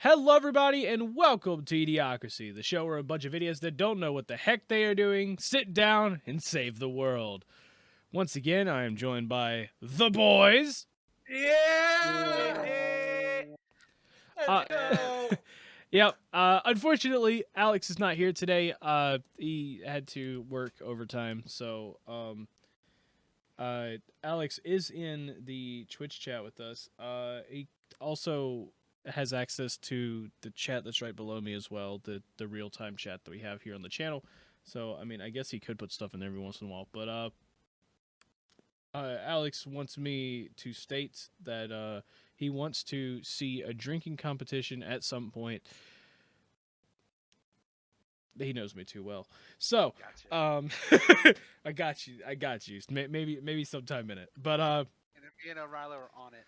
Hello everybody and welcome to eDIOCRACY, the show where a bunch of idiots that don't know what the heck they are doing sit down and save the world. Once again, I am joined by the boys. Yeah! Let's go! Yep. Unfortunately, Alex is not here today. He had to work overtime, so Alex is in the Twitch chat with us. He also has access to the chat that's right below me as well, the real-time chat that we have here on the channel. So, I mean, I guess he could put stuff in there every once in a while, but Alex wants me to state that he wants to see a drinking competition at some point. He knows me too well. So, Gotcha. I got you. Maybe sometime in it. But And me and O'Reilly are on it.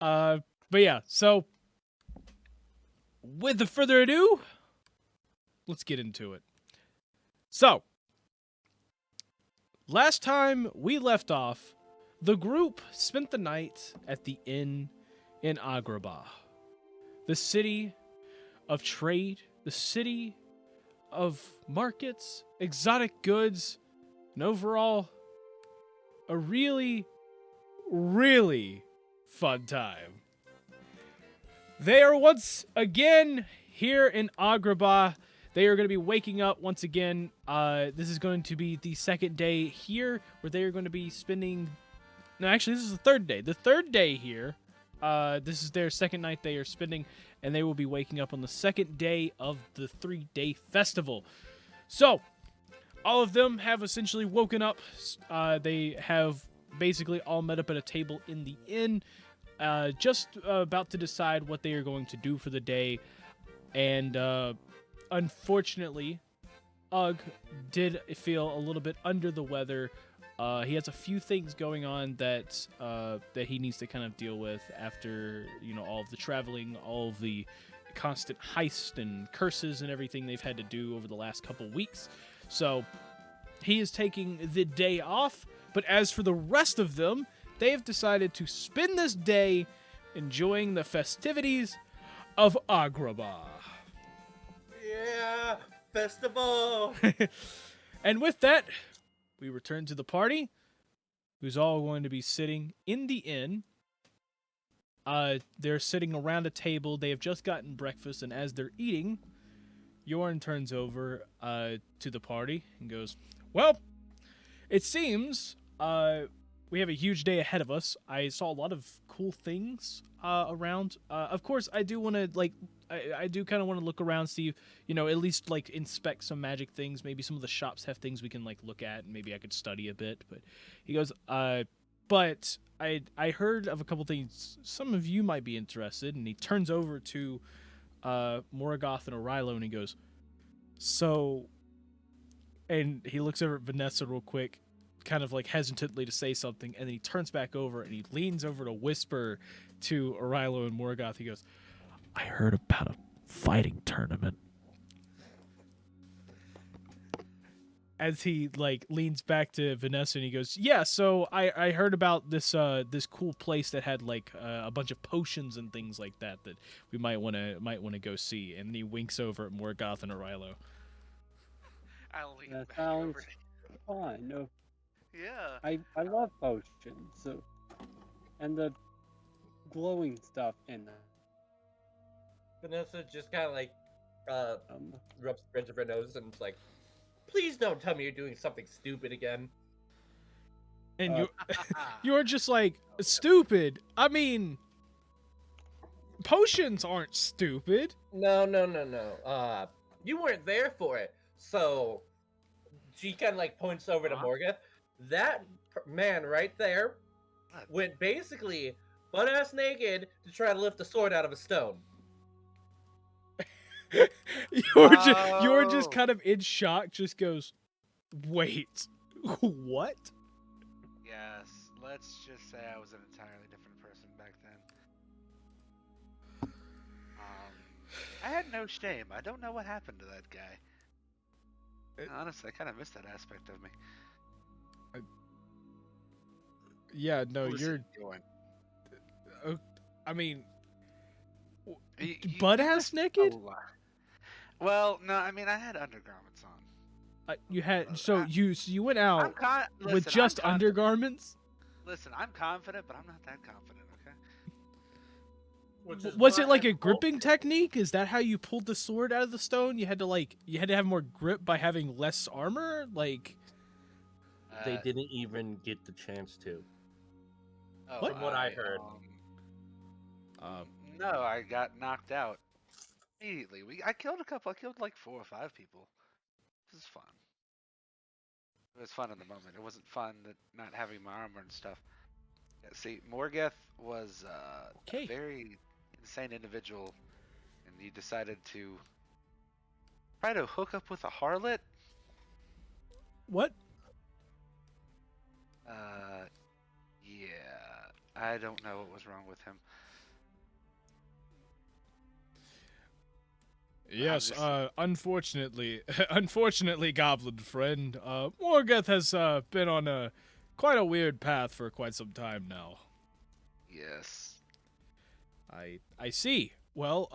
but yeah, so with further ado, let's get into it. So, last time we left off, the group spent the night at the inn in Agrabah, the city of trade, the city of markets, exotic goods, and overall, a really, really fun time. They are once again here in Agrabah. They are going to be waking up once again. This is going to be the second day here, where they are going to be spending... No, actually, this is the third day. The third day here. This is their second night they are spending, and they will be waking up on the second day of the 3-day festival. So, all of them have essentially woken up. They have basically all met up at a table in the inn, just about to decide what they are going to do for the day. And unfortunately, Ugg did feel a little bit under the weather. He has a few things going on that he needs to kind of deal with after, all of the traveling, all of the constant heist and curses and everything they've had to do over the last couple weeks. So he is taking the day off. But as for the rest of them, they have decided to spend this day enjoying the festivities of Agrabah. Yeah! Festival! And with that, we return to the party, who's all going to be sitting in the inn. They're sitting around a table. They have just gotten breakfast, and as they're eating, Yorn turns over to the party and goes, "Well, it seems we have a huge day ahead of us. I saw a lot of cool things around. Of course, I do want to I do kind of want to look around, see, at least inspect some magic things. Maybe some of the shops have things we can look at, and maybe I could study a bit." But he goes, "But I heard of a couple things. Some of you might be interested." And he turns over to Morgoth and O'Reilly, and he goes, "So," and he looks over at Vanessa real quick, kind of hesitantly to say something, and then he turns back over and he leans over to whisper to O'Reilly and Morgoth. He goes, "I heard about a fighting tournament." As he leans back to Vanessa and he goes, "Yeah, so I heard about this this cool place that had a bunch of potions and things like that we might want to go see." And then he winks over at Morgoth and O'Reilly. I'll lean That back sounds over. fun. No, Yeah. I love potions. So, and the glowing stuff in them. Vanessa just kind of rubs the bridge of her nose and is like, "Please don't tell me you're doing something stupid again." And you're just stupid. I mean, potions aren't stupid. No. You weren't there for it. So she kind of points over to Morgoth. That man right there went basically butt-ass naked to try to lift a sword out of a stone. You're just kind of in shock. Just goes, "Wait, what?" Yes, let's just say I was an entirely different person back then. I had no shame. I don't know what happened to that guy. Honestly, I kind of miss that aspect of me. Yeah, no, What is you're. it doing? I mean, butt-ass naked? Well, no, I mean I had undergarments on. You had you went out with Listen, just I'm confident. undergarments? Listen, I'm confident, but I'm not that confident. Okay. Was it like a gripping technique? Is that how you pulled the sword out of the stone? You had to have more grip by having less armor? Like They didn't even get the chance to. Oh, From what I heard. No, I got knocked out immediately. I killed like 4 or 5 people. This is fun. It was fun in the moment. It wasn't fun not having my armor and stuff. Yeah, see, Morgoth was a very insane individual, and he decided to try to hook up with a harlot. what? Yeah, I don't know what was wrong with him. Yes, unfortunately, goblin friend, Morgoth has been on quite a weird path for quite some time now. Yes. I see. Well,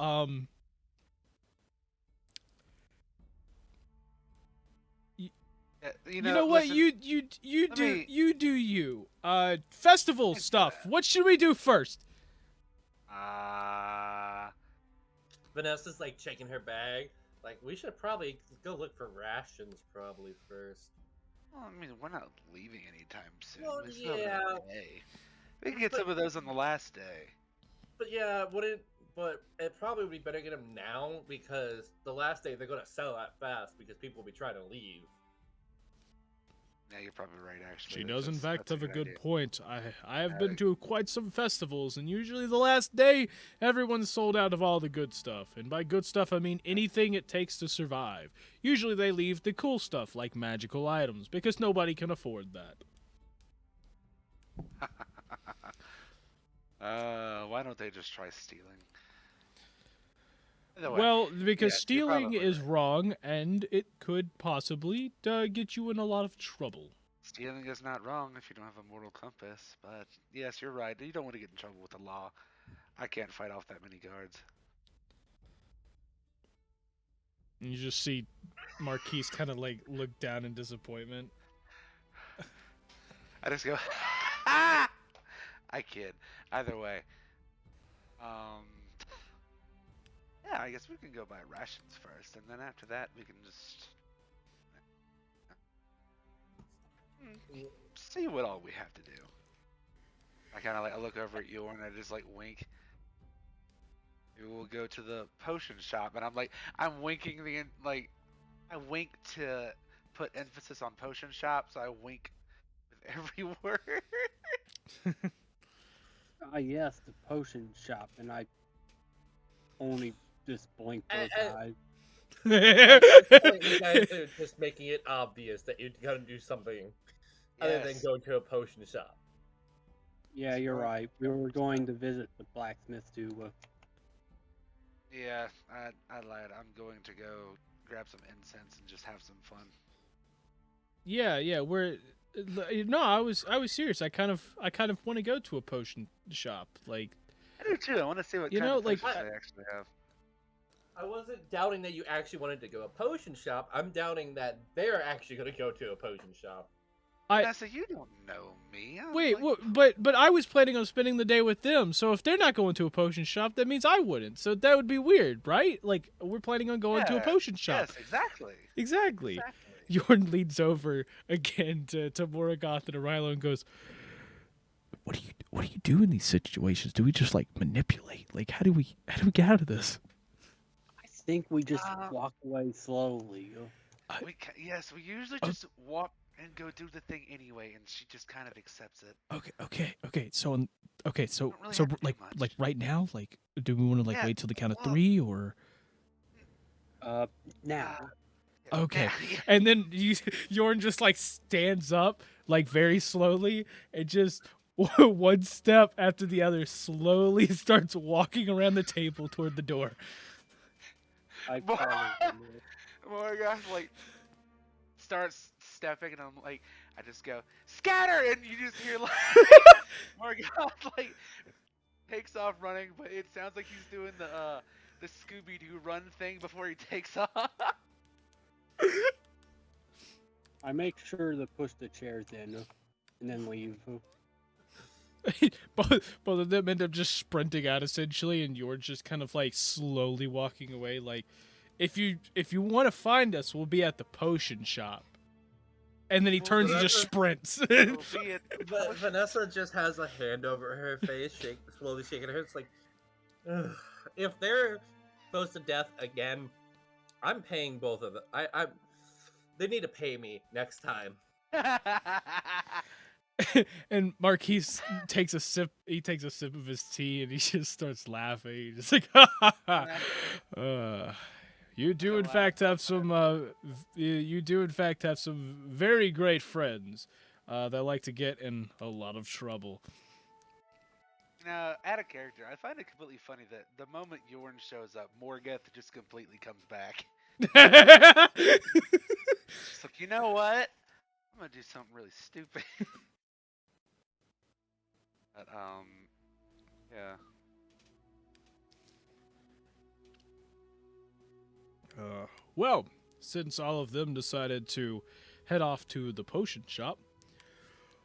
you know what? listen, You do you. Festival stuff. What should we do first? Vanessa's like checking her bag. Like, we should probably go look for rations probably first. Well, I mean, we're not leaving anytime soon. Well, We still have yeah. another day. We can get some of those on the last day. But yeah, but it probably would be better to get them now, because the last day they're gonna sell out fast because people will be trying to leave. Yeah, you're probably right, actually. She does, in fact, that's have a good idea. point. I have been to quite some festivals, and usually the last day, everyone's sold out of all the good stuff. And by good stuff, I mean anything it takes to survive. Usually they leave the cool stuff, like magical items, because nobody can afford that. Why don't they just try stealing? Well, because yes, stealing you're is right. wrong, and it could possibly get you in a lot of trouble. Stealing is not wrong if you don't have a moral compass, but yes, you're right. You don't want to get in trouble with the law. I can't fight off that many guards. And you just see Marquise kind of like look down in disappointment. I just go, I kid. Either way. Yeah, I guess we can go buy rations first, and then after that we can just see what all we have to do. I kind of I look over at Yorn and I just like wink. Maybe we'll go to the potion shop, and I'm winking I wink to put emphasis on potion shop, so I wink with every word. Yes, the potion shop, and I only just blink those eyes. At this point, you guys are just making it obvious that you're gonna do something other than go to a potion shop. Yeah, you're right. We were going to visit the blacksmith to. Yeah, I lied. I'm going to go grab some incense and just have some fun. Yeah, no, I was serious. I kind of want to go to a potion shop. Like, I do too. I want to see what you kind know, of like potions they actually have. I wasn't doubting that you actually wanted to go to a potion shop. I'm doubting that they're actually going to go to a potion shop. Vanessa, you don't know me. Wait, but I was planning on spending the day with them. So if they're not going to a potion shop, that means I wouldn't. So that would be weird, right? Like, we're planning on going to a potion shop. Yes, exactly. Exactly. Jordan leans over again to Morgoth and Arilo and goes, What do you do in these situations? Do we just like manipulate? Like, how do we get out of this? I think we just walk away slowly. Yes, we usually just walk and go do the thing anyway, and she just kind of accepts it. Okay. So Really like right now, like, do we want to wait till the count of 3 or? Now. Okay, and then Jorn just stands up very slowly and just one step after the other slowly starts walking around the table toward the door. Morgoth starts stepping, and I just go scatter, and you just hear Morgoth takes off running, but it sounds like he's doing the Scooby-Doo run thing before he takes off. I make sure to push the chairs in and then leave. both of them end up just sprinting out essentially, and you're just kind of like slowly walking away. Like, if you want to find us, we'll be at the potion shop. And then he turns and just sprints. We'll be at the But potion- Vanessa just has a hand over her face, slowly shaking her head. It's like, ugh. If they're close to death again, I'm paying both of them. They need to pay me next time. And Marquise takes a sip. He takes a sip of his tea, and he just starts laughing. He's just like, "You do in fact have some. You do in fact have some very great friends that like to get in a lot of trouble." Now, out of character, I find it completely funny that the moment Yorn shows up, Morgoth just completely comes back. Just like, you know what? I'm gonna do something really stupid. But, yeah. Well, since all of them decided to head off to the potion shop,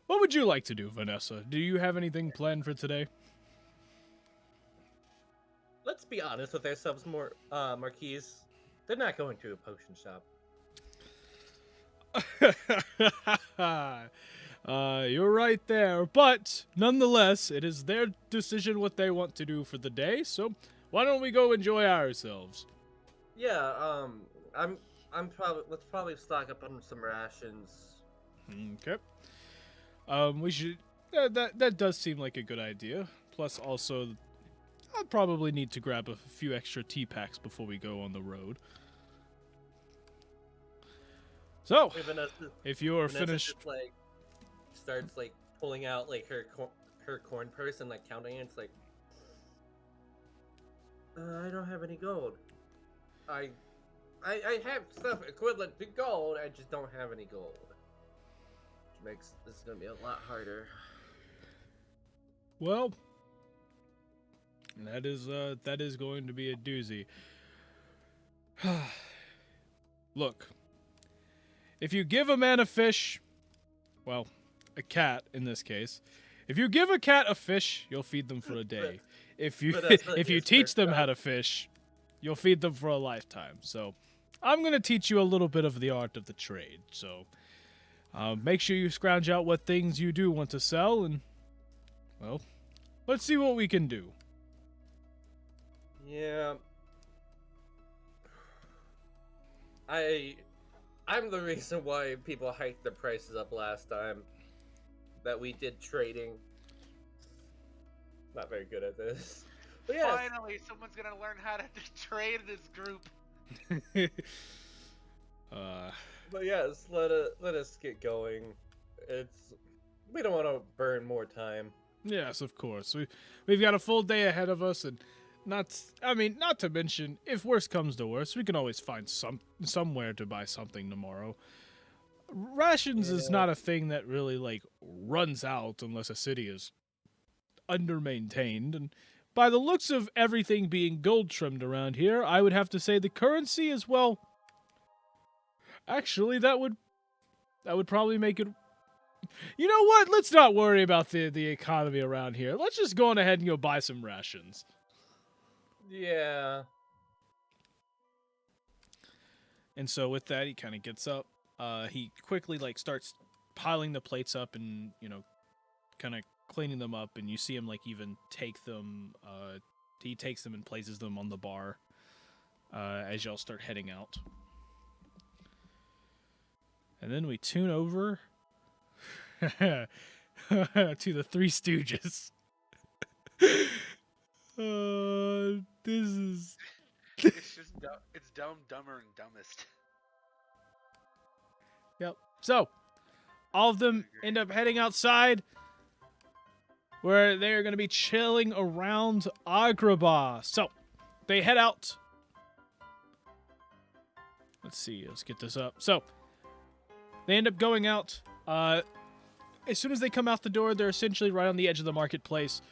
what would you like to do, Vanessa? Do you have anything planned for today? Let's be honest with ourselves, Marquise. They're not going to a potion shop. You're right there, but nonetheless, it is their decision what they want to do for the day. So why don't we go enjoy ourselves? Yeah. Let's probably stock up on some rations. Okay. We should. That does seem like a good idea. Plus, also, I'll probably need to grab a few extra tea packs before we go on the road. So, Hey, Vanessa, if you are Vanessa finished, just, like, starts like pulling out like her corn purse and like counting it. It's like, I don't have any gold. I have stuff equivalent to gold. I just don't have any gold. Which makes this gonna be a lot harder. well, that is going to be a doozy. Look, if you give a man a fish, well, a cat in this case, if you give a cat a fish, you'll feed them for a day. If you if you teach them how to fish, you'll feed them for a lifetime. So, I'm gonna teach you a little bit of the art of the trade. So, make sure you scrounge out what things you do want to sell, and well, let's see what we can do. Yeah. I'm the reason why people hiked the prices up last time that we did trading. Not very good at this. But yeah, Finally, someone's gonna learn how to trade this group. but yes, let us get going. We don't want to burn more time. Yes, of course. We've got a full day ahead of us, and not to mention, if worse comes to worse, we can always find somewhere to buy something tomorrow. Rations is not a thing that really like runs out unless a city is under-maintained, and by the looks of everything being gold trimmed around here, I would have to say the currency as well. Actually, that would probably make it. You know what? Let's not worry about the economy around here. Let's just go on ahead and go buy some rations. Yeah. And so with that, he kind of gets up. He quickly like starts piling the plates up and, kind of cleaning them up. And you see him like even take them. He takes them and places them on the bar as y'all start heading out. And then we tune over to the Three Stooges. This is. It's just it's dumb, dumber, and dumbest. Yep. So, all of them end up heading outside, where they are going to be chilling around Agrabah. So, they head out. Let's see. Let's get this up. So, they end up going out. As soon as they come out the door, they're essentially right on the edge of the marketplace.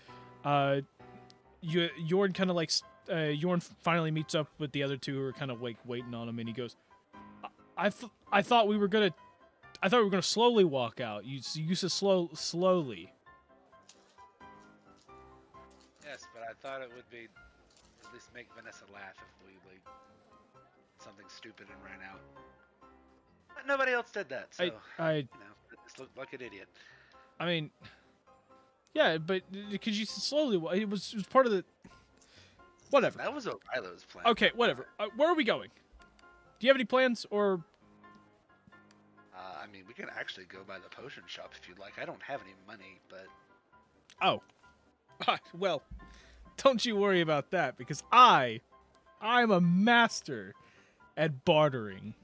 Yorn kind of like Yorn finally meets up with the other two who are kind of like waiting on him, and he goes, I thought we were gonna slowly walk out. You said slowly. Yes, but I thought it would be at least make Vanessa laugh if we like something stupid and ran out. But nobody else did that, so I just looked like an idiot. I mean, yeah, but because you said slowly, it was part of the. Whatever. That was O'Reilly's plan. Okay, whatever. Where are we going? Do you have any plans, or? I mean, we can actually go by the potion shop if you'd like. I don't have any money, but. Oh. Well, don't you worry about that, because I'm a master at bartering,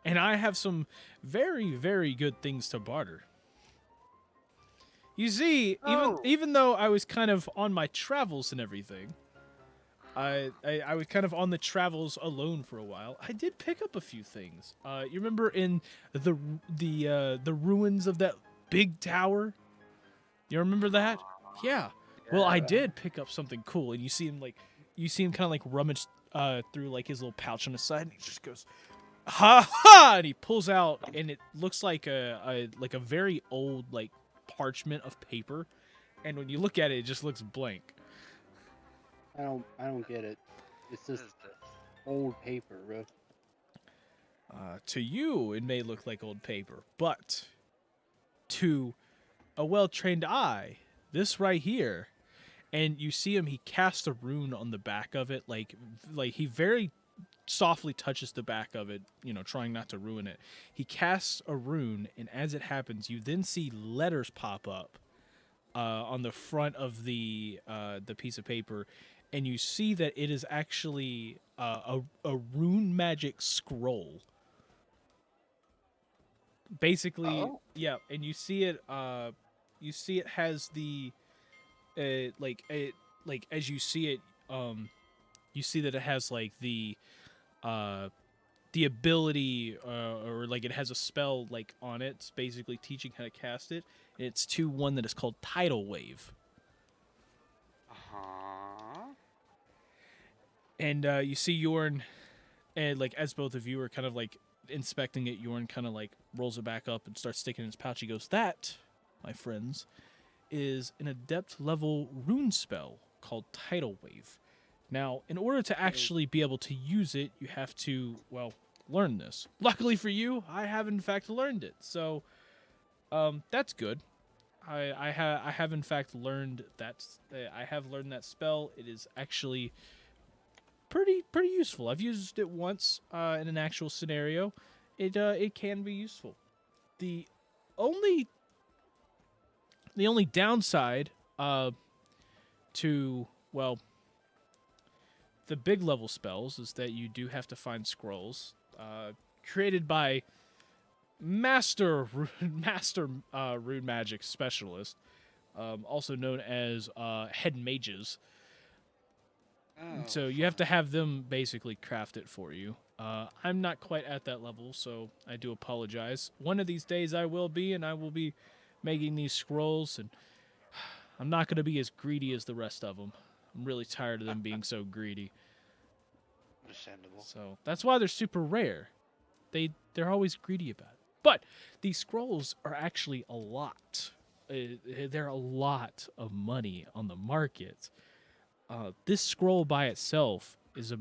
and I have some very, very good things to barter. You see, even though I was kind of on my travels and everything, I was kind of on the travels alone for a while. I did pick up a few things. You remember in the ruins of that big tower? You remember that? Yeah. Well, I did pick up something cool, and you see him kind of like rummage through like his little pouch on his side, and he just goes, "Ha ha!" And he pulls out, and it looks like a very old like parchment of paper, and when you look at it, it just looks blank. I don't get it. It's just old paper, bro. To you, it may look like old paper, but to a well-trained eye, this right here, and you see him, he casts a rune on the back of it, like he very softly touches the back of it, trying not to ruin it. He casts a rune, and as it happens, you then see letters pop up on the front of the piece of paper, and you see that it is actually a rune magic scroll. Basically, yeah, and you see it. You see it has the, as you see it, you see that it has like the ability, or like it has a spell like on it. It's basically teaching how to cast it. And it's to one that is called Tidal Wave. And you see Yorn, and like as both of you are kind of like inspecting it, Yorn kind of like rolls it back up and starts sticking it in his pouch. He goes, "That, my friends, is an adept level rune spell called Tidal Wave. Now, in order to actually be able to use it, you have to, well, learn this. Luckily for you, I have in fact learned it. So, that's good. I have in fact learned that. I have learned that spell. It is actually pretty useful. I've used it once in an actual scenario. It can be useful. The only downside to, well, the big level spells is that you do have to find scrolls created by master rune magic specialist, also known as head mages. So you have to have them basically craft it for you. I'm not quite at that level, so I do apologize. One of these days I will be, and I will be making these scrolls, and I'm not going to be as greedy as the rest of them. I'm really tired of them being so greedy. Understandable. So that's why they're super rare. They're always greedy about it. But these scrolls are actually a lot. They're a lot of money on the market. This scroll by itself is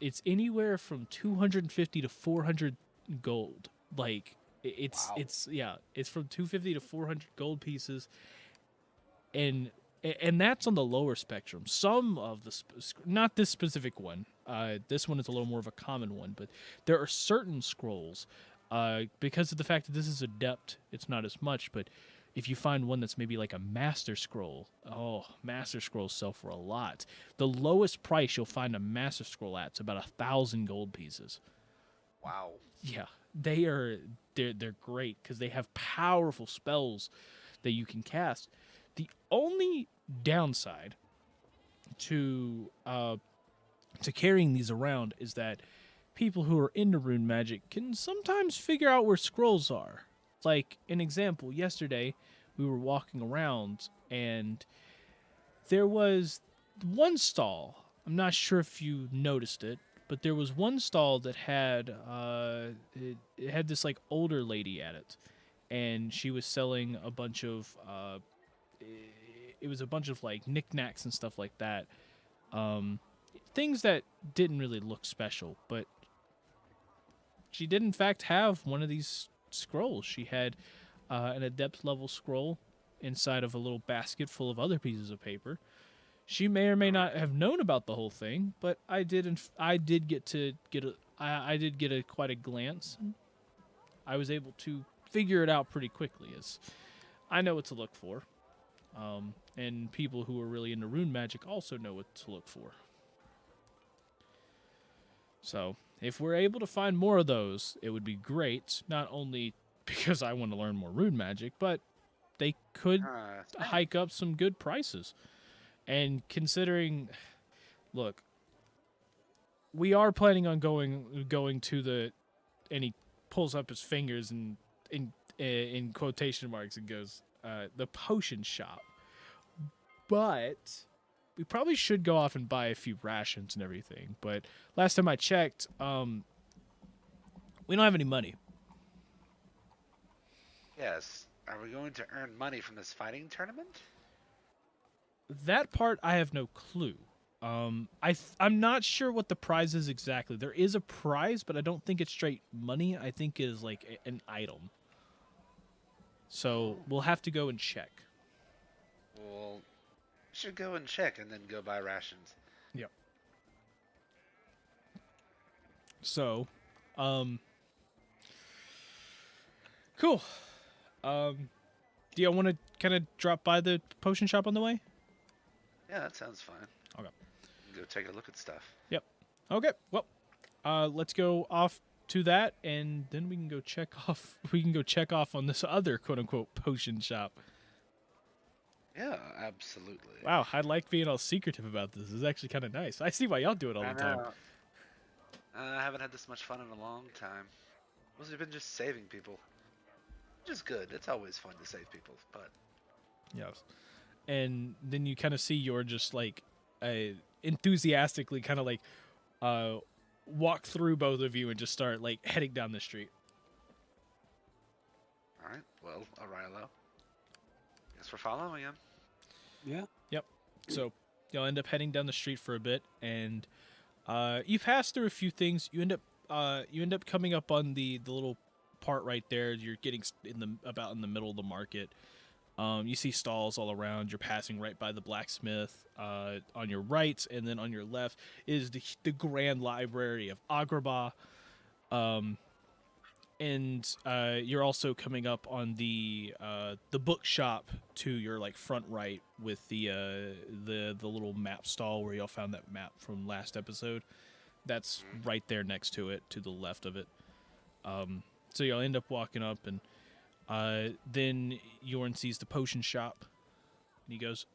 it's anywhere from 250 to 400 gold. Like it's from 250 to 400 gold pieces, and that's on the lower spectrum. Some of the not this specific one. This one is a little more of a common one, but there are certain scrolls. Because of the fact that this is adept, it's not as much, but if you find one that's maybe like a master scroll, master scrolls sell for a lot. The lowest price you'll find a master scroll at is about 1,000 gold pieces. Wow. Yeah, they're great because they have powerful spells that you can cast. The only downside to carrying these around is that people who are into rune magic can sometimes figure out where scrolls are. Like an example, yesterday we were walking around and there was one stall. I'm not sure if you noticed it, but there was one stall that had it had this like older lady at it, and she was selling a bunch of it was a bunch of like knickknacks and stuff like that. Things that didn't really look special, but she did in fact have one of these scrolls. She had an adept level scroll inside of a little basket full of other pieces of paper. She may or may not have known about the whole thing, but I did. I did get a quite a glance. I was able to figure it out pretty quickly, as I know what to look for, and people who are really into rune magic also know what to look for. So, if we're able to find more of those, it would be great. Not only because I want to learn more rune magic, but they could hike up some good prices. And considering, look, we are planning on going to the, and he pulls up his fingers and in quotation marks and goes, the potion shop. But we probably should go off and buy a few rations and everything. But last time I checked, we don't have any money. Yes. Are we going to earn money from this fighting tournament? That part I have no clue. I'm not sure what the prize is exactly. There is a prize, but I don't think it's straight money. I think it is like an item. So we'll have to go and check. Well, we should go and check and then go buy rations. Yep. So, cool. Do y'all want to kind of drop by the potion shop on the way? Yeah, that sounds fine. Okay. Go take a look at stuff. Yep. Okay. Well, let's go off to that, and then we can go check off. We can go check off on this other quote unquote potion shop. Yeah, absolutely. Wow, I like being all secretive about this. This is actually kind of nice. I see why y'all do it all the time. I haven't had this much fun in a long time. Mostly been just saving people. Which is good. It's always fun to save people, but... Yes. And then you kind of see you're just like enthusiastically kind of like walk through both of you and just start like heading down the street. Alright, well, Arilo. Guess we're following him. Yeah. Yep. So you'll end up heading down the street for a bit, and you pass through a few things. You end up coming up on the little part right there. You're getting about in the middle of the market. You see stalls all around. You're passing right by the blacksmith on your right, and then on your left is the grand library of Agrabah. And you're also coming up on the bookshop to your like front right with the little map stall where y'all found that map from last episode. That's right there next to it, to the left of it. So you'll end up walking up, and then Yorn sees the potion shop, and he goes,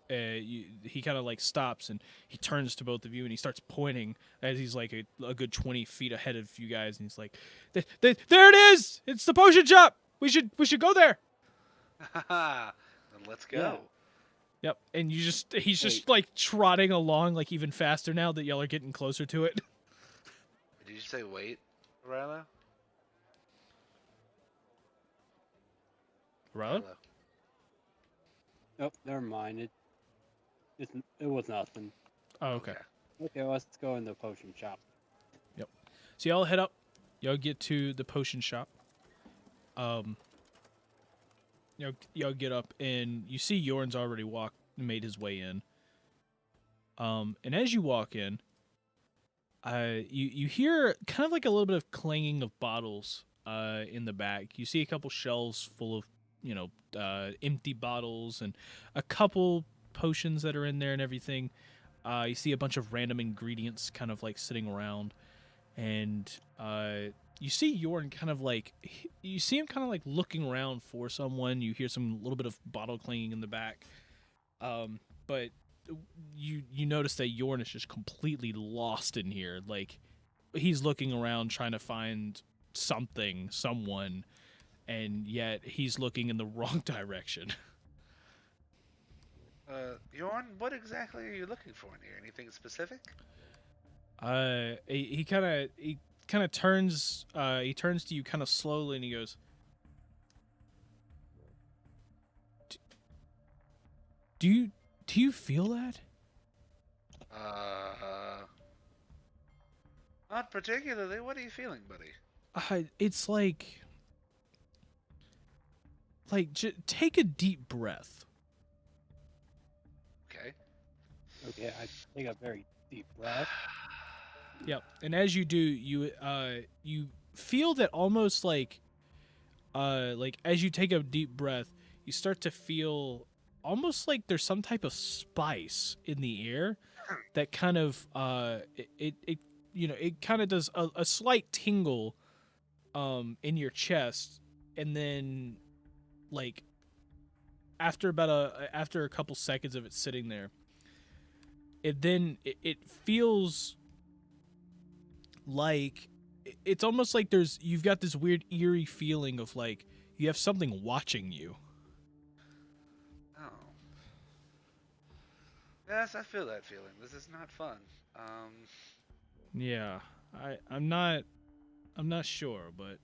he kind of like stops, and he turns to both of you, and he starts pointing as he's like a good 20 feet ahead of you guys, and he's like, there it is! It's the potion shop! We should go there! Then let's go. Yeah. Yep, and he's just like trotting along like even faster now that y'all are getting closer to it. Did you say wait, Arilo? Right? Oh, never mind. It was nothing. Oh, okay. Okay, let's go in the potion shop. Yep. So y'all head up. Y'all get to the potion shop. Y'all get up, and you see Yorn's already made his way in. And as you walk in, you hear kind of like a little bit of clanging of bottles in the back. You see a couple shelves full of empty bottles and a couple potions that are in there and everything. You see a bunch of random ingredients kind of like sitting around, and you see Yorn kind of like, you see him kind of like looking around for someone. You hear some little bit of bottle clanging in the back, but you notice that Yorn is just completely lost in here. Like, he's looking around trying to find someone, and yet he's looking in the wrong direction. Yorn, what exactly are you looking for in here? Anything specific? He kind of turns to you kind of slowly and he goes, Do you feel that? Not particularly. What are you feeling, buddy? It's like take a deep breath. Okay. Okay, I take a very deep breath. Yep. And as you do, you feel that almost like as you take a deep breath, you start to feel almost like there's some type of spice in the air that kind of it it kind of does a slight tingle in your chest, and then like after a couple seconds of it sitting there, it feels like it's almost like you've got this weird eerie feeling of like you have something watching you. Oh. Yes, I feel that feeling. This is not fun. Yeah, I'm not sure, but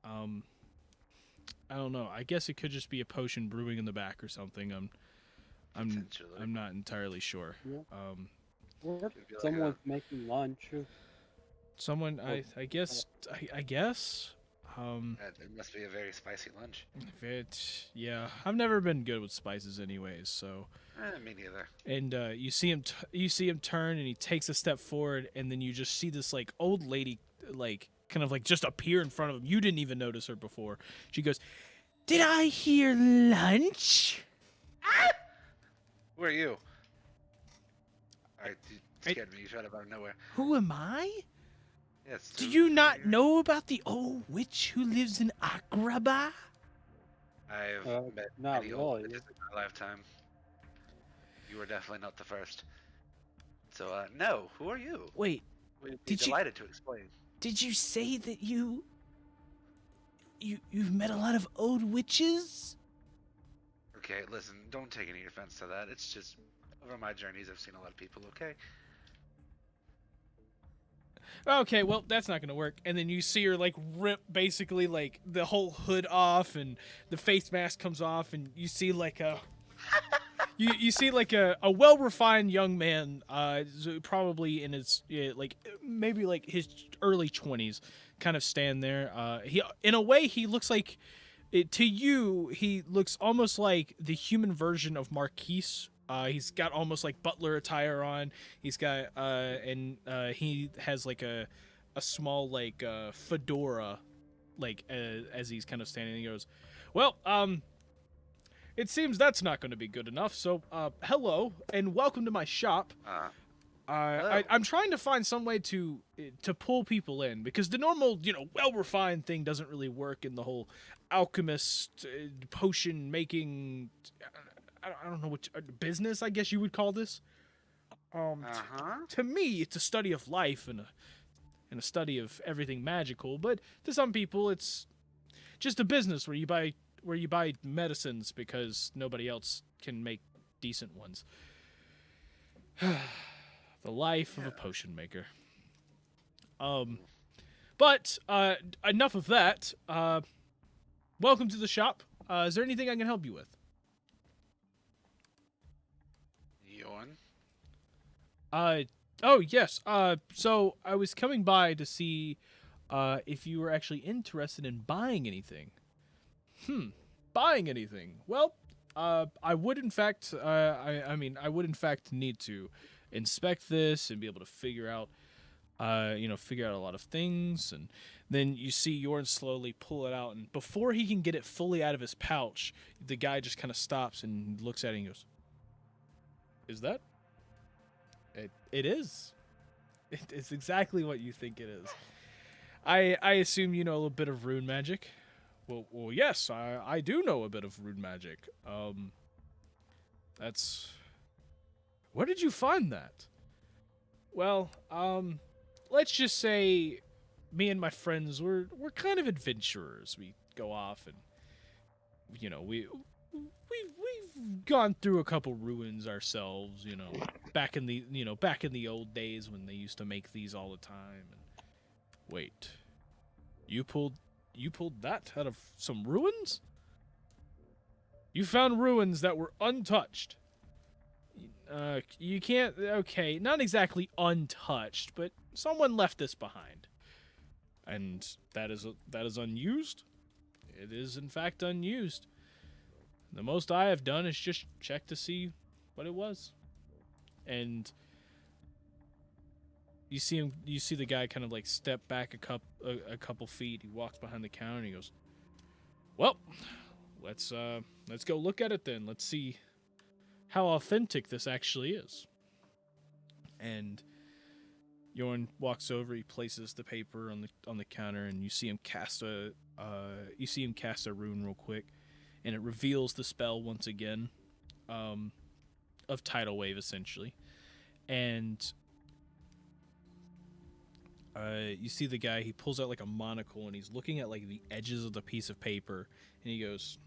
I don't know. I guess it could just be a potion brewing in the back or something. Potentially. I'm not entirely sure. Yeah. Or Could be like someone's making lunch. Someone I guess It must be a very spicy lunch. yeah, I've never been good with spices anyways, so Me neither. and you see him turn and he takes a step forward, and then you just see this like old lady like kind of like just appear in front of him. You didn't even notice her before. She goes, "Did I hear lunch?" Who are you? Alright, you scared me. You showed up out of nowhere. Who am I? Yes. Do who- you who not are you? know about the old witch who lives in Agrabah? I've met not many old really. witches in my lifetime. You were definitely not the first. So, no. Who are you? Wait, We'd be Did you- delighted to explain. did you say that you've met a lot of old witches? Okay, listen, don't take any offense to that. It's just, over my journeys, I've seen a lot of people, okay? Okay, well, that's not gonna work. And then you see her like rip basically like the whole hood off, and the face mask comes off, and you see like a you see like a well refined young man, probably in his like maybe like his early 20s, kind of stand there. He in a way he looks like to you he looks almost like the human version of Marquise. He's got almost like butler attire on. He's got he has like a small like fedora, like as he's kind of standing. He goes, "Well, it seems that's not going to be good enough. So, hello and welcome to my shop. Hello. I'm trying to find some way to pull people in, because the normal, well refined thing doesn't really work in the whole alchemist potion making. I don't know what business I guess you would call this. To me, it's a study of life and a study of everything magical. But to some people, it's just a business where you buy medicines because nobody else can make decent ones. The life of a potion maker. But enough of that. Welcome to the shop. Is there anything I can help you with? Yorn? Oh yes. So I was coming by to see if you were actually interested in buying anything. Buying anything? Well, I would in fact I mean I would in fact need to inspect this and be able to figure out figure out a lot of things. And then you see Yorn slowly pull it out, and before he can get it fully out of his pouch, the guy just kind of stops and looks at it and goes, "Is that?" It is. It's exactly what you think it is. I assume you know a little bit of rune magic. Well, yes, I do know a bit of rune magic. That's. Where did you find that? Well, let's just say, me and my friends we're kind of adventurers. We go off and, we we've gone through a couple ruins ourselves, back in the old days when they used to make these all the time. And wait, you pulled that out of some ruins? You found ruins that were untouched. You can't. Okay, not exactly untouched, but someone left this behind, and that is unused. It is in fact unused. The most I have done is just check to see what it was, and you see the guy kind of like step back a couple feet. He walks behind the counter and he goes, "Well, let's go look at it then. Let's see how authentic this actually is." And Yorn walks over. He places the paper on the counter, and you see him cast a rune real quick, and it reveals the spell once again, of Tidal Wave essentially. And you see the guy. He pulls out like a monocle, and he's looking at like the edges of the piece of paper, and he goes,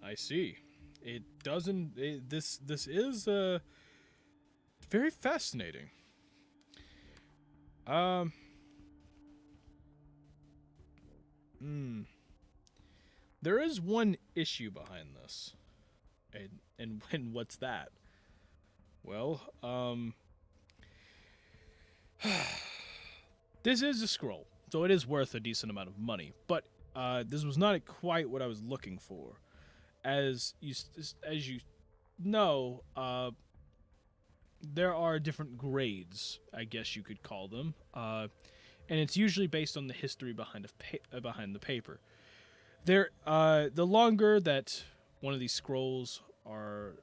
"I see. It doesn't. This is very fascinating." There is one issue behind this, and what's that? Well, this is a scroll, so it is worth a decent amount of money. But this was not quite what I was looking for. As you know, there are different grades, I guess you could call them, and it's usually based on the history behind the paper. The longer that one of these scrolls are,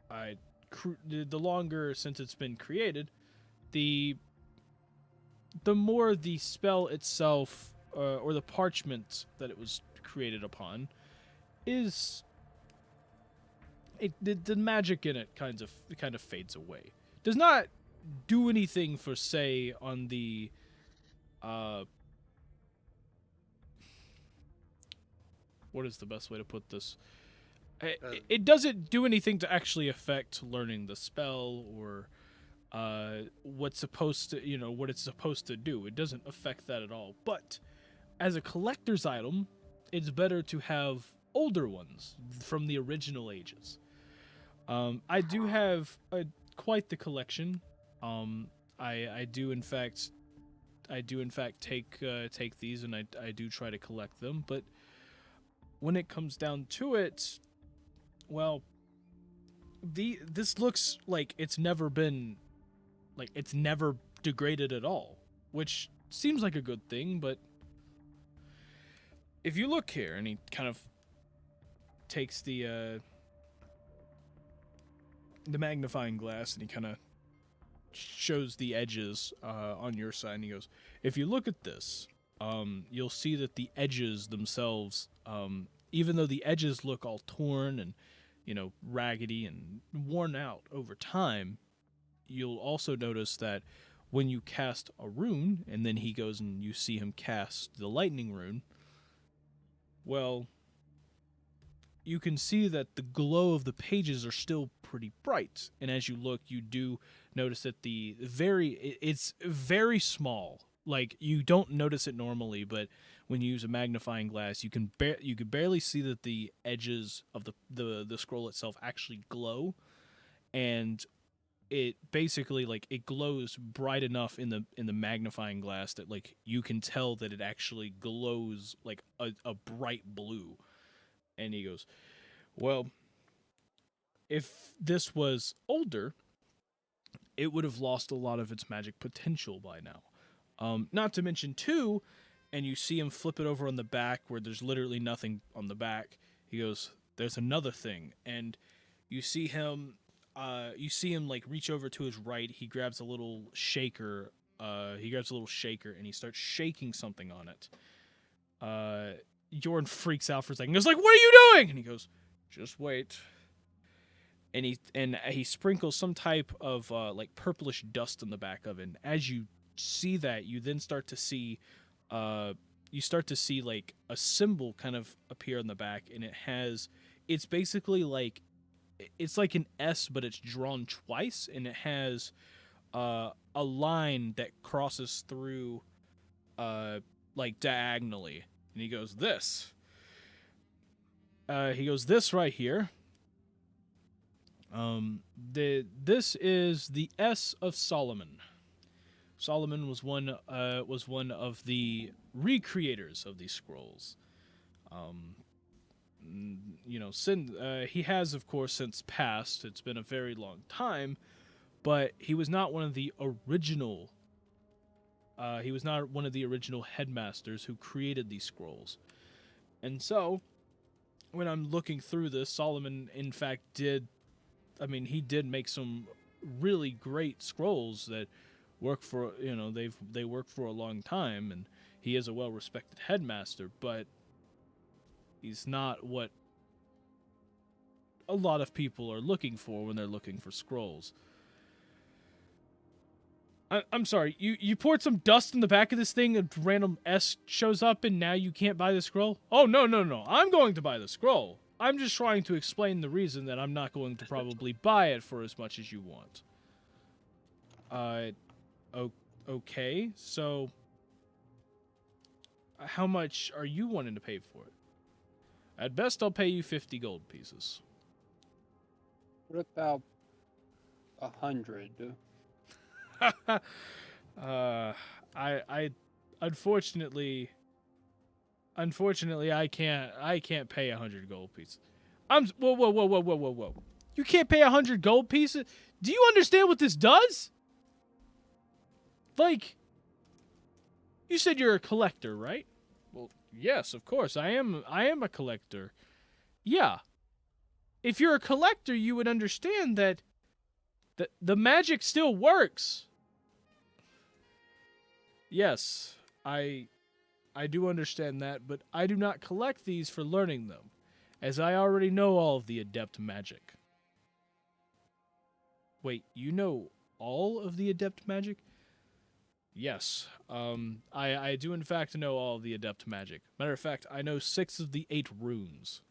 the longer since it's been created, the more the spell itself, or the parchment that it was created upon, is the magic in it kind of fades away. Does not do anything for, say, on the what is the best way to put this? It doesn't do anything to actually affect learning the spell or what it's supposed to do. It doesn't affect that at all. But as a collector's item, it's better to have older ones from the original ages. I do have quite the collection. I do in fact take these, and I do try to collect them. But when it comes down to it, well, this looks like it's never degraded at all, which seems like a good thing. But if you look here, and he kind of takes the magnifying glass, and he kind of shows the edges on your side, and he goes, "If you look at this, you'll see that the edges themselves, even though the edges look all torn and raggedy and worn out over time, you'll also notice that when you cast a rune, and then he goes and you see him cast the lightning rune, well, you can see that the glow of the pages are still pretty bright. And as you look, you do notice that it's very small. Like, you don't notice it normally, but when you use a magnifying glass, you can barely see that the edges of the scroll itself actually glow, and it basically, like, it glows bright enough in the magnifying glass that, like, you can tell that it actually glows like a bright blue. And he goes, "Well, if this was older, it would have lost a lot of its magic potential by now. Not to mention, too," and you see him flip it over on the back where there's literally nothing on the back. He goes, "There's another thing," and you see him like reach over to his right. He grabs a little shaker. And he starts shaking something on it. Jordan freaks out for a second. He's like, "What are you doing?" And he goes, "Just wait." And he sprinkles some type of like purplish dust on the back of it. And as you see that, you then start to see you start to see like a symbol kind of appear on the back, and it's basically like it's like an S, but it's drawn twice, and it has a line that crosses through like diagonally, and he goes this right here. This is the S of Solomon. Solomon was one of the recreators of these scrolls. He has, of course, since passed. It's been a very long time, but he was not one of the original. He was not one of the original headmasters who created these scrolls. And so, when I'm looking through this, Solomon, in fact, did make some really great scrolls that work for, they work for a long time, and he is a well-respected headmaster, but he's not what a lot of people are looking for when they're looking for scrolls. I'm sorry, you poured some dust in the back of this thing, a random S shows up, and now you can't buy the scroll? Oh, no, I'm going to buy the scroll. I'm just trying to explain the reason that I'm not going to probably buy it for as much as you want. Okay, so how much are you wanting to pay for it? At best, I'll pay you 50 gold pieces. What about 100? I unfortunately I can't pay 100 gold pieces. Whoa. You can't pay 100 gold pieces? Do you understand what this does? Like, you said you're a collector, right? Well, yes, of course. I am a collector. Yeah. If you're a collector, you would understand that the magic still works. Yes, I do understand that, but I do not collect these for learning them, as I already know all of the adept magic. Wait, you know all of the adept magic? Yes, I do in fact know all of the adept magic. Matter of fact, I know 6 of the 8 runes.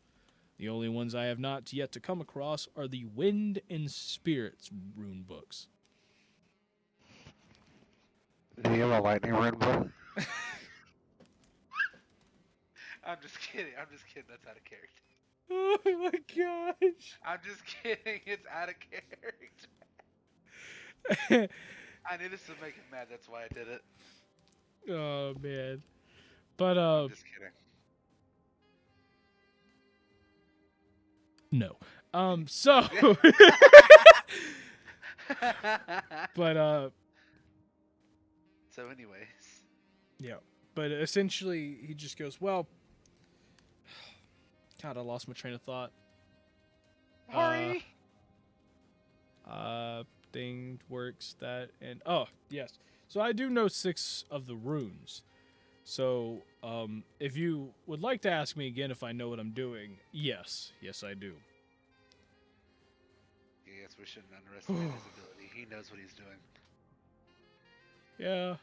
The only ones I have not yet to come across are the Wind and Spirits rune books. Do you have a lightning rune book? I'm just kidding. That's out of character. Oh my gosh. I'm just kidding. It's out of character. I knew this would make him mad. That's why I did it. Oh man. But I'm just kidding. No. So but So anyways. yeah. But essentially he just goes, well, God, I lost my train of thought. Hurry! Thing works that, and oh yes, so I do know 6 of the runes. So if you would like to ask me again if I know what I'm doing, yes I do. Yes, we shouldn't underestimate his ability. He knows what he's doing. Yeah.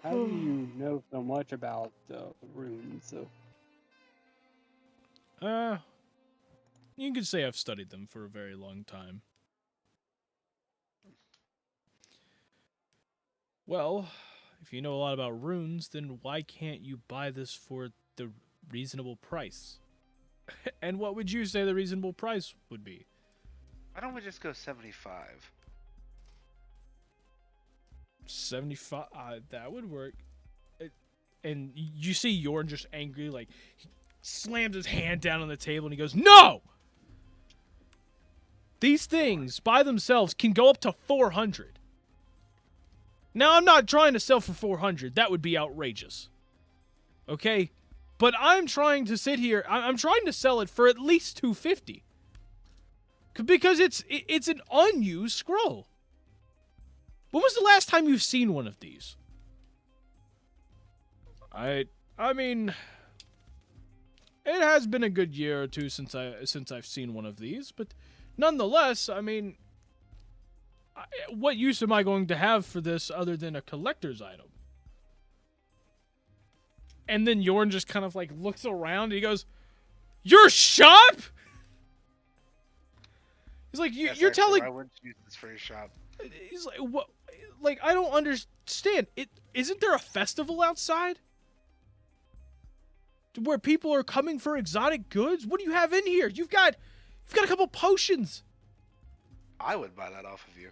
How do you know so much about runes? You could say I've studied them for a very long time. Well, if you know a lot about runes, then why can't you buy this for the reasonable price? And what would you say the reasonable price would be? Why don't we just go 75? 75? That would work. And you see Yorn just angry, like, he slams his hand down on the table and he goes, no! These things, by themselves, can go up to 400. Now, I'm not trying to sell for 400. That would be outrageous. Okay? But I'm trying to sit here. I'm trying to sell it for at least 250. Because it's an unused scroll. When was the last time you've seen one of these? I mean, it has been a good year or two since I've seen one of these, but nonetheless, I mean, what use am I going to have for this other than a collector's item? And then Yorn just kind of like looks around and he goes, "Your shop?" He's like, Yes, "You're actually, telling..." I wouldn't use this for your shop. He's like, "What? Like, I don't understand. Isn't there a festival outside where people are coming for exotic goods? What do you have in here? You've got a couple potions." I would buy that off of you.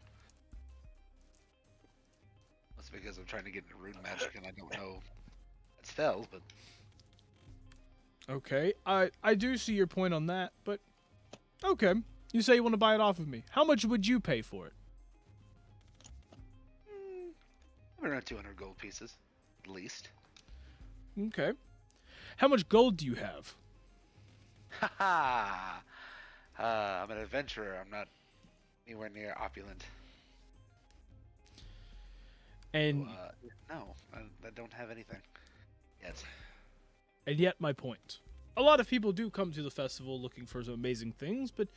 That's because I'm trying to get into rune magic and I don't know spells, but Okay, I do see your point on that, but okay. You say you want to buy it off of me. How much would you pay for it? around 200 gold pieces, at least. Okay. How much gold do you have? Haha. I'm an adventurer. I'm not anywhere near opulent. And No, I don't have anything yet. And yet my point. A lot of people do come to the festival looking for some amazing things, but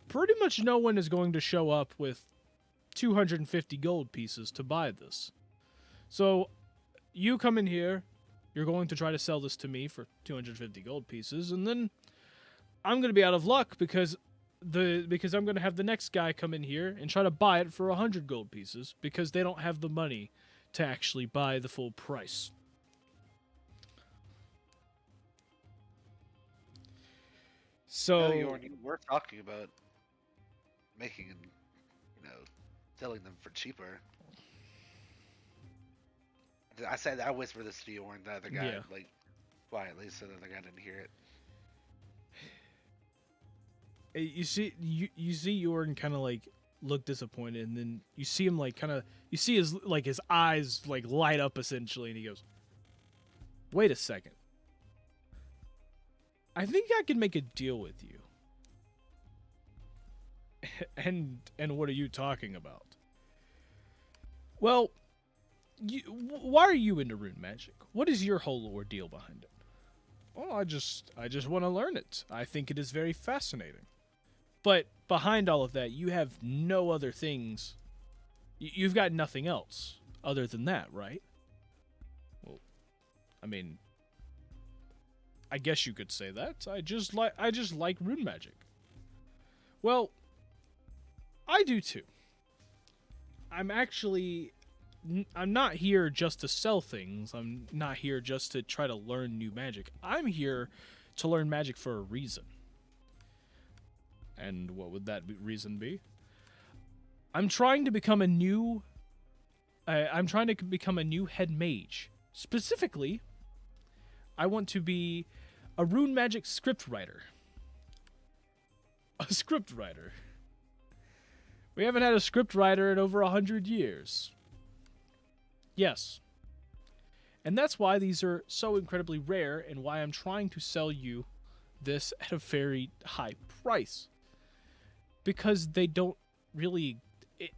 pretty much no one is going to show up with 250 gold pieces to buy this. So, you come in here, you're going to try to sell this to me for 250 gold pieces, and then I'm going to be out of luck because I'm going to have the next guy come in here and try to buy it for 100 gold pieces because they don't have the money to actually buy the full price. So No, we're talking about making and selling them for cheaper. I whispered this to Yorn, the other guy, like quietly, so the other guy didn't hear it. you see Yorn kind of like look disappointed, and then you see him like you see his eyes like light up essentially, and he goes, "Wait a second. I think I can make a deal with you." And what are you talking about? Well, why are you into rune magic? What is your whole ordeal behind it? Well, I just want to learn it. I think it is very fascinating. But behind all of that, you have no other things. You've got nothing else other than that, right? Well, I mean, I guess you could say that. I just like rune magic. Well, I do too. I'm not here just to sell things. I'm not here just to try to learn new magic. I'm here to learn magic for a reason. And what would that reason be? I'm trying to become a new head mage. Specifically, I want to be a rune magic script writer. A script writer. We haven't had a script writer in over 100 years. Yes. And that's why these are so incredibly rare and why I'm trying to sell you this at a very high price. Because they don't really...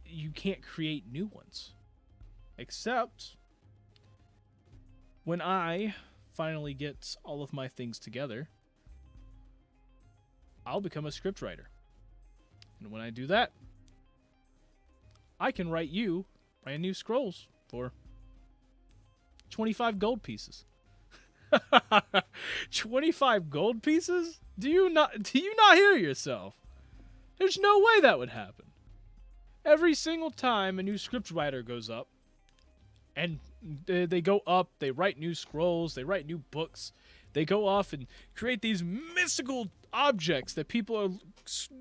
you can't create new ones. Except when I finally get all of my things together, I'll become a scriptwriter. And when I do that, I can write you brand new scrolls for 25 gold pieces. 25 gold pieces? Do you not hear yourself? There's no way that would happen. Every single time a new scriptwriter goes up, and they go up, they write new scrolls, they write new books, they go off and create these mystical objects that people are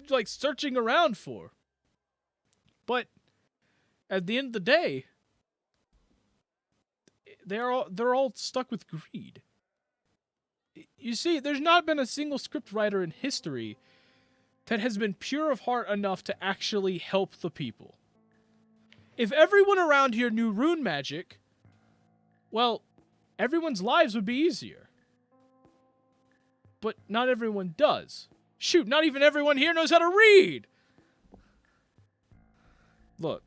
like searching around for. But at the end of the day, they're all stuck with greed. You see, there's not been a single scriptwriter in history that has been pure of heart enough to actually help the people. If everyone around here knew rune magic, well, everyone's lives would be easier. But not everyone does. Shoot, not even everyone here knows how to read! Look,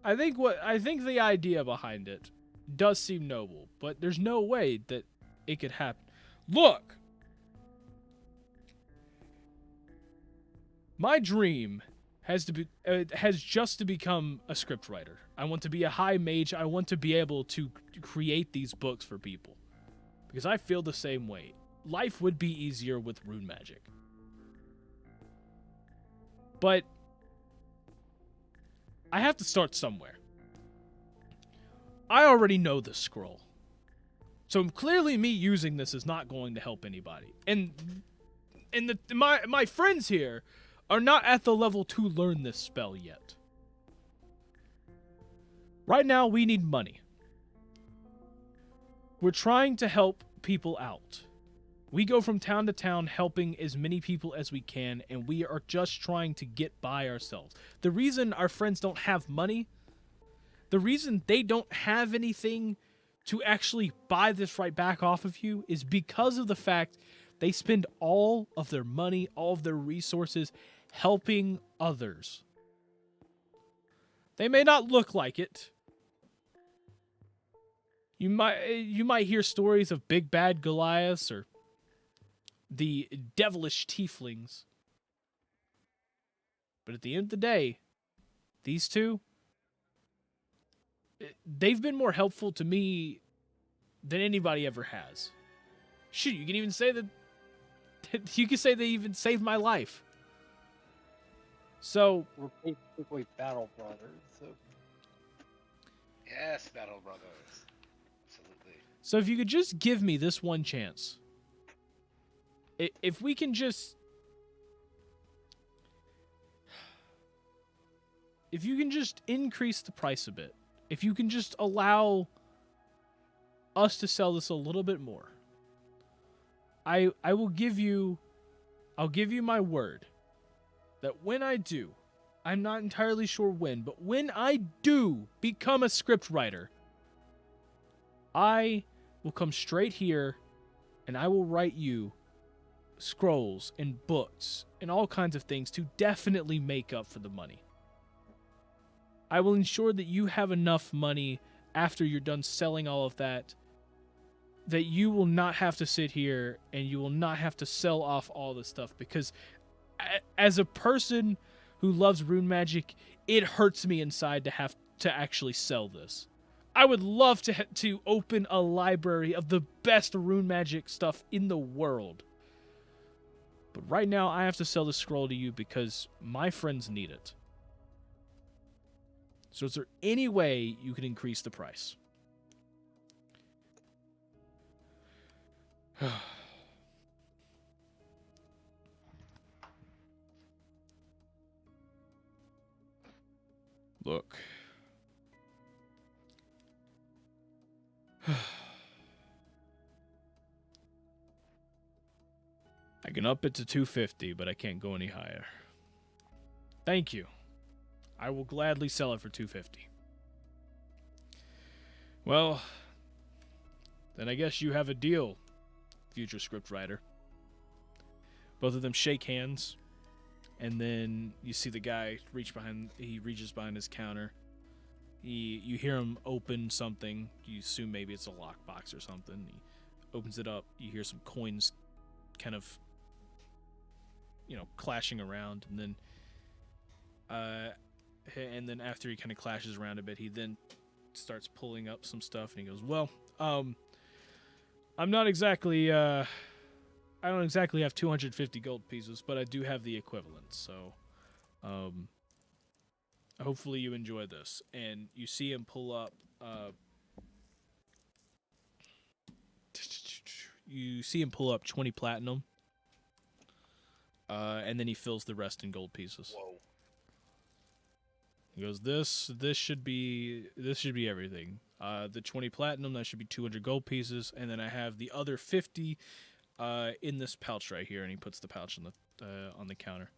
I think the idea behind it does seem noble, but there's no way that it could happen. Look! My dream has just to become a scriptwriter. I want to be a high mage. I want to be able to create these books for people. Because I feel the same way. Life would be easier with rune magic. But I have to start somewhere. I already know the scroll. So clearly me using this is not going to help anybody. And my friends here are not at the level to learn this spell yet. Right now we need money. We're trying to help people out. We go from town to town helping as many people as we can, and we are just trying to get by ourselves. The reason our friends don't have money, the reason they don't have anything to actually buy this right back off of you is because of the fact they spend all of their money, all of their resources helping others. They may not look like it. You might hear stories of big bad Goliaths or the devilish tieflings. But at the end of the day, these two, they've been more helpful to me than anybody ever has. Shoot, you can even say that they even saved my life. So We're basically battle brothers. So. Yes, Battle Brothers. Absolutely. So if you could just give me this one chance. If we can just... If you can just increase the price a bit. If you can just allow us to sell this a little bit more. I'll give you my word that when I do, I'm not entirely sure when, but when I do become a script writer, I will come straight here and I will write you scrolls and books and all kinds of things to definitely make up for the money. I will ensure that you have enough money after you're done selling all of that you will not have to sit here and you will not have to sell off all this stuff, because as a person who loves rune magic, it hurts me inside to have to actually sell this. I would love to open a library of the best rune magic stuff in the world. But right now I have to sell the scroll to you because my friends need it. So is there any way you can increase the price? Look. I can up it to 250, but I can't go any higher. Thank you. I will gladly sell it for 250. Well, then I guess you have a deal, future scriptwriter. Both of them shake hands, and then you see the guy reaches behind his counter. You hear him open something. You assume maybe it's a lockbox or something. He opens it up. You hear some coins kind of, clashing around, and then after he kind of clashes around a bit, he then starts pulling up some stuff, and he goes, "Well, I'm not exactly, I don't exactly have 250 gold pieces, but I do have the equivalent, so, hopefully you enjoy this." And you see him pull up, you see him pull up 20 platinum, and then he fills the rest in gold pieces. Whoa. He goes, this should be everything. The 20 platinum, that should be 200 gold pieces, and then I have the other 50 in this pouch right here, and he puts the pouch on the counter.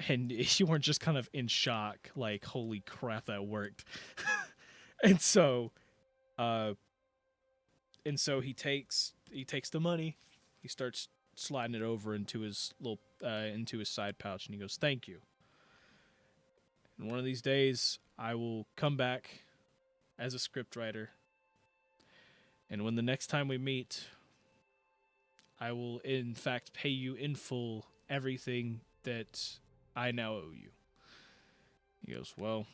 And you weren't just kind of in shock, like, holy crap, that worked. and so he takes the money, he starts sliding it over into his side pouch, and he goes, "Thank you. And one of these days, I will come back as a scriptwriter. And when the next time we meet, I will, in fact, pay you in full everything that I now owe you." He goes, well,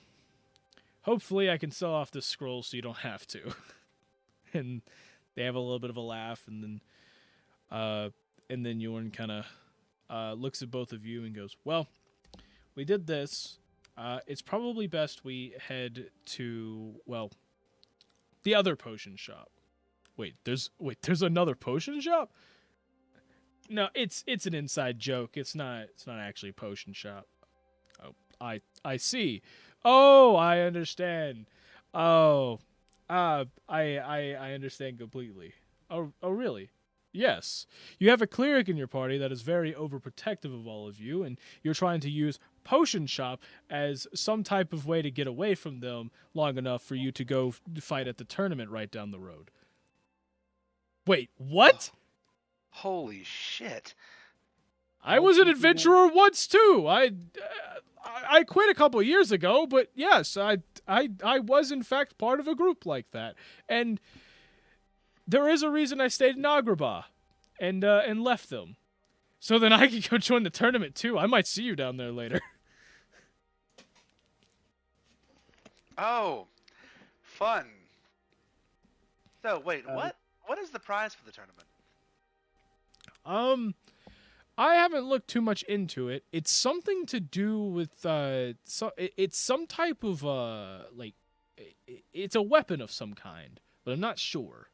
hopefully I can sell off this scroll so you don't have to. And they have a little bit of a laugh, and then Yorn kind of looks at both of you and goes, well, we did this. It's probably best we head to, well, the other potion shop. Wait, there's another potion shop? No, it's an inside joke. It's not actually a potion shop. Oh, I see. Oh, I understand. Oh, I understand completely. Oh, really? Yes. You have a cleric in your party that is very overprotective of all of you, and you're trying to use potion shop as some type of way to get away from them long enough for you to go fight at the tournament right down the road. Wait, what? Holy shit. I was an adventurer once too. I quit a couple years ago, but yes, I was in fact part of a group like that. And there is a reason I stayed in Agrabah and left them. So then I could go join the tournament too. I might see you down there later. Oh, fun. So wait, what is the prize for the tournament? I haven't looked too much into it. It's something to do with it's some type of like it's a weapon of some kind, but I'm not sure.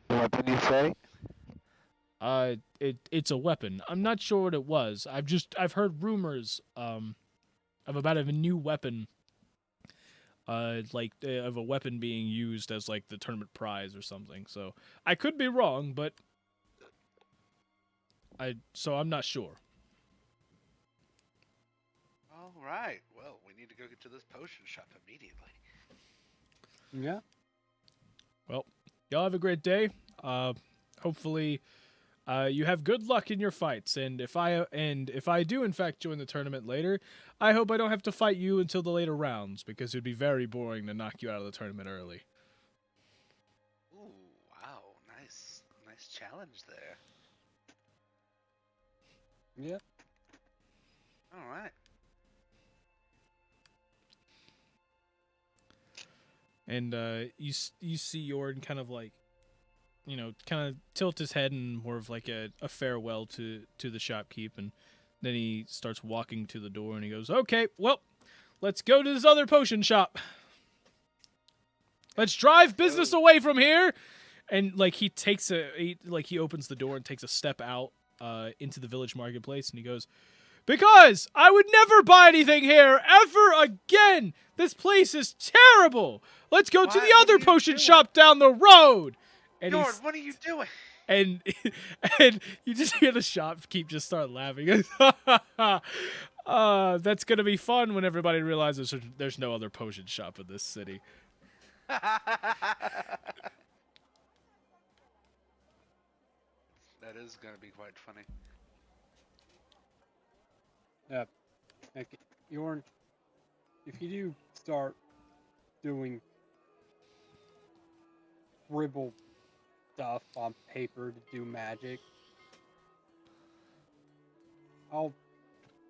What did you say? It's a weapon. I'm not sure what it was. I've heard rumors of about a new weapon of a weapon being used as like the tournament prize or something. So I could be wrong, but I'm not sure. All right. Well, we need to go get to this potion shop immediately. Yeah. Well, y'all have a great day. Hopefully, you have good luck in your fights. And if I do in fact join the tournament later, I hope I don't have to fight you until the later rounds, because it'd be very boring to knock you out of the tournament early. Ooh, wow, nice challenge there. Yep. All right. And you see Jordan kind of like, kind of tilt his head in more of like a farewell to the shopkeep, and then he starts walking to the door and he goes, okay, well, let's go to this other potion shop. Let's drive business away from here. And like he opens the door and takes a step out into the village marketplace, and he goes, because I would never buy anything here ever again. This place is terrible. Let's go to the other potion shop down the road. And Jordan, what are you doing? And you just hear the shopkeep just start laughing. That's gonna be fun when everybody realizes there's no other potion shop in this city. That is going to be quite funny. Yeah. Okay. Yorn, if you do start doing scribble stuff on paper to do magic, I'll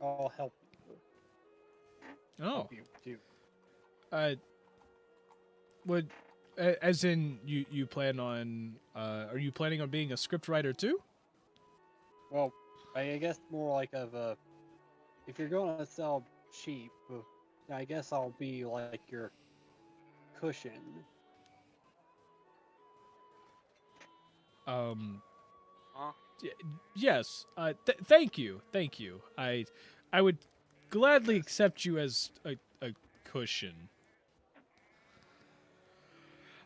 help you. Oh. Help you too. Would as in you plan on are you planning on being a script writer too? Well, I guess more like if you're going to sell cheap, I guess I'll be like your cushion. Huh? Yes. Thank you. I would gladly accept you as a cushion.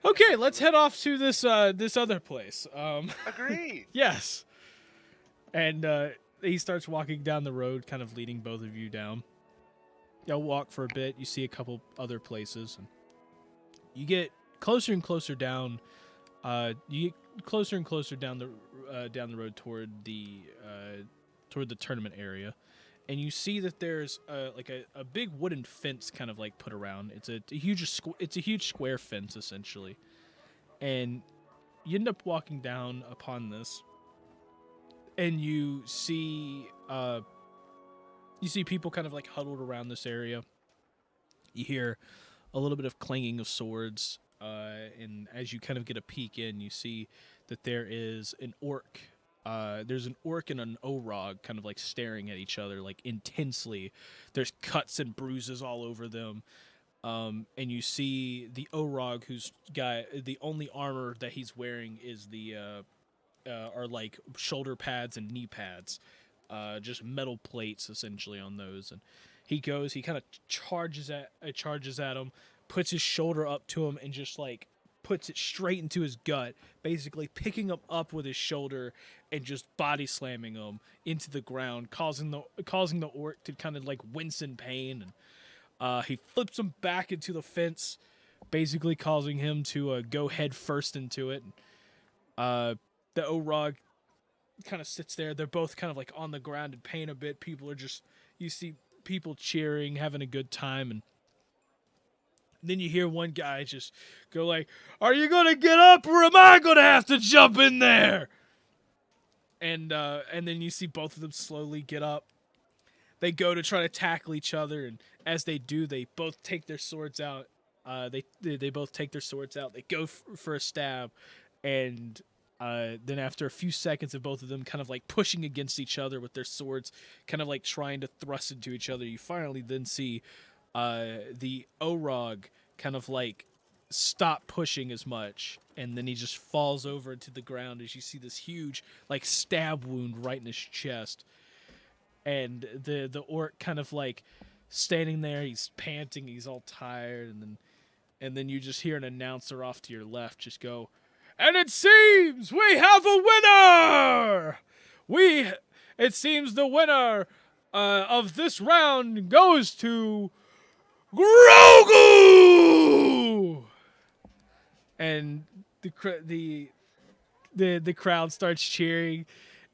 Okay, let's head off to this other place. Agreed. Yes. And he starts walking down the road, kind of leading both of you down. Y'all walk for a bit. You see a couple other places, and you get closer and closer down. You get closer and closer down the road toward the tournament area, and you see that there's a big wooden fence kind of like put around. It's a huge square fence essentially, and you end up walking down upon this, and you see You see people kind of like huddled around this area. You hear a little bit of clanging of swords, and as you kind of get a peek in, you see that there is an orc. There's an orc and an orog kind of like staring at each other like intensely. There's cuts and bruises all over them. And you see the orog who's got the only armor that he's wearing is are like shoulder pads and knee pads, just metal plates essentially on those. And he kind of charges at him, puts his shoulder up to him, and just like puts it straight into his gut, basically picking him up with his shoulder and just body slamming him into the ground, causing the orc to kind of like wince in pain. And he flips him back into the fence, basically causing him to go head first into it. The orog kind of sits there. They're both kind of like on the ground in pain a bit. You see people cheering, having a good time, and then you hear one guy just go like, "Are you gonna get up, or am I gonna have to jump in there?" And then you see both of them slowly get up. They go to try to tackle each other, and as they do, they both take their swords out. They both take their swords out. They go for a stab, and then after a few seconds of both of them kind of like pushing against each other with their swords, kind of like trying to thrust into each other, you finally then see the orog kind of like stop pushing as much, and then he just falls over to the ground as you see this huge like stab wound right in his chest. And the orc kind of like standing there, he's panting, he's all tired, and then you just hear an announcer off to your left just go, "And it seems we have a winner! It seems the winner of this round goes to Grogu!" And the crowd starts cheering,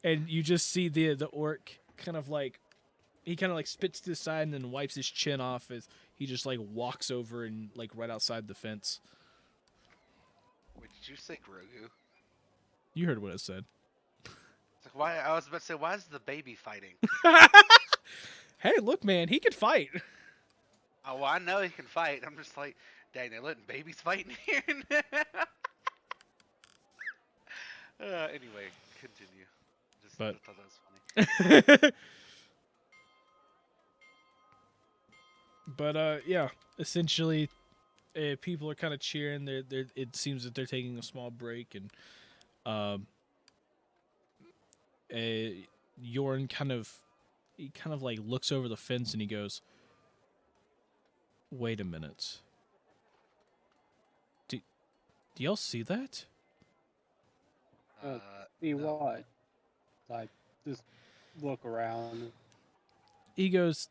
and you just see the orc kind of like spits to the side and then wipes his chin off as he just like walks over and like right outside the fence. Wait, did you say Grogu? You heard what I said. It's like, why? I was about to say, why is the baby fighting? Hey, look, man, he could fight. Oh, well, I know he can fight. I'm just like, dang, they're letting babies fight in here. Anyway, continue. I thought that was funny. But yeah, essentially, people are kind of cheering. It seems that they're taking a small break, and Yorn kind of like looks over the fence and he goes, "Wait a minute. Do y'all see that?" See no. what? I just look around. He goes,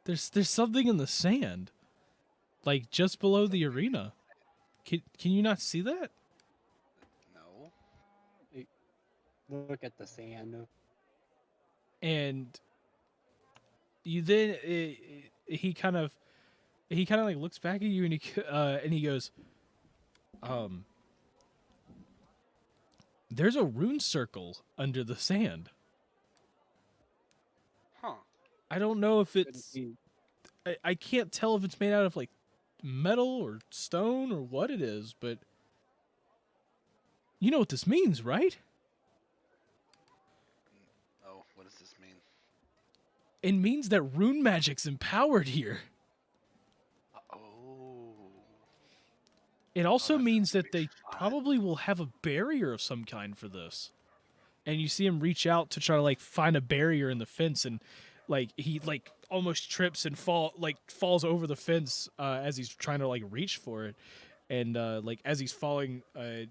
There's something in the sand, like just below the arena. Can you not see that?" No. Look at the sand. And you then he kind of like looks back at you and he goes, "There's a rune circle under the sand. Huh. I don't know if it's I can't tell if it's made out of like metal or stone or what it is, but you know what this means, right?" Oh, what does this mean? It means that rune magic's empowered here. Oh. It also that's means gonna that be they fun. probably will have a barrier of some kind for this. And you see him reach out to try to like find a barrier in the fence, and like he like almost trips and falls over the fence as he's trying to like reach for it. And like as he's falling,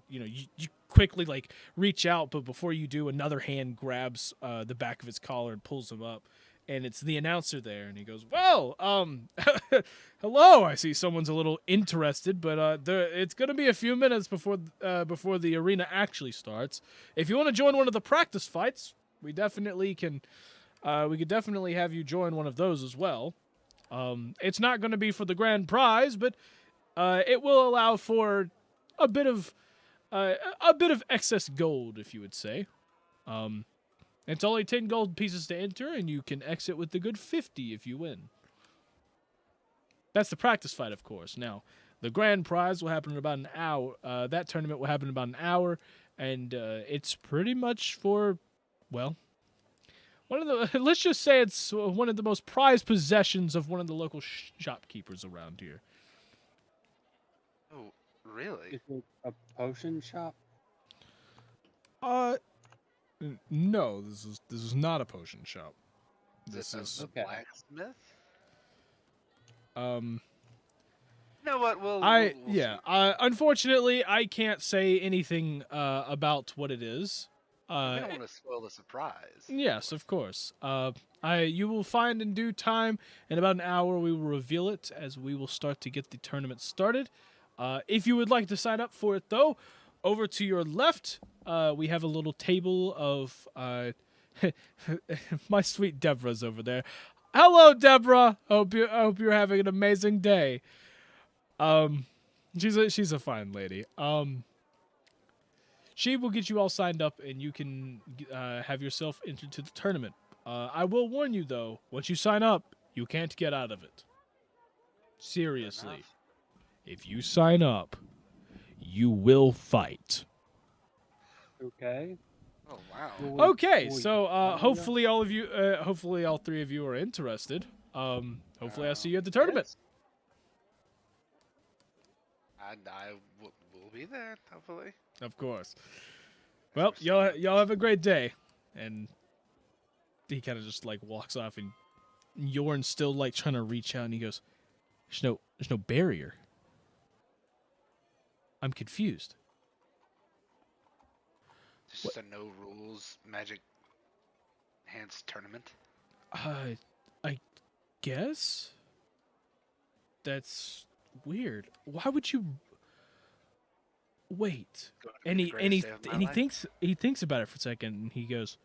you quickly like reach out, but before you do, another hand grabs the back of his collar and pulls him up. And it's the announcer there, and he goes, "Well, hello. I see someone's a little interested, but it's gonna be a few minutes before the arena actually starts. If you want to join one of the practice fights, we definitely can. We could definitely have you join one of those as well. It's not going to be for the grand prize, but it will allow for a bit of excess gold, if you would say. It's only 10 gold pieces to enter, and you can exit with a good 50 if you win. That's the practice fight, of course. Now, the grand prize will happen in about an hour. That tournament will happen in about an hour, and it's pretty much for, well, one of the. Let's just say it's one of the most prized possessions of one of the local shopkeepers around here. Oh, really? Is it a potion shop? No, this is not a potion shop. This is Okay. blacksmith. Um. You know what? We'll Yeah. see. Unfortunately, I can't say anything about what it is. We don't want to spoil the surprise. Yes, of course. You will find in due time. In about an hour, we will reveal it as we will start to get the tournament started. If you would like to sign up for it, though, over to your left, we have a little table of my sweet Deborah's over there. Hello, Deborah. I hope you're having an amazing day. She's a fine lady. She will get you all signed up, and you can have yourself entered to the tournament. I will warn you, though, once you sign up, you can't get out of it. Seriously. If you sign up, you will fight. Okay. Oh wow. Okay, Will we- so yeah. hopefully all three of you are interested. Hopefully I'll see you at the tournament. Yes. I will be there, hopefully. Of course. Well, y'all have a great day. And he kind of just like walks off, and Yorn's still like trying to reach out, and he goes, "There's no barrier. I'm confused." Just a no rules magic hands tournament. I guess that's weird. Why would you wait? Gonna be the greatest day of my life. He thinks about it for a second, and he goes,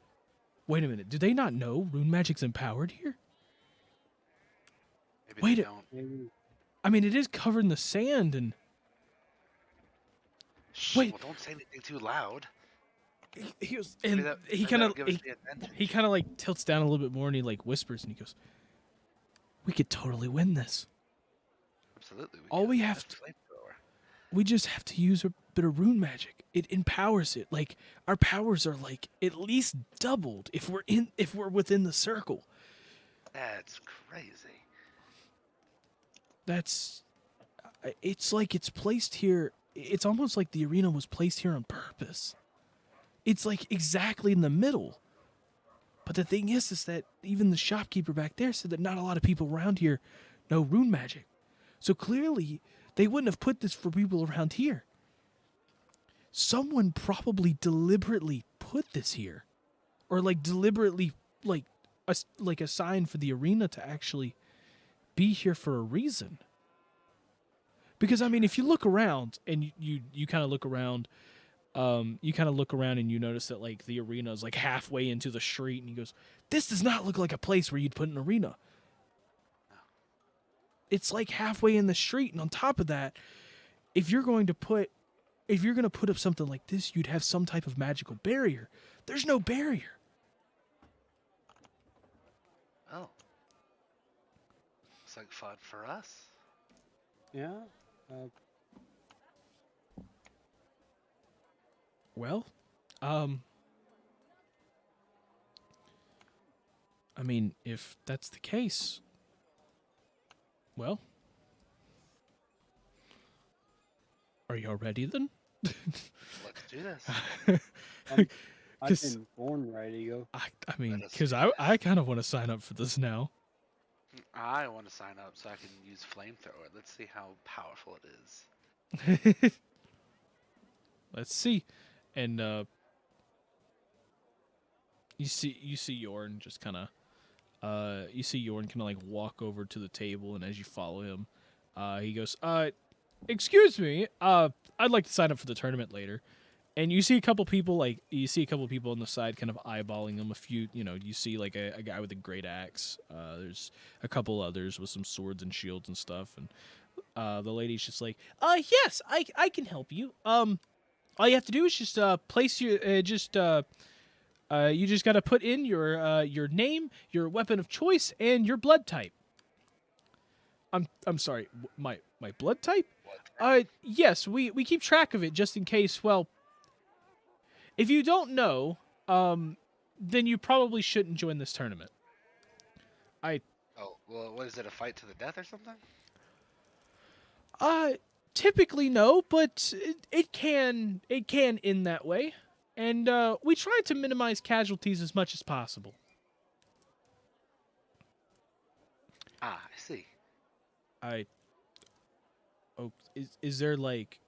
"Wait a minute. Do they not know rune magic's empowered here? Maybe Wait they a- don't. Maybe I mean, it is covered in the sand, and Shh, Wait. well, don't say anything too loud. he goes, Maybe and that- he maybe kind that'll of give us the advantage. he kind of like tilts down a little bit more, and he like whispers, and he goes, "We could totally win this. Absolutely. all can. we have That's flamethrower. We just have to use a bit of rune magic. It empowers it. Like our powers are like at least doubled if we're within the circle. That's crazy. It's like it's placed here. It's almost like the arena was placed here on purpose. It's like exactly in the middle. But the thing is that even the shopkeeper back there said that not a lot of people around here know rune magic. So clearly, they wouldn't have put this for people around here. Someone probably deliberately put this here. Or like deliberately like a sign for the arena to actually be here for a reason. Because I mean, if you look around and you kind of look around, and you notice that like the arena is like halfway into the street, and he goes, "This does not look like a place where you'd put an arena. It's like halfway in the street, and on top of that, if you're going to put up something like this, you'd have some type of magical barrier. There's no barrier." Oh. Looks like fun for us. Yeah. Well, I mean, if that's the case, well, are y'all ready then? Let's do this. I've 'Cause- been born ready to go. I mean, Let us because do I kind of want to sign up for this now. I want to sign up so I can use flamethrower. Let's see how powerful it is. Let's see, and you see Yorn just kind of like walk over to the table, and as you follow him, he goes, "Excuse me, I'd like to sign up for the tournament later." And you see a couple people on the side kind of eyeballing him. You see like a guy with a great axe. There's a couple others with some swords and shields and stuff, and the lady's just like, yes, I can help you. All you have to do is just place your You just got to put in your name, your weapon of choice, and your blood type. I'm sorry, my blood type? Yes, we keep track of it just in case. Well, if you don't know, then you probably shouldn't join this tournament. Oh, well, what is it? A fight to the death or something? Uh, typically no, but it can end that way, and we try to minimize casualties as much as possible. Ah, I see. Oh, is there like,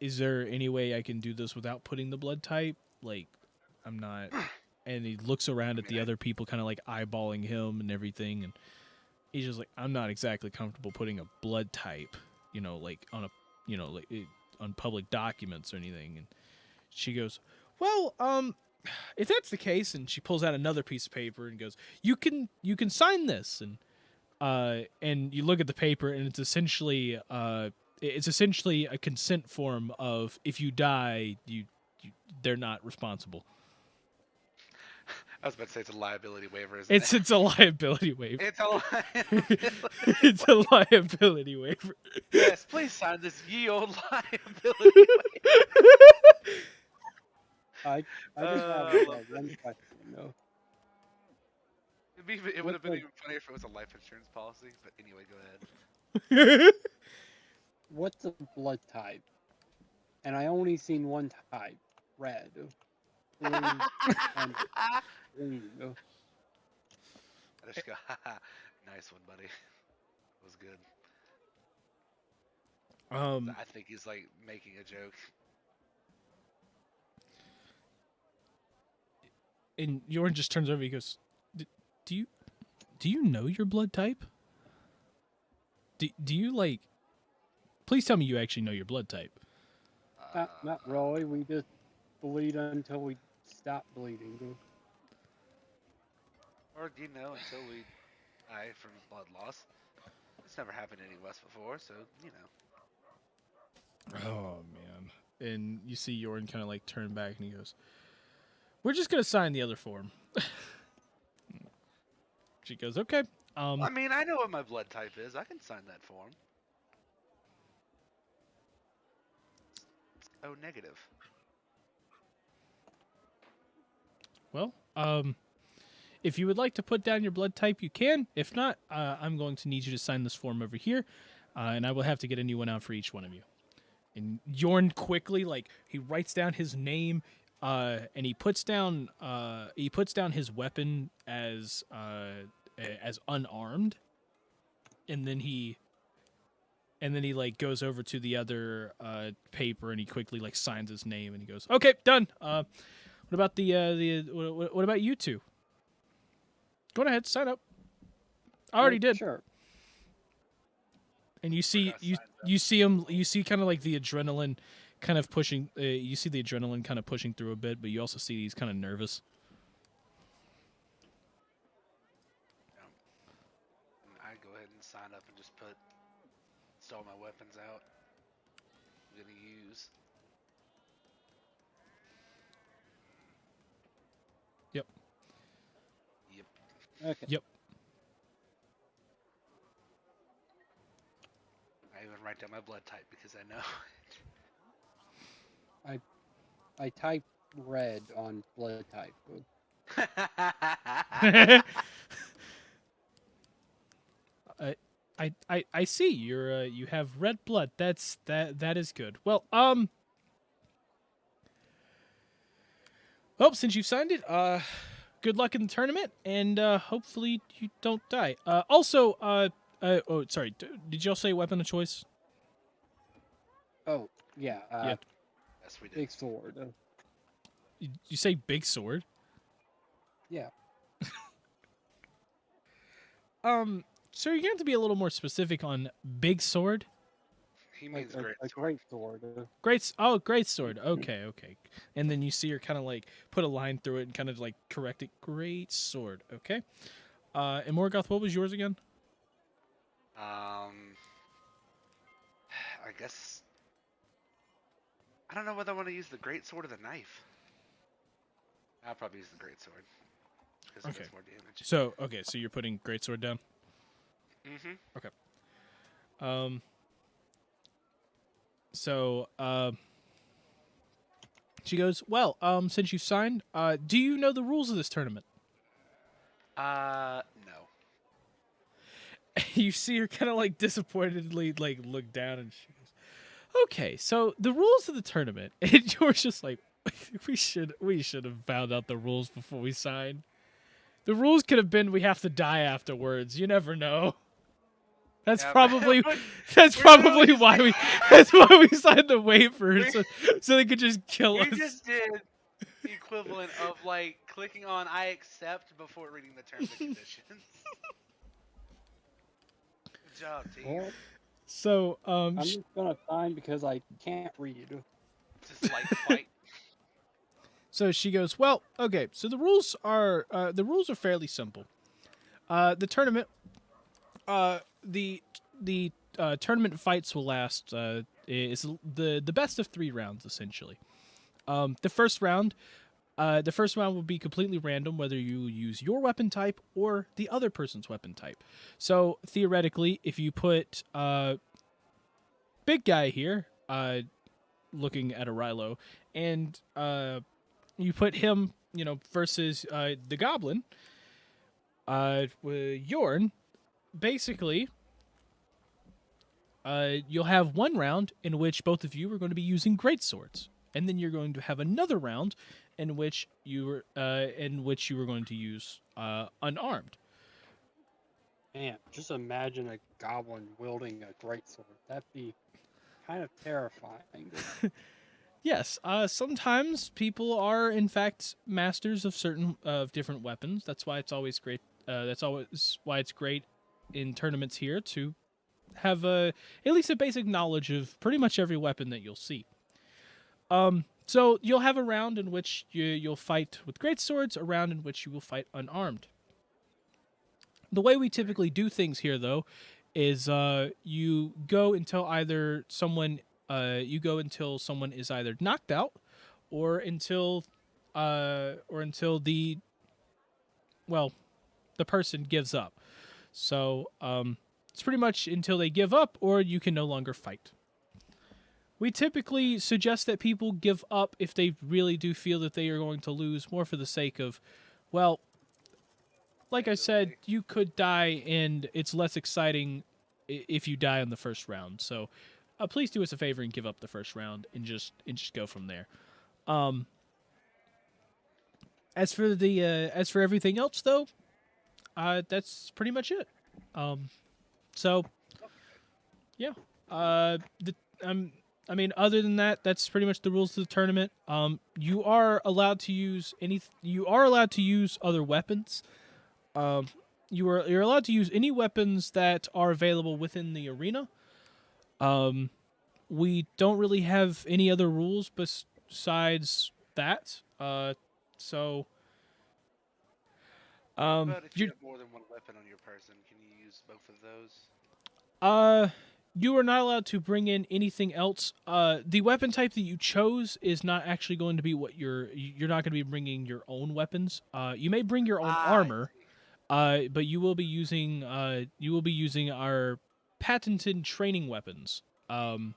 is there any way I can do this without putting the blood type? Like, I'm not. And he looks around at the other people, kind of like eyeballing him and everything, and he's just like, I'm not exactly comfortable putting a blood type, like on a, like on public documents or anything. And she goes, well, if that's the case, and she pulls out another piece of paper and goes, you can sign this, and you look at the paper, and it's essentially a consent form of if you die, they're not responsible. I was about to say it's a liability waiver, isn't it? It's a liability waiver. It's a liability It's a liability waiver. Yes, please sign this ye old liability waiver. I just have one question though. It would have been even funnier if it was a life insurance policy, but anyway, go ahead. What's a blood type? And I only seen one type, red. Blue, and green. I just go, haha, nice one, buddy. That was good. I think he's like making a joke. And Jorn just turns over. He goes, "Do you know your blood type? Do you like? Please tell me you actually know your blood type." Not really. We just bleed until we stop bleeding. Or, until we die from blood loss. It's never happened to any of us before, so, Oh man! And you see Jorn kind of like turn back, and he goes, "We're just gonna sign the other form." She goes, "Okay." I mean, I know what my blood type is. I can sign that form. It's O negative. Well, if you would like to put down your blood type, you can. If not, I'm going to need you to sign this form over here, and I will have to get a new one out for each one of you. And Jorn quickly, like, he writes down his name, and he puts down his weapon as unarmed, and then he like goes over to the other paper, and he quickly like signs his name, and he goes, "Okay, done." What about what about you two? Go ahead, sign up. I already did. Sure. And you see him. You see kind of like the adrenaline, kind of pushing. You see the adrenaline kind of pushing through a bit, but you also see he's kind of nervous. I go ahead and sign up and just install my weapons out. I'm gonna use. Yep. Okay. Yep. I even write down my blood type because I know. I typed red on blood type. I see. You have red blood. That is good. Well, since you've signed it, good luck in the tournament, and hopefully you don't die. Also, oh, sorry. Did y'all say weapon of choice? Oh, yeah. Yeah. Yes, we did. Big sword. You say big sword? Yeah. So you're going to have to be a little more specific on big sword. He means A great sword. Great sword. Okay. And then you see her kind of like put a line through it and kind of like correct it. Great sword. Okay. And Morgoth, what was yours again? I guess I don't know whether I want to use the great sword or the knife. I'll probably use the greatsword because it Okay. does more damage. So you're putting greatsword down. Mm-hmm. Um. So she goes, well, since you signed, do you know the rules of this tournament? No. You see her kind of like disappointedly like look down, and she goes, okay, so the rules of the tournament. And George just like, we should have found out the rules before we signed. The rules could have been we have to die afterwards. You never know. That's Yeah, probably but that's we're literally probably just why like- we signed the waivers so they could just kill we us. just did the equivalent of like clicking on I accept before reading the terms and conditions. Good job, team. Well, So I'm just gonna sign because I can't read. Just like fight. so she goes, well, okay. So the rules are fairly simple. The tournament, the tournament fights will last. Is the best of 3 rounds essentially. The first round will be completely random, whether you use your weapon type or the other person's weapon type. So theoretically, if you put big guy here, looking at a Rilo, and you put him, versus the goblin, with Yorn, basically, you'll have one round in which both of you are going to be using great swords, and then you're going to have another round in which you were going to use unarmed. Man, just imagine a goblin wielding a greatsword. That'd be kind of terrifying. Yes, sometimes people are in fact masters of certain different weapons. That's why it's always great. That's always why it's great in tournaments here to have at least a basic knowledge of pretty much every weapon that you'll see. So you'll have a round in which you'll fight with great swords, a round in which you will fight unarmed. The way we typically do things here, though, is you go until someone is either knocked out, or until the person gives up. So it's pretty much until they give up, or you can no longer fight. We typically suggest that people give up if they really do feel that they are going to lose, more for the sake of, well, like I said, you could die, and it's less exciting if you die in the first round. So please do us a favor and give up the first round and just go from there. As for everything else, though, that's pretty much it. So yeah, I mean, other than that, that's pretty much the rules of the tournament. You are allowed to use other weapons. You're allowed to use any weapons that are available within the arena. We don't really have any other rules besides that. So. What about if you have more than one weapon on your person? Can you use both of those? You are not allowed to bring in anything else. The weapon type that you chose is not actually going to be what you're not going to be bringing your own weapons. You may bring your own armor, but you will be using our patented training weapons. Got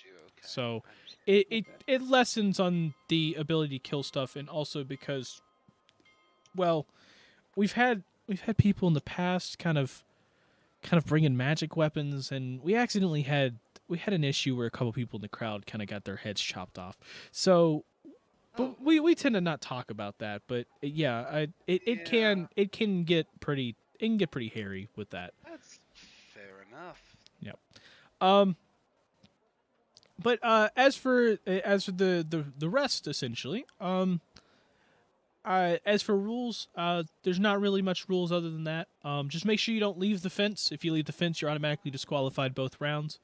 you. Okay. So it lessens on the ability to kill stuff, and also because, well, we've had people in the past kind of bring in magic weapons, and we had an issue where a couple people in the crowd kind of got their heads chopped off. So, but we tend to not talk about that. But yeah, it can get pretty hairy with that. That's fair enough. Yep. But as for the rest, essentially, as for rules, there's not really much rules other than that. Just make sure you don't leave the fence. If you leave the fence, you're automatically disqualified both rounds.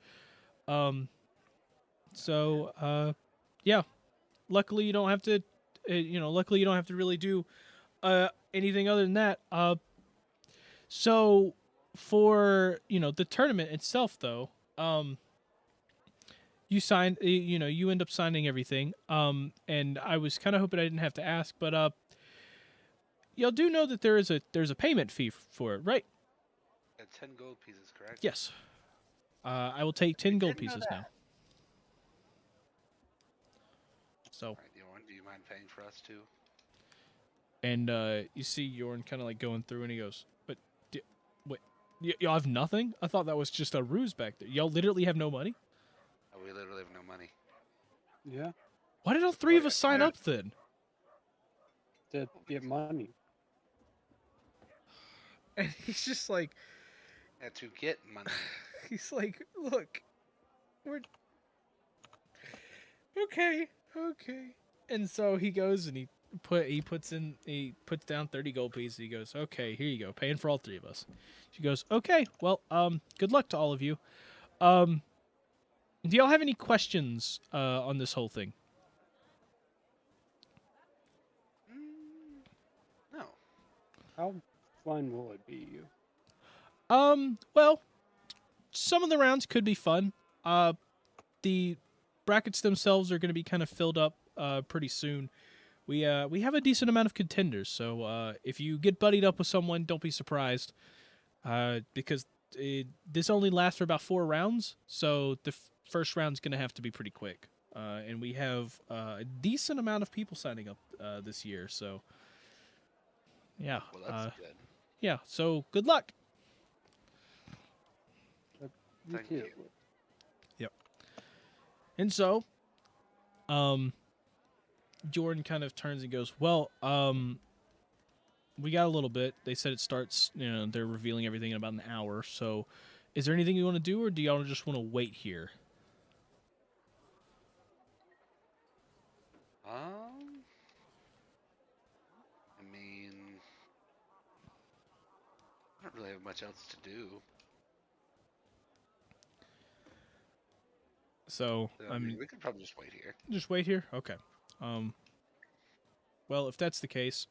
Yeah. Luckily, you don't have to. Luckily you don't have to really do anything other than that. So for the tournament itself, though, you end up signing everything. And I was kind of hoping I didn't have to ask, but y'all do know that there's a payment fee for it, right? Yeah, 10 gold pieces, correct? Yes. I will take 10 gold didn't know pieces now. that. So, All right, Yorn, do you mind paying for us too? and you see Yorn kind of like going through, and he goes, "But, wait, y'all have nothing? I thought that was just a ruse back there. Y'all literally have no money? Oh, we literally have no money. Yeah, Why did all three of us sign up then?" to get money. And he's just like, Yeah, to get money. he's like, "Look, we're okay." And so he goes and he puts down 30 gold pieces. He goes, "Okay, here you go, paying for all three of us." She goes, "Okay, well, good luck to all of you. Do y'all have any questions on this whole thing?" No. How fun will it be? Well, some of the rounds could be fun. The brackets themselves are going to be kind of filled up pretty soon. We have a decent amount of contenders, so if you get buddied up with someone, don't be surprised, because this only lasts for about 4 rounds, so the first round's going to have to be pretty quick. And we have a decent amount of people signing up this year, so yeah. Well, that's good. Yeah, so good luck. You Thank too. you. And so, Jordan kind of turns and goes, "Well, we got a little bit. They said it starts, they're revealing everything in about an hour. So, is there anything you want to do, or do y'all just want to wait here?" I mean, I don't really have much else to do. So, I mean, we could probably just wait here. just wait here? Okay. Well, if that's the case,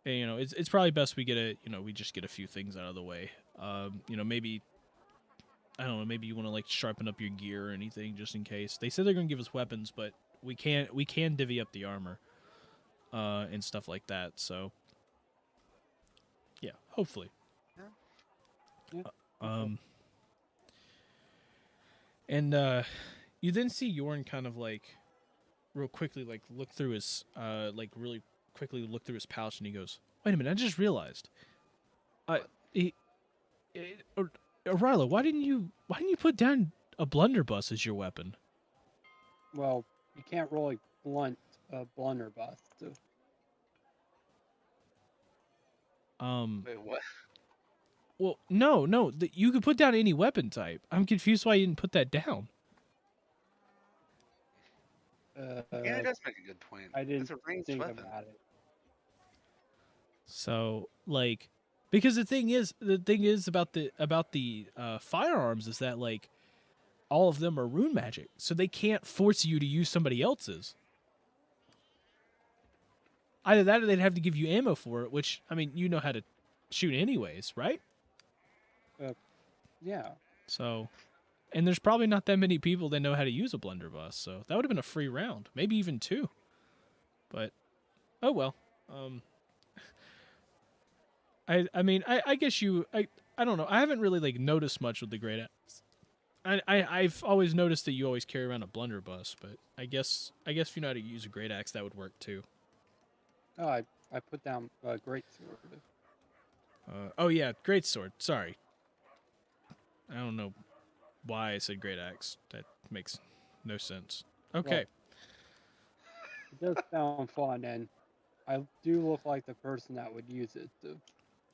it's probably best we we just get a few things out of the way. Maybe, I don't know, maybe you want to like sharpen up your gear or anything just in case. They said they're going to give us weapons, but we can divvy up the armor and stuff like that. So, yeah, hopefully. Yeah. And you then see Yorn kind of like real quickly like look through his really quickly look through his pouch, and he goes, "Wait a minute, I just realized. Ryla, why didn't you put down a blunderbuss as your weapon?" Well, you can't really blunt a blunderbuss. So. Wait, what? Well, no, you could put down any weapon type. I'm confused why you didn't put that down. Yeah, it does make a good point. I didn't It's a ranged think weapon. about it. So, like, because the thing is about the firearms is that like all of them are rune magic, so they can't force you to use somebody else's. Either that, or they'd have to give you ammo for it, which, I mean, you know how to shoot anyways, right? Yeah. So, and there's probably not that many people that know how to use a blunderbuss, so that would have been a free round, maybe even 2. But, oh well. I mean, I guess I don't know. I haven't really like noticed much with the great axe. I've always noticed that you always carry around a blunderbuss, but I guess if you know how to use a great axe, that would work too. Oh, I put down a great sword. Oh yeah, great sword. Sorry. I don't know why I said great axe. That makes no sense. Okay. Well, it does sound fun, and I do look like the person that would use it. So.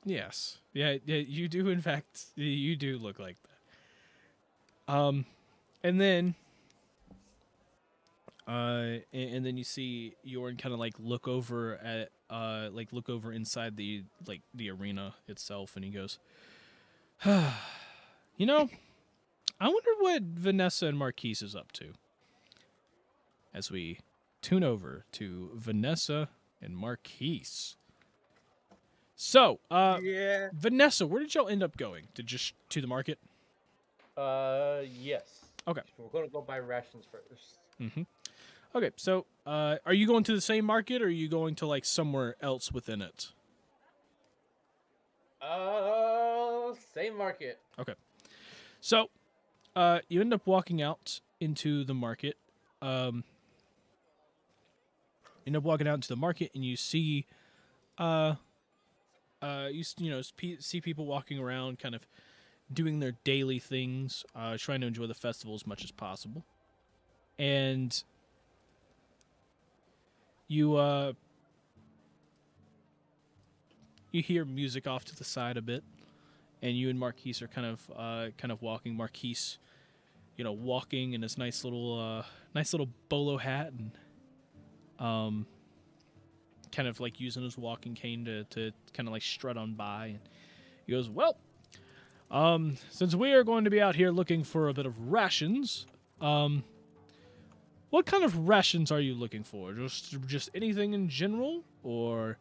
Yes. Yeah, you do. In fact, you do look like that. And then, and then you see Yorn kind of like look over inside the arena itself, and he goes, "You know, I wonder what Vanessa and Marquise is up to." As we tune over to Vanessa and Marquise. So, Yeah. Vanessa, where did y'all end up going? To the market? Yes. Okay. We're gonna go buy rations first. Mm-hmm. Okay, so are you going to the same market, or are you going to like somewhere else within it? Same market. Okay, so you end up walking out into the market. Um, you end up walking out into the market, and you see, see people walking around, kind of doing their daily things, trying to enjoy the festival as much as possible, and you you hear music off to the side a bit, and you and Marquise are kind of walking. Marquise, walking in his nice little bolo hat, and kind of like using his walking cane to kind of like strut on by. And he goes, "Well, since we are going to be out here looking for a bit of rations, what kind of rations are you looking for? Just anything in general, or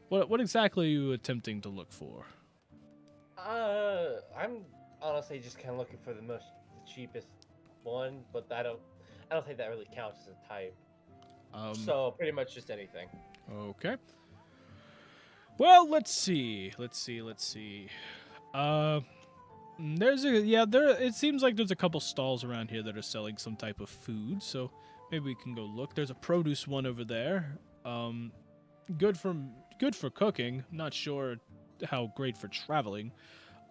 what exactly are you attempting to look for?" I'm honestly just kind of looking for the cheapest one, but I don't think that really counts as a type. So pretty much just anything. Okay. Well, let's see. There. It seems like there's a couple stalls around here that are selling some type of food, so maybe we can go look. There's a produce one over there. Good for cooking. Not sure how great for traveling.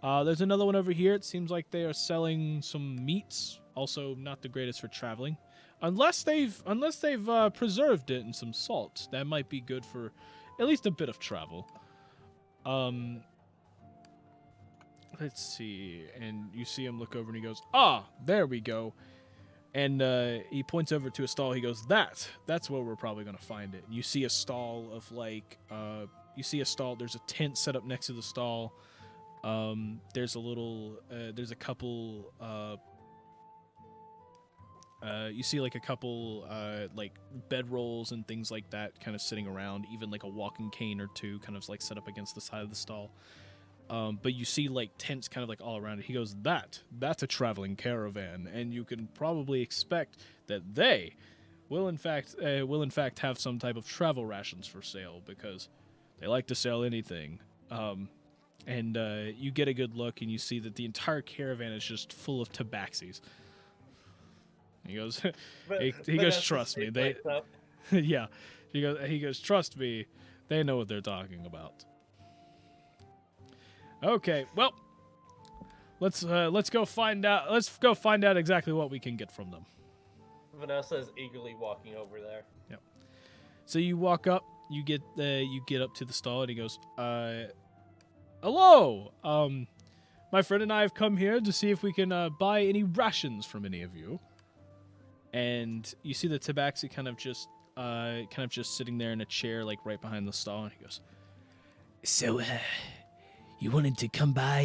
There's another one over here. It seems like they are selling some meats. Also, not the greatest for traveling, unless they've preserved it in some salt. That might be good for at least a bit of travel. Let's see. And you see him look over and he goes, "Ah, there we go." And he points over to a stall. He goes, That's where we're probably going to find it." And you see a stall of there's a tent set up next to the stall. There's a couple, you see like a couple, like bedrolls and things like that kind of sitting around, even like a walking cane or two kind of like set up against the side of the stall. But you see like tents kind of like all around it. He goes, That's a traveling caravan, and you can probably expect that they will in fact have some type of travel rations for sale, because they like to sell anything. And you get a good look, and you see that the entire caravan is just full of tabaxis. He goes, he goes, "Trust me, they, yeah." He goes, "Trust me, they know what they're talking about." Okay, well, let's go find out. Let's go find out exactly what we can get from them. Vanessa is eagerly walking over there. Yep. So you walk up. You get up to the stall, and he goes, "Hello. My friend and I have come here to see if we can buy any rations from any of you." And you see the tabaxi kind of just sitting there in a chair, like right behind the stall, and he goes, "So, you wanted to come by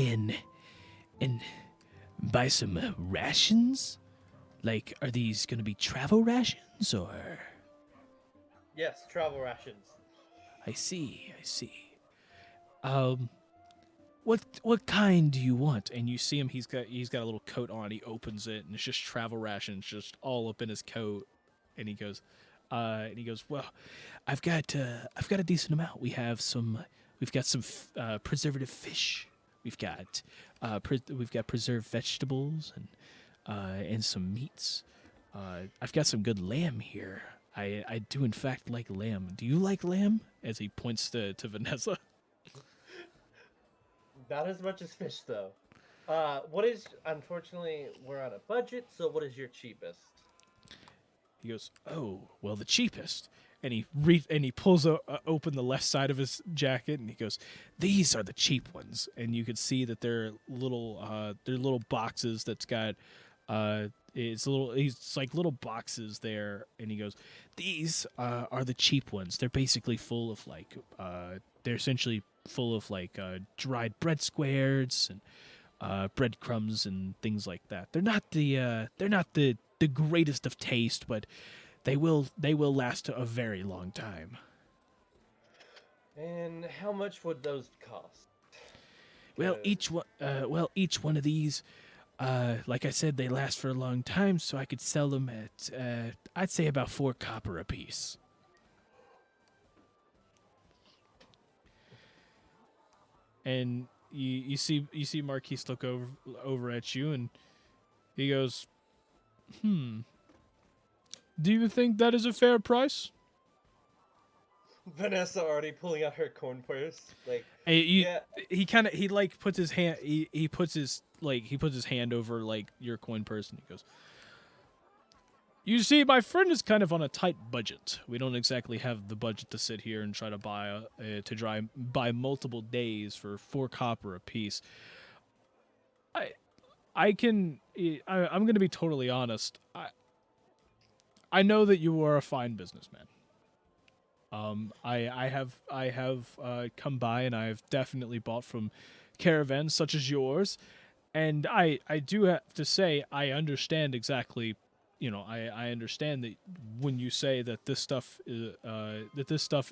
and buy some rations? Like, are these going to be travel rations, or?" Yes, travel rations. I see. What kind do you want? And you see him. He's got a little coat on. He opens it, and it's just travel rations, just all up in his coat. And he goes, "Well, I've got a decent amount. We've got some preservative fish. We've got preserved vegetables and some meats. I've got some good lamb here. I do in fact like lamb. Do you like lamb?" As he points to Vanessa. Not as much as fish, though. Unfortunately, we're on a budget, so what is your cheapest? He goes, "Oh, well, the cheapest." And he pulls open the left side of his jacket, and he goes, "These are the cheap ones." And you could see that they're little boxes that's got it's like little boxes there. And he goes, "These are the cheap ones. They're basically full of they're essentially full of dried bread squares and breadcrumbs and things like that. They're not the greatest of taste, but they will last a very long time." And how much would those cost? Well, each one of these Like I said, they last for a long time, so I could sell them at, I'd say about 4 copper apiece. And you see Marquise look over at you, and he goes, "Do you think that is a fair price?" Vanessa already pulling out her coin purse. Like, And he like puts his hand he puts his hand over like your coin purse, and he goes, "You see, my friend is kind of on a tight budget. We don't exactly have the budget to sit here and try to buy multiple days for 4 copper apiece. I'm going to be totally honest. I know that you are a fine businessman. I have come by, and I have definitely bought from caravans such as yours, and I do have to say I understand exactly. I understand that when you say that this stuff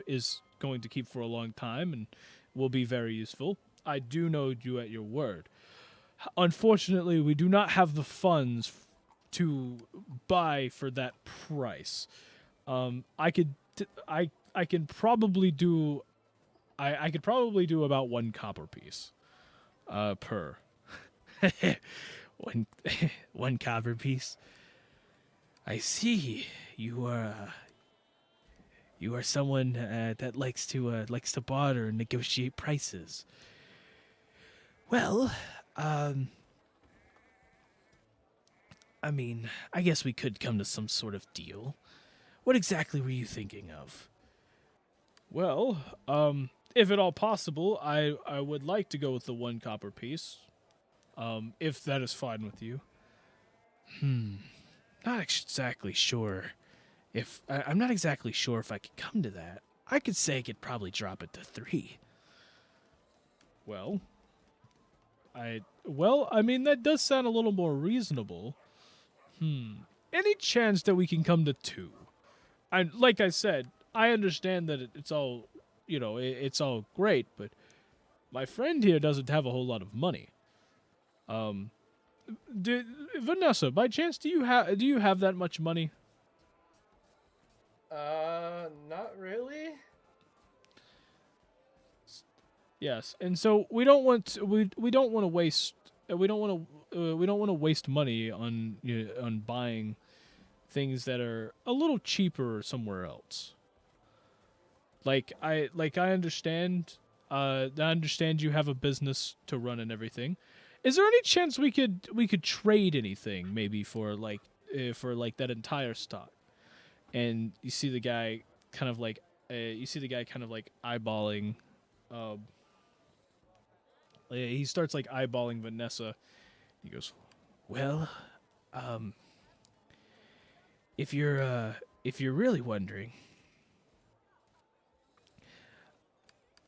is going to keep for a long time and will be very useful. I do know you at your word. Unfortunately, we do not have the funds to buy for that price. I can probably do I could probably do about 1 copper piece per one 1 copper piece. I see you are someone that likes to barter and negotiate prices. Well, I mean, I guess we could come to some sort of deal. What exactly were you thinking of? Well, if at all possible, I would like to go with the 1 copper piece. If that is fine with you. Not exactly sure I'm not exactly sure if I could come to that. I could say I could probably drop it to 3. Well, I mean, that does sound a little more reasonable. Any chance that we can come to 2? Like I said, I understand that it's all, it's all great, but my friend here doesn't have a whole lot of money. Vanessa, by chance, do you have that much money? Not really. Yes, and so we don't want to waste we don't want to waste money on on buying things that are a little cheaper somewhere else. I understand you have a business to run and everything. Is there any chance we could trade anything maybe for that entire stock? And you see the guy kind of like eyeballing. He starts like eyeballing Vanessa. He goes, "Well, if you're really wondering,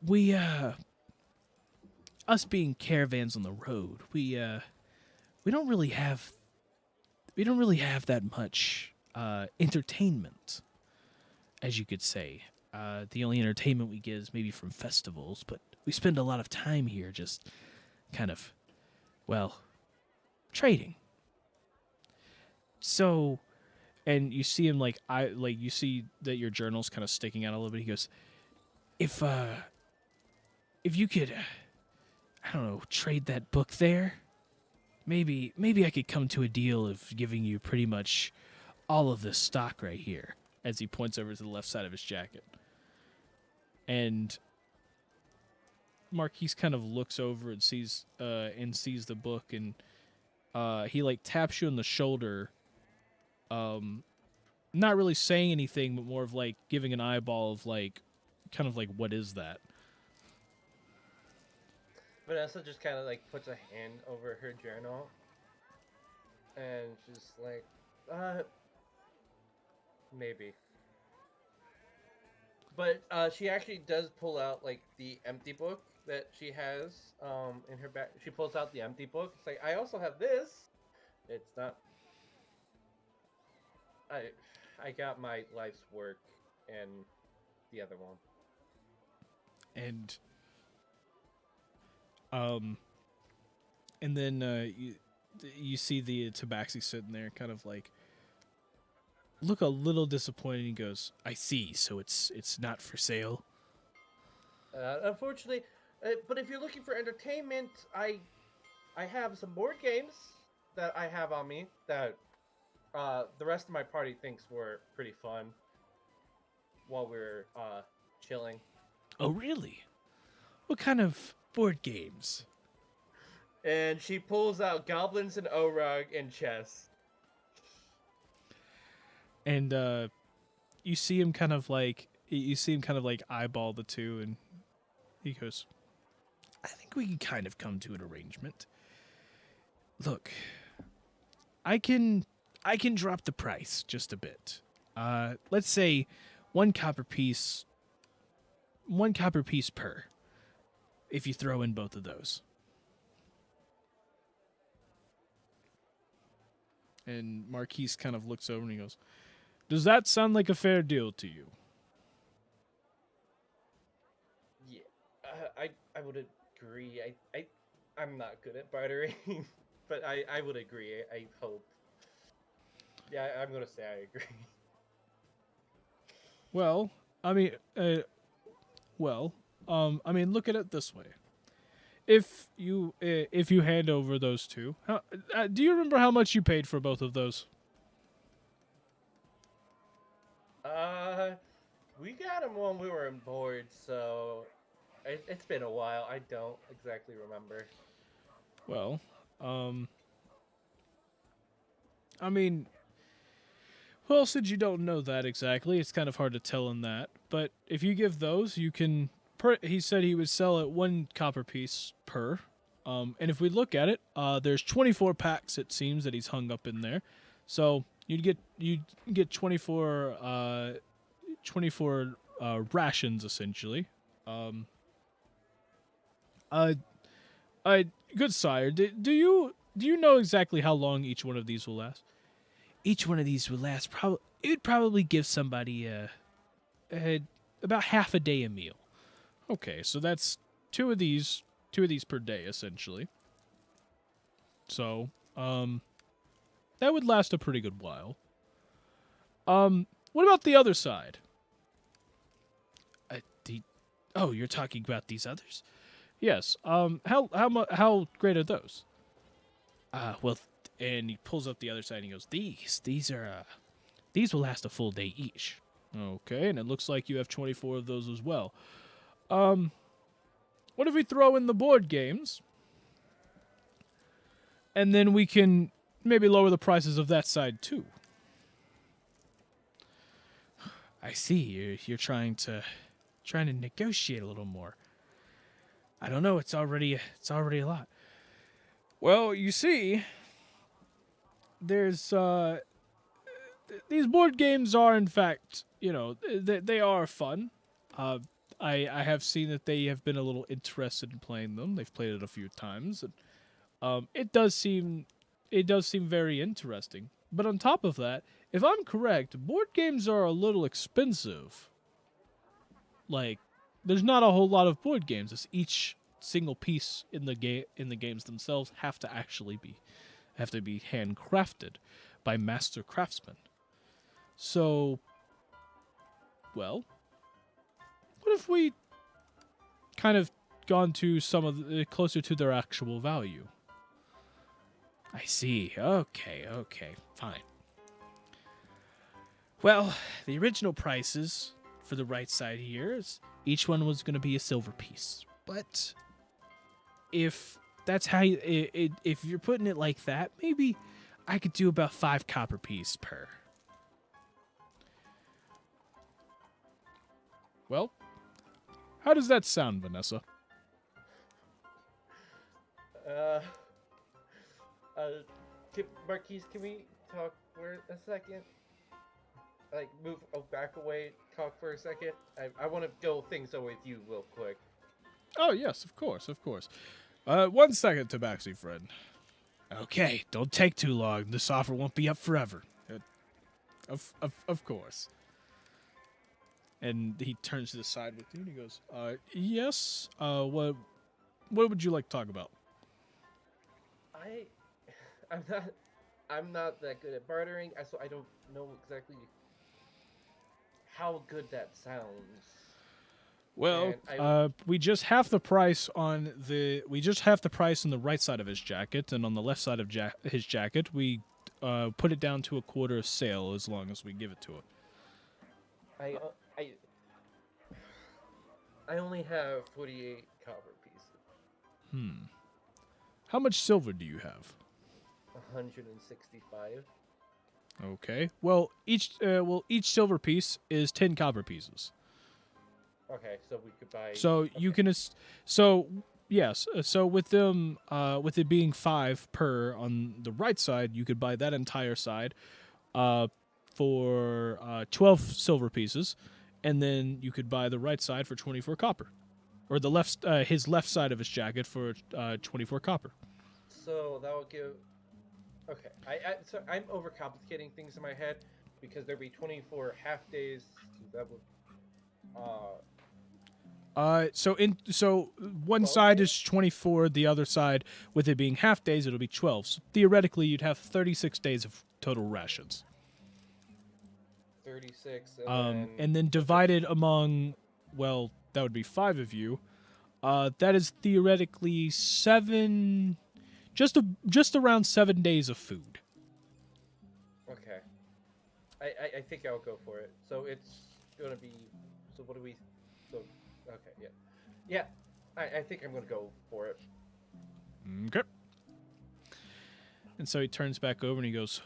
we us being caravans on the road, we don't really have that much entertainment, as you could say. The only entertainment we get is maybe from festivals, but we spend a lot of time here just kind of, well, trading. So, and you see him you see that your journal's kind of sticking out a little bit. He goes, if you could, I don't know, trade that book there, maybe I could come to a deal of giving you pretty much all of this stock right here," as he points over to the left side of his jacket. And Marquise kind of looks over and sees the book, and he like taps you on the shoulder, not really saying anything, but more of like giving an eyeball of like, kind of like, what is that? Vanessa just kind of like puts a hand over her journal, and just like, maybe. But she actually does pull out like the empty book that she has in her back. She pulls out the empty book. It's like, I also have this. It's not. I got my life's work and the other one. And then you see the Tabaxi sitting there, kind of like look a little disappointed. He goes, "I see. So it's not for sale." Unfortunately, but if you're looking for entertainment, I have some board games that I have on me that the rest of my party thinks were pretty fun while we were chilling. Oh, really? What kind of board games? And she pulls out Goblins and Orog and chess. And you see him kind of like eyeball the two, and he goes, "I think we can kind of come to an arrangement. Look, I can drop the price just a bit. Let's say one copper piece per, if you throw in both of those." And Marquise kind of looks over and he goes, "Does that sound like a fair deal to you?" Yeah, I would agree. I'm not good at bartering, but I would agree. I hope. Yeah, I'm gonna say I agree. Well, I mean, look at it this way. If you hand over those two, do you remember how much you paid for both of those? We got them when we were on board, so it's been a while. I don't exactly remember. Well, I mean, well, since you don't know that exactly, it's kind of hard to tell in that. But if you give those, you can. He said he would sell it one copper piece per. And if we look at it, there's 24 packs. It seems that he's hung up in there, so you'd get 24 rations essentially. Good sire, do you know exactly how long each one of these will last? Each one of these will last it would probably give somebody about half a day a meal. Okay, so that's two of these per day essentially. So, that would last a pretty good while. What about the other side? Oh, you're talking about these others? Yes. How great are those? Well, and he pulls up the other side and he goes, these will last a full day each. Okay, and it looks like you have 24 of those as well. What if we throw in the board games? And then we can maybe lower the prices of that side too. I see. You're trying to negotiate a little more. I don't know. It's already a lot. Well, you see, there's these board games are in fact, they are fun. I have seen that they have been a little interested in playing them. They've played it a few times, and it does seem very interesting. But on top of that, if I'm correct, board games are a little expensive. Like, there's not a whole lot of board games. It's each single piece in the games themselves have to be handcrafted by master craftsmen. So, well, what if we kind of gone to some of the closer to their actual value? I see. Okay, fine. Well, the original prices for the right side here is each one was going to be a silver piece. But if that's how if you're putting it like that, maybe I could do about 5 copper piece per. Well, how does that sound, Vanessa? Marquise, can we talk for a second? Like, move back away, talk for a second. I want to go things over with you real quick. Oh, yes, of course. 1 second, Tabaxi friend. Okay, don't take too long. This offer won't be up forever. Of course. And he turns to the side with you and he goes, yes, what would you like to talk about? I'm not that good at bartering, so I don't know exactly how good that sounds. Well, And I we just half the price on the right side of his jacket, and on the left side of his jacket, we put it down to a quarter of sale as long as we give it to it. I only have 48 copper pieces. How much silver do you have? 165. Okay. Well, each silver piece is 10 copper pieces. Okay, so we could buy. So you okay. can so yes, so with them with it being 5 per on the right side, you could buy that entire side for 12 silver pieces, and then you could buy the right side for 24 copper. Or the left his left side of his jacket for 24 copper. So that will give. Okay, so I'm overcomplicating things in my head because there'd be 24 half days. So that would. So one 12 side days? is 24, the other side, with it being half days, it'll be 12. So theoretically, you'd have 36 days of total rations. 36, And then divided among, well, that would be 5 of you. That is theoretically 7, just around 7 days of food. Okay. I think I'll go for it. So it's gonna be. So what do we? So okay, yeah, yeah. I think I'm gonna go for it. Okay. And so he turns back over and he goes,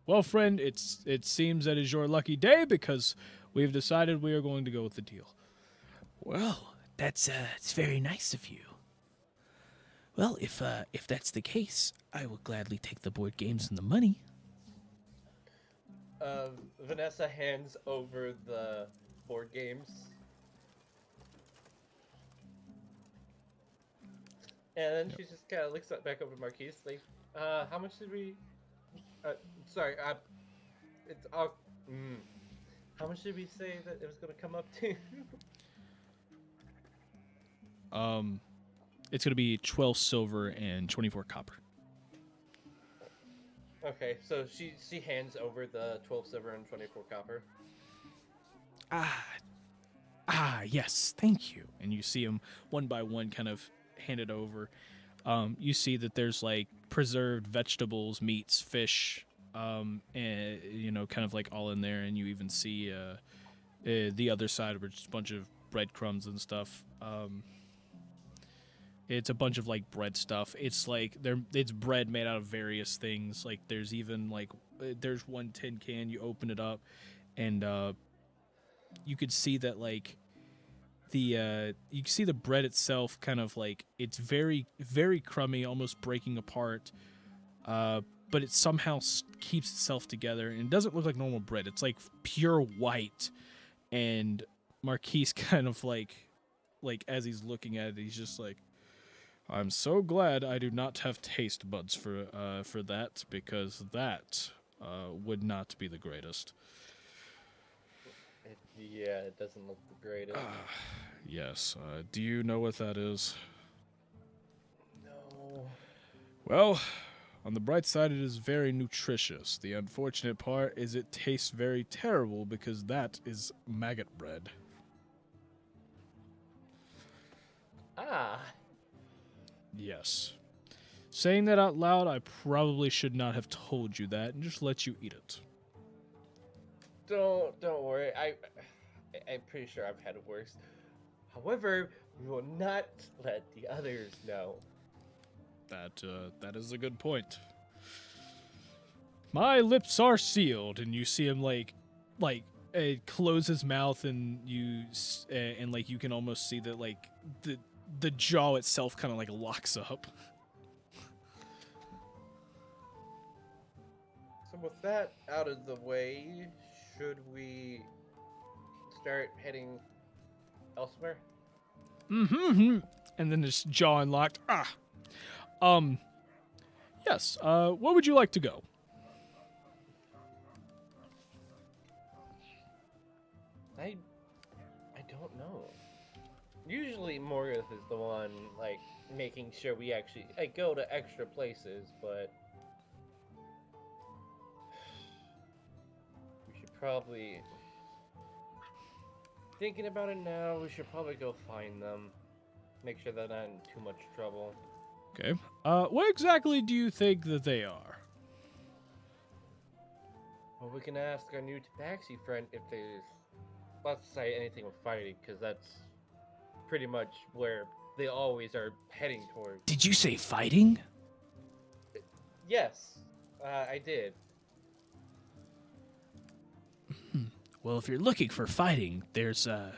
"Well, friend, it seems that is your lucky day because we've decided we are going to go with the deal." Well, that's it's very nice of you. Well, if that's the case, I will gladly take the board games and the money. Vanessa hands over the board games. And then she just kind of looks back over Marquise, like, how much did we? Sorry, it's all. How much did we say that it was going to come up to? It's going to be 12 silver and 24 copper. Okay, so she hands over the 12 silver and 24 copper. Yes, thank you. And you see them one by one kind of hand it over. You see that there's like preserved vegetables, meats, fish, and kind of like all in there. And you even see the other side where it's a bunch of breadcrumbs and stuff. It's a bunch of like bread stuff. It's like it's bread made out of various things. Like there's even like there's one tin can. You open it up, and you could see that like you can see the bread itself kind of like it's very very crummy, almost breaking apart. But it somehow keeps itself together, and it doesn't look like normal bread. It's like pure white. And Marquise kind of like as he's looking at it, he's just like, I'm so glad I do not have taste buds for that, because that would not be the greatest. It doesn't look the greatest. Yes. Do you know what that is? No. Well, on the bright side, it is very nutritious. The unfortunate part is it tastes very terrible because that is maggot bread. Yes. Saying that out loud, I probably should not have told you that and just let you eat it. Don't worry. I'm pretty sure I've had it worse. However, we will not let the others know. That is a good point. My lips are sealed, and you see him like close his mouth, and you can almost see that like the jaw itself kind of like locks up. So with that out of the way, should we start heading elsewhere? Mm-hmm. And then his jaw unlocked. Yes. Where would you like to go? I don't know. Usually Morgoth is the one like making sure we actually go to extra places, but probably thinking about it now. We should probably go find them. Make sure they're not in too much trouble. Okay. Where exactly do you think that they are? Well, we can ask our new tabaxi friend if there's, let's say, anything with fighting, because that's pretty much where they always are heading towards. Did you say fighting? Yes, I did. Well, if you're looking for fighting, there's a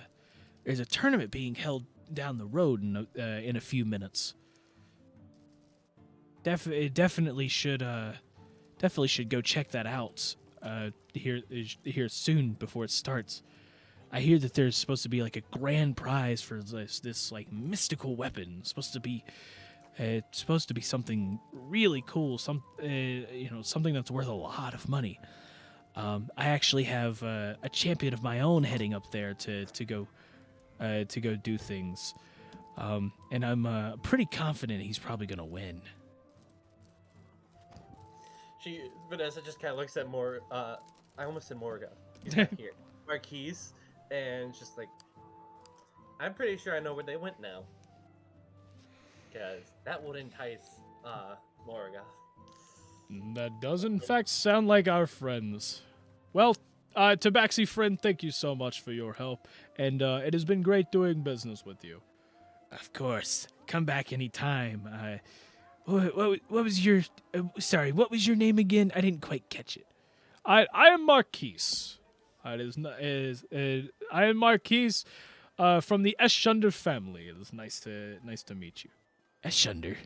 tournament being held down the road in a few minutes. Definitely should go check that out. Here soon before it starts. I hear that there's supposed to be like a grand prize for this like mystical weapon. It's supposed to be something really cool. Something that's worth a lot of money. I actually have a champion of my own heading up there to go do things, and I'm pretty confident he's probably gonna win. Vanessa just kind of looks at I almost said Morga. He's not here. Marquise, and just like, I'm pretty sure I know where they went now. Because that would entice Morga. That does in fact sound like our friends. Well, Tabaxi friend, thank you so much for your help, and it has been great doing business with you. Of course, come back anytime. What was your what was your name again? I didn't quite catch it. I am Marquise. I am Marquise from the Eschunder family. It is nice to meet you. Eschunder?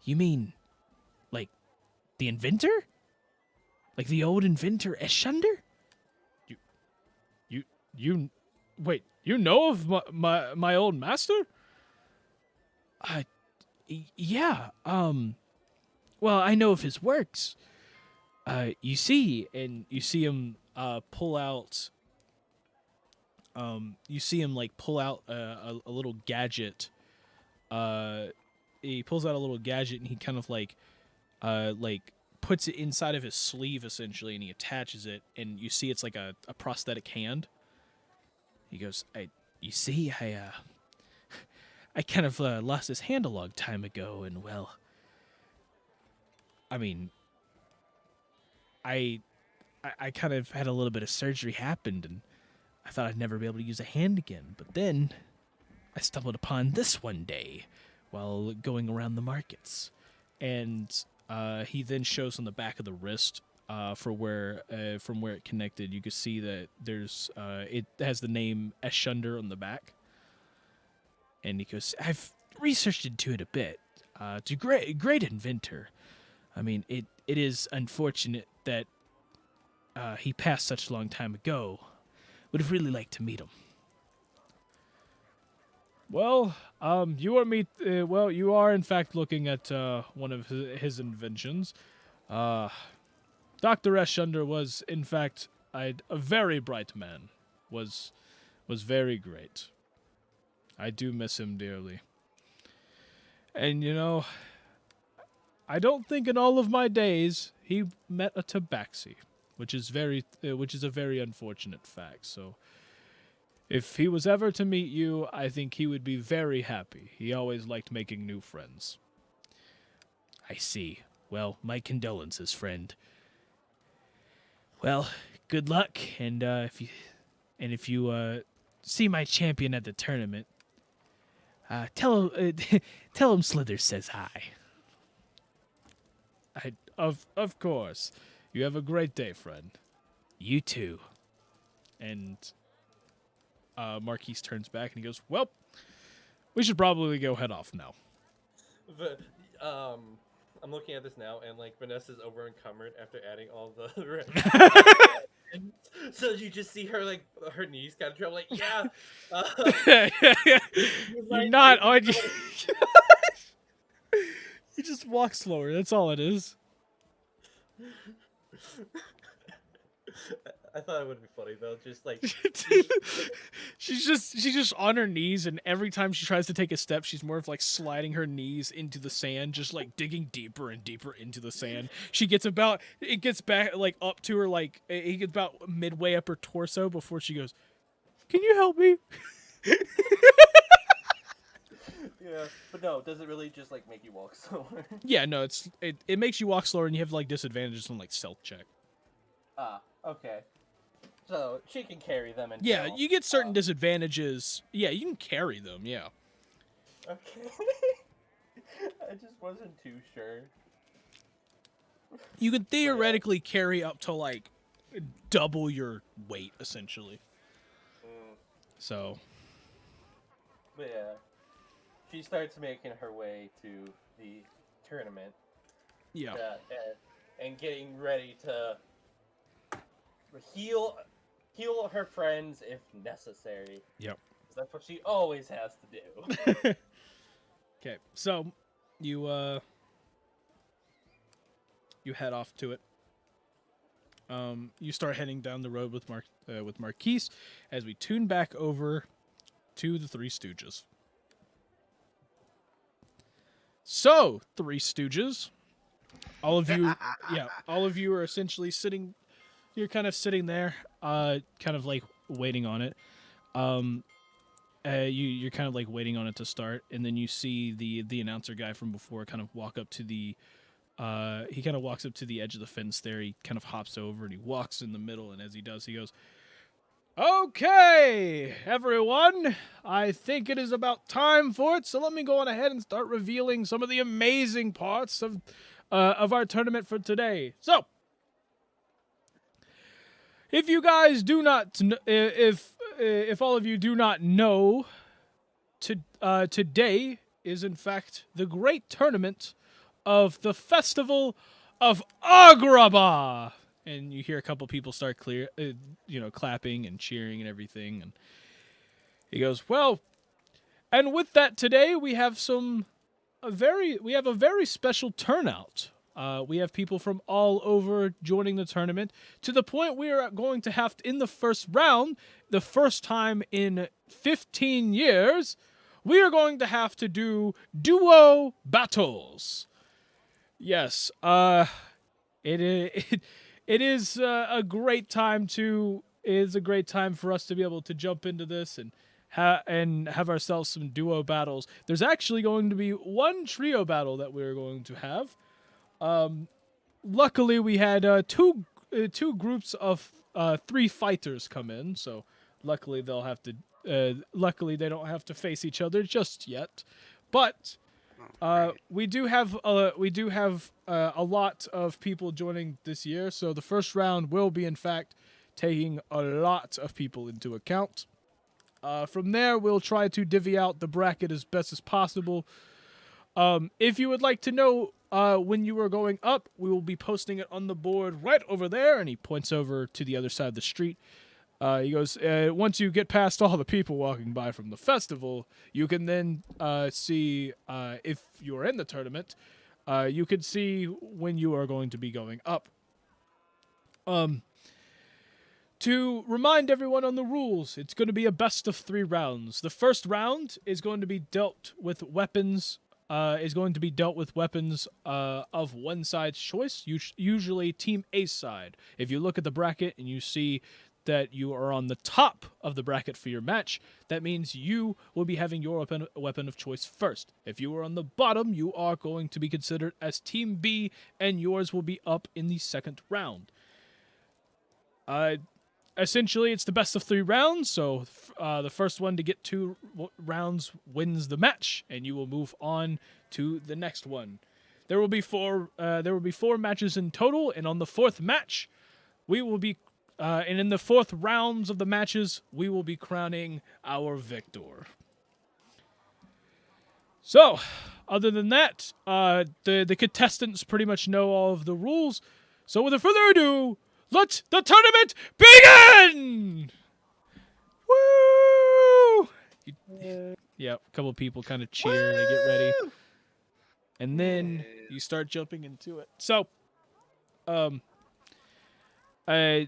You mean like the inventor? Like the old inventor Eschunder? You wait, you know of my old master? Yeah. Well, I know of his works. You see him pull out. You see him like pull out a little gadget. He pulls out a little gadget and he kind of like puts it inside of his sleeve essentially, and he attaches it, and you see it's like a prosthetic hand. He goes, I kind of lost his hand a long time ago, and well, I mean, I kind of had a little bit of surgery happened, and I thought I'd never be able to use a hand again. But then I stumbled upon this one day while going around the markets, and he then shows on the back of the wrist from where it connected. You can see that there's it has the name Eschunder on the back. And he goes, I've researched into it a bit. It's a great inventor. I mean, it is unfortunate that he passed such a long time ago. Would have really liked to meet him. Well, you are in fact looking at one of his inventions. Dr. Eschunder was in fact a very bright man. Was very great. I do miss him dearly. And I don't think in all of my days he met a tabaxi, which is a very unfortunate fact. So if he was ever to meet you, I think he would be very happy. He always liked making new friends. I see. Well, my condolences, friend. Well, good luck, and if you see my champion at the tournament, tell him Slither says hi. Of course. You have a great day, friend. You too. And Marquise turns back and he goes, well, we should probably go head off now. But, I'm looking at this now, and like Vanessa's over encumbered after adding all the. So you just see her like her knees kind of tremble, like You're not on. You just walk slower. That's all it is. I thought it would be funny though. Just like she's just on her knees, and every time she tries to take a step, she's more of like sliding her knees into the sand, just like digging deeper and deeper into the sand. It gets back like up to her, like it gets about midway up her torso before she goes, "Can you help me?" Yeah, but no, does it really just like make you walk slower? Yeah, no, it makes you walk slower, and you have like disadvantages on like stealth check. Ah, okay. So she can carry them until. Yeah, you get certain disadvantages. Yeah, you can carry them. Yeah. Okay. I just wasn't too sure. You could theoretically carry up to like double your weight, essentially. So. But yeah, she starts making her way to the tournament. Yeah. And getting ready to heal her friends if necessary. Yep. 'Cause that's what she always has to do. Okay, so you head off to it. You start heading down the road with Marquise as we tune back over to the Three Stooges. So, Three Stooges, all of you are essentially sitting. You're kind of sitting there, kind of like waiting on it. You're kind of like waiting on it to start, and then you see the announcer guy from before kind of walk up to the. He kind of walks up to the edge of the fence there. He kind of hops over and he walks in the middle, and as he does, he goes, "Okay, everyone, I think it is about time for it. So let me go on ahead and start revealing some of the amazing parts of our tournament for today. So, if you guys do not, if all of you do not know, today is in fact the great tournament of the Festival of Agrabah." And you hear a couple people start clapping and cheering and everything. And he goes, "Well, and with that today we have a very special turnout. We have people from all over joining the tournament to the point we are going to have to, in the first round, the first time in 15 years, we are going to have to do duo battles." Yes, it is a great time for us to be able to jump into this and have ourselves some duo battles. There's actually going to be one trio battle that we're going to have. Luckily, we had two groups of 3 fighters come in, so luckily they don't have to face each other just yet. But we do have a lot of people joining this year, so the first round will be in fact taking a lot of people into account. From there, we'll try to divvy out the bracket as best as possible. If you would like to know when you are going up, we will be posting it on the board right over there. And he points over to the other side of the street. He goes, once you get past all the people walking by from the festival, you can then see, if you're in the tournament, you can see when you are going to be going up. To remind everyone on the rules, it's going to be a best of 3 rounds. The first round is going to be dealt with weapons. Of one side's choice, usually Team A's side. If you look at the bracket and you see that you are on the top of the bracket for your match, that means you will be having your weapon of choice first. If you are on the bottom, you are going to be considered as Team B, and yours will be up in the second round. Essentially, it's the best of 3 rounds, so the first one to get 2 rounds wins the match, and you will move on to the next one. There will be 4 matches in total, and on the 4th match, we will be and in the 4th rounds of the matches, we will be crowning our victor. So, other than that, the contestants pretty much know all of the rules. So, without further ado, let the tournament begin! Woo! Yeah, a couple of people kind of cheer, they get ready. And then you start jumping into it. So,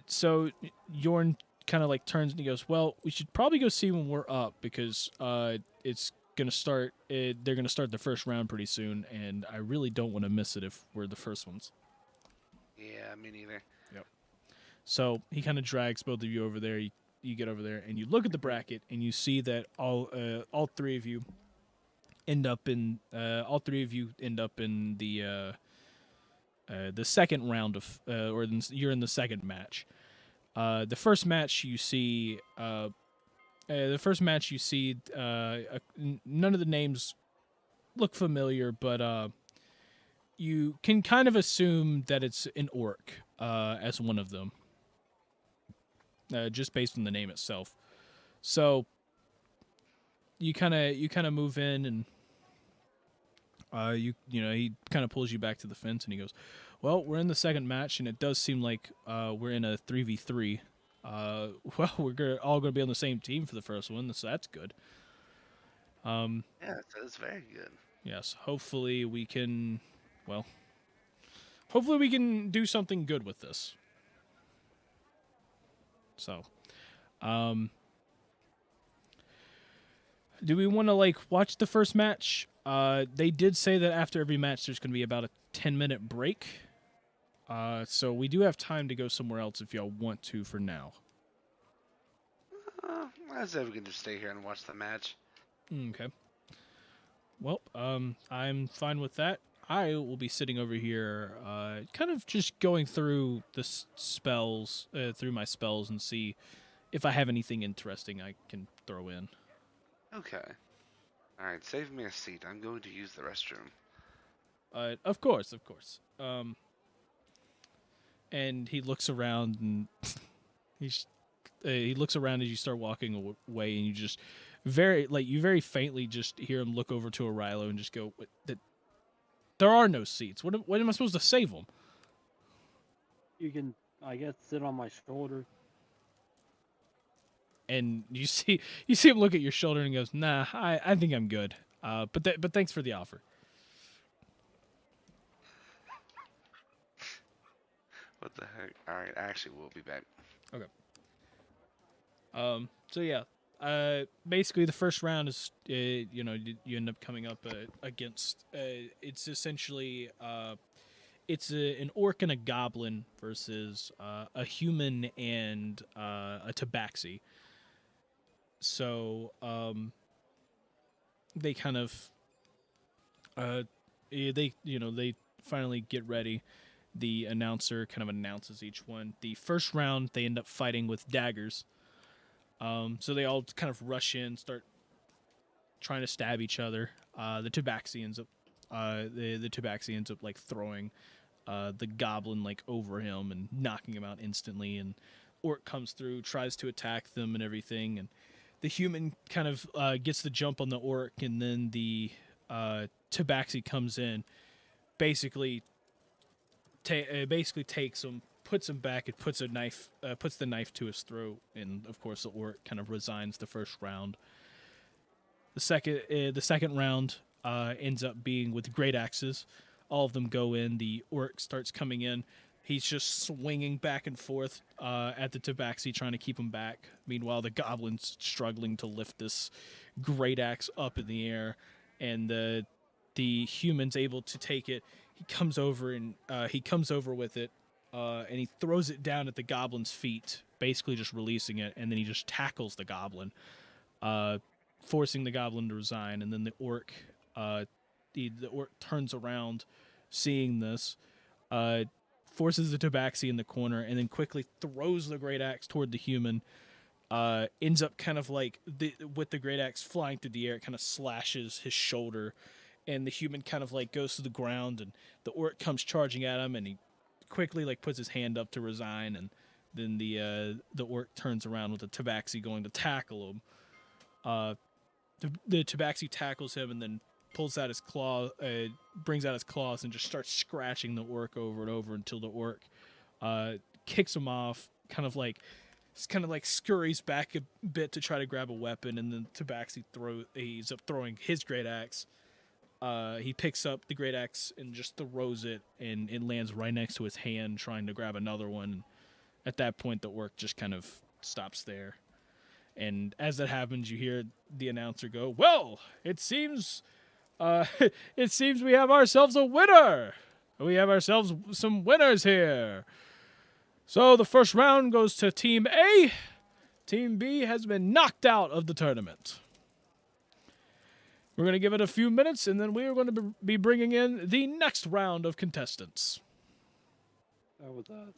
So Yorn kind of like turns and he goes, "Well, we should probably go see when we're up because it's gonna start. They're gonna start the first round pretty soon, and I really don't want to miss it if we're the first ones." Yeah, me neither. So he kind of drags both of you over there. You get over there and you look at the bracket and you see that all three of you end up in the second round of you're in the second match. The first match you see none of the names look familiar, but you can kind of assume that it's an orc as one of them, just based on the name itself. So you kind of move in and he kind of pulls you back to the fence and he goes, "Well, we're in the second match and it does seem like we're in a 3v3. Well, we're all going to be on the same team for the first one, so that's good. Yeah, that's very good. Yes, hopefully we can do something good with this." So, do we want to watch the first match? They did say that after every match there's going to be about a 10-minute break. So we do have time to go somewhere else if y'all want to for now. I said we can just stay here and watch the match. Okay. Well, I'm fine with that. I will be sitting over here, kind of just going through the spells, through my spells, and see if I have anything interesting I can throw in. Okay. Alright, save me a seat. I'm going to use the restroom. Of course. And he looks around and he looks around as you start walking away, and you just very faintly just hear him look over to Arilo and just go, "There are no seats. What am I supposed to save them?" You can, I guess, sit on my shoulder. And you see him look at your shoulder and he goes, "Nah, I think I'm good. But thanks for the offer." What the heck? Alright, actually, we'll be back. Okay. So yeah. Basically the first round is, you end up coming up against. It's essentially it's an orc and a goblin versus a human and a tabaxi. So they kind of they finally get ready. The announcer kind of announces each one. The first round they end up fighting with daggers. So they all kind of rush in, start trying to stab each other. The tabaxi ends up throwing the goblin over him and knocking him out instantly, and orc comes through, tries to attack them and everything, and the human kind of gets the jump on the orc, and then the tabaxi comes in, basically takes him, puts him back, and puts the knife to his throat, and of course the orc kind of resigns the first round. The second round ends up being with great axes. All of them go in. The orc starts coming in. He's just swinging back and forth at the tabaxi, trying to keep him back. Meanwhile, the goblin's struggling to lift this great axe up in the air, and the human's able to take it. He comes over with it, and he throws it down at the goblin's feet, basically just releasing it, and then he just tackles the goblin, forcing the goblin to resign. And then the orc turns around, seeing this, forces the tabaxi in the corner, and then quickly throws the great axe toward the human. Ends up kind of with the great axe flying through the air, it kind of slashes his shoulder, and the human kind of goes to the ground, and the orc comes charging at him, and he quickly puts his hand up to resign, and then the orc turns around with the tabaxi going to tackle him. The tabaxi tackles him and then pulls out his brings out his claws and just starts scratching the orc over and over until the orc kicks him off, kind of scurries back a bit to try to grab a weapon, and then tabaxi he's up throwing his great axe. He picks up the great axe and just throws it, and it lands right next to his hand, trying to grab another one. At that point, the orc just kind of stops there. And as that happens, you hear the announcer go, "Well, it seems it seems we have ourselves a winner. We have ourselves some winners here. So the first round goes to Team A. Team B has been knocked out of the tournament. We're going to give it a few minutes, and then we are going to be bringing in the next round of contestants." That was a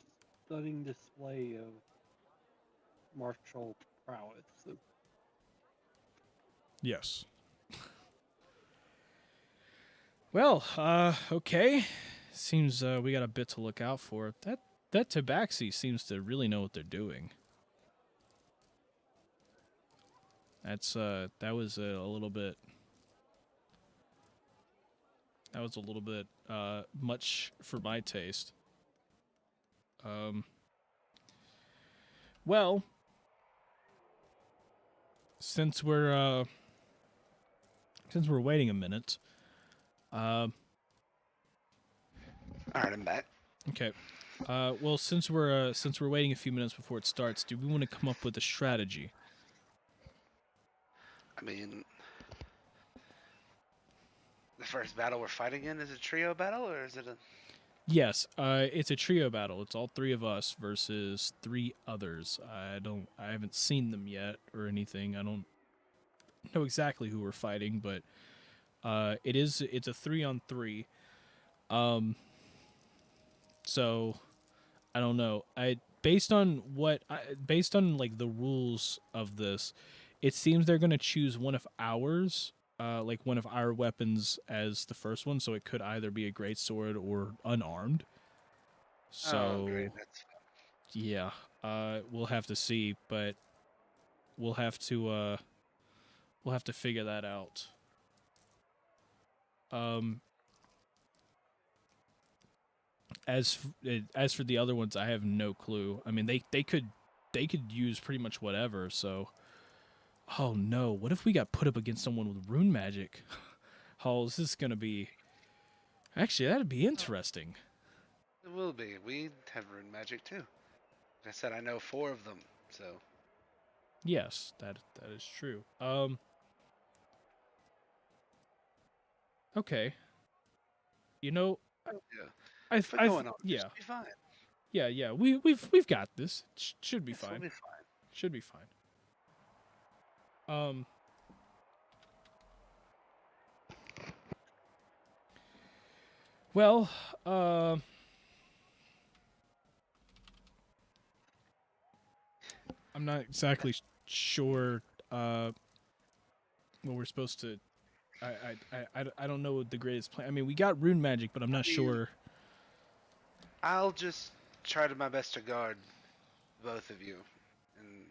stunning display of martial prowess. Yes. Well, okay. Seems we got a bit to look out for. That Tabaxi seems to really know what they're doing. That's that was a little bit. That was a little bit much for my taste. Well, since we're waiting a minute, All right, I'm back. okay. Well, since we're waiting a few minutes before it starts, do we want to come up with a strategy? I mean, the first battle we're fighting in is a trio battle, or is it a? Yes, it's a trio battle. It's all three of us versus three others. I haven't seen them yet or anything. I don't know exactly who we're fighting, but it's a 3-on-3. So I don't know. Based on like the rules of this, it seems they're gonna choose one of ours. Like one of our weapons as the first one, so it could either be a greatsword or unarmed. So Oh, great. That's yeah, we'll have to see, but we'll have to figure that out. As for the other ones, I have no clue. I mean, they could use pretty much whatever. So, oh no, what if we got put up against someone with rune magic? Oh, this is gonna be. Actually, that'd be interesting. It will be. We have rune magic too. Like I said, I know 4 of them, so. Yes, that is true. Okay. You know, Yeah. I If we're going on, yeah, just be fine. yeah. We've got this. Should be Yes, we'll fine. be fine. Should be fine. Well, I'm not exactly sure what we're supposed to. I don't know what the greatest plan. I mean, we got rune magic, but I'm not sure. I'll just try to my best to guard both of you, and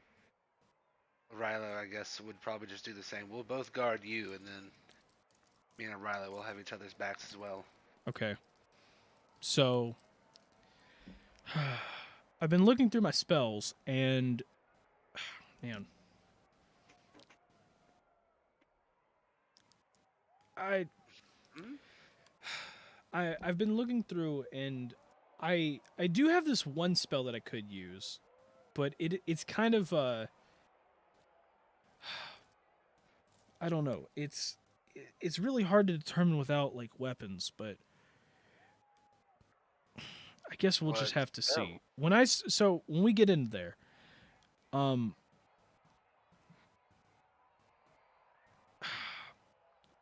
Ryla, I guess, would probably just do the same. We'll both guard you, and then me and Ryla will have each other's backs as well. Okay. So, I've been looking through my spells, and man, I've been looking through, and I do have this one spell that I could use, but it's kind of I don't know. It's really hard to determine without like weapons, but I guess we'll just have to see. When we get in there,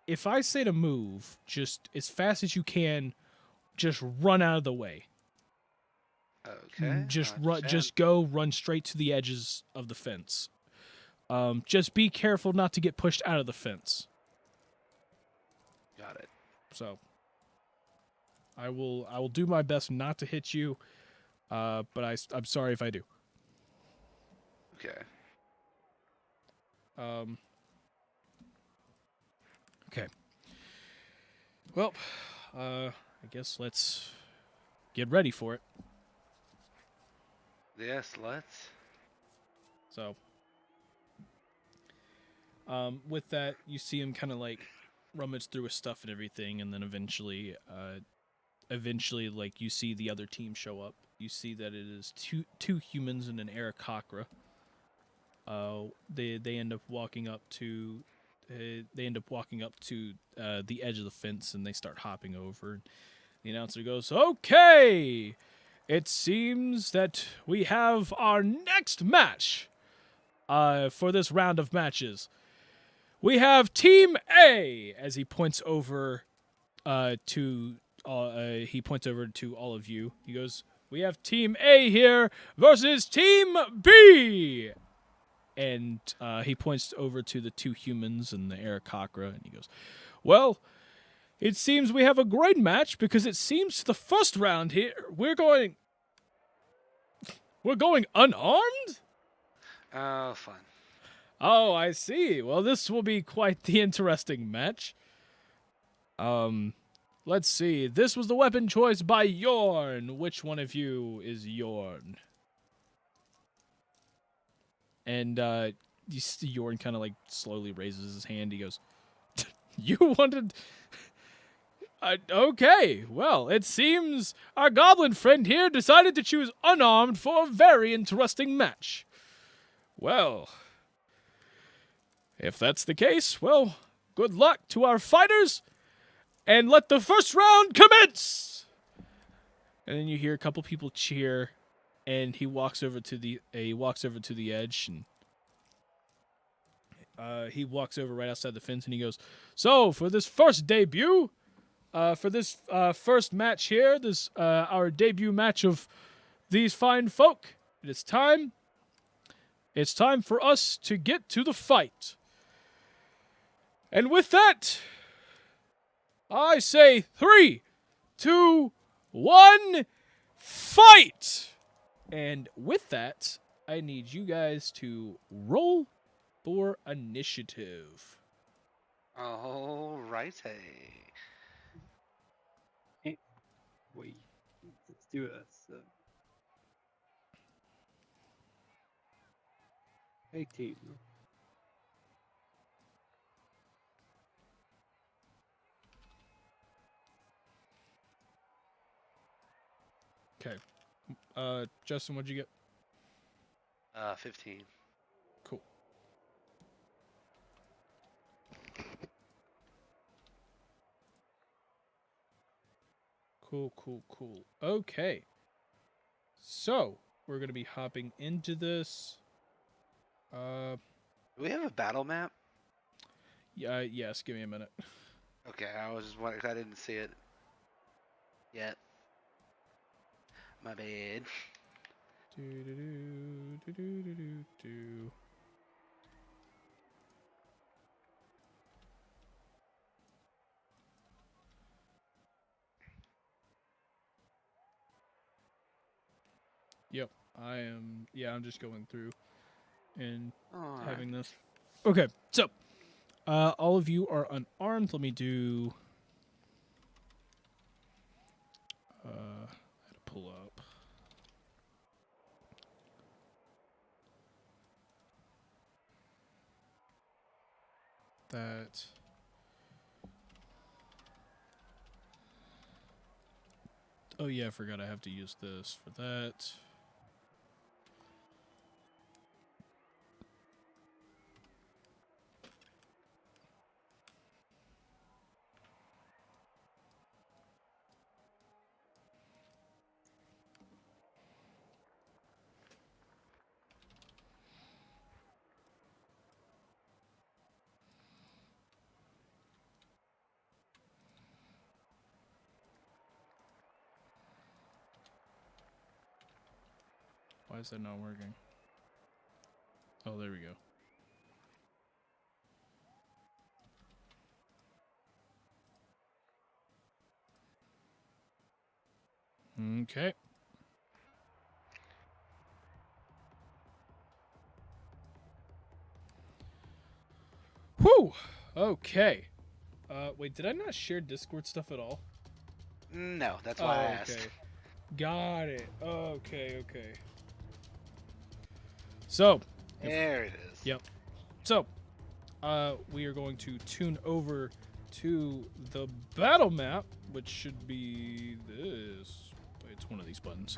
if I say to move, just as fast as you can, just run out of the way. Okay. Just run straight to the edges of the fence. Just be careful not to get pushed out of the fence. Got it. So I will do my best not to hit you, but I'm sorry if I do. Okay. Okay. Well, I guess let's get ready for it. Yes, let's. So, with that, you see him kind of like rummage through his stuff and everything, and then eventually, like you see the other team show up, you see that it is two humans and an eDIOCRACY. They end up walking up to the edge of the fence, and they start hopping over. The announcer goes, "Okay, it seems that we have our next match for this round of matches. We have Team A," as he points over to all of you. He goes, "We have Team A here versus Team B." And he points over to the two humans and the eDIOCRACY, and he goes, "Well, it seems we have a great match because it seems the first round here we're going unarmed." Oh, fun. "Oh, I see. Well, this will be quite the interesting match. Let's see. This was the weapon choice by Yorn. Which one of you is Yorn?" And you see Yorn kind of like slowly raises his hand. He goes, "You wanted..." "Okay, well, it seems our goblin friend here decided to choose unarmed for a very interesting match. Well, if that's the case, well, good luck to our fighters, and let the first round commence!" And then you hear a couple people cheer, and he walks over to the edge, and he walks over right outside the fence, and he goes, "So, for this first debut, for this first match here, this our debut match of these fine folk, it's time for us to get to the fight. And with that, I say 3, 2, 1, fight!" And with that, I need you guys to roll for initiative. Alrighty. Wait, let's do this. 18. Okay. Justin, what'd you get? 15. Cool. Cool. Okay. So, we're going to be hopping into this. Do we have a battle map? Yes, give me a minute. Okay, I was just wondering 'cause I didn't see it yet. My bad. Do. Yep, I am. Yeah, I'm just going through and Alright. having this. Okay, so all of you are unarmed. Let me do. I had to pull up. That. Oh yeah, I forgot I have to use this for that. Why is that not working? Oh, there we go. Okay. Whew! Okay. Wait, did I not share Discord stuff at all? No, that's why I asked. Got it. Okay. So. There it is. Yep. So, we are going to tune over to the battle map, which should be this. Wait, it's one of these buttons.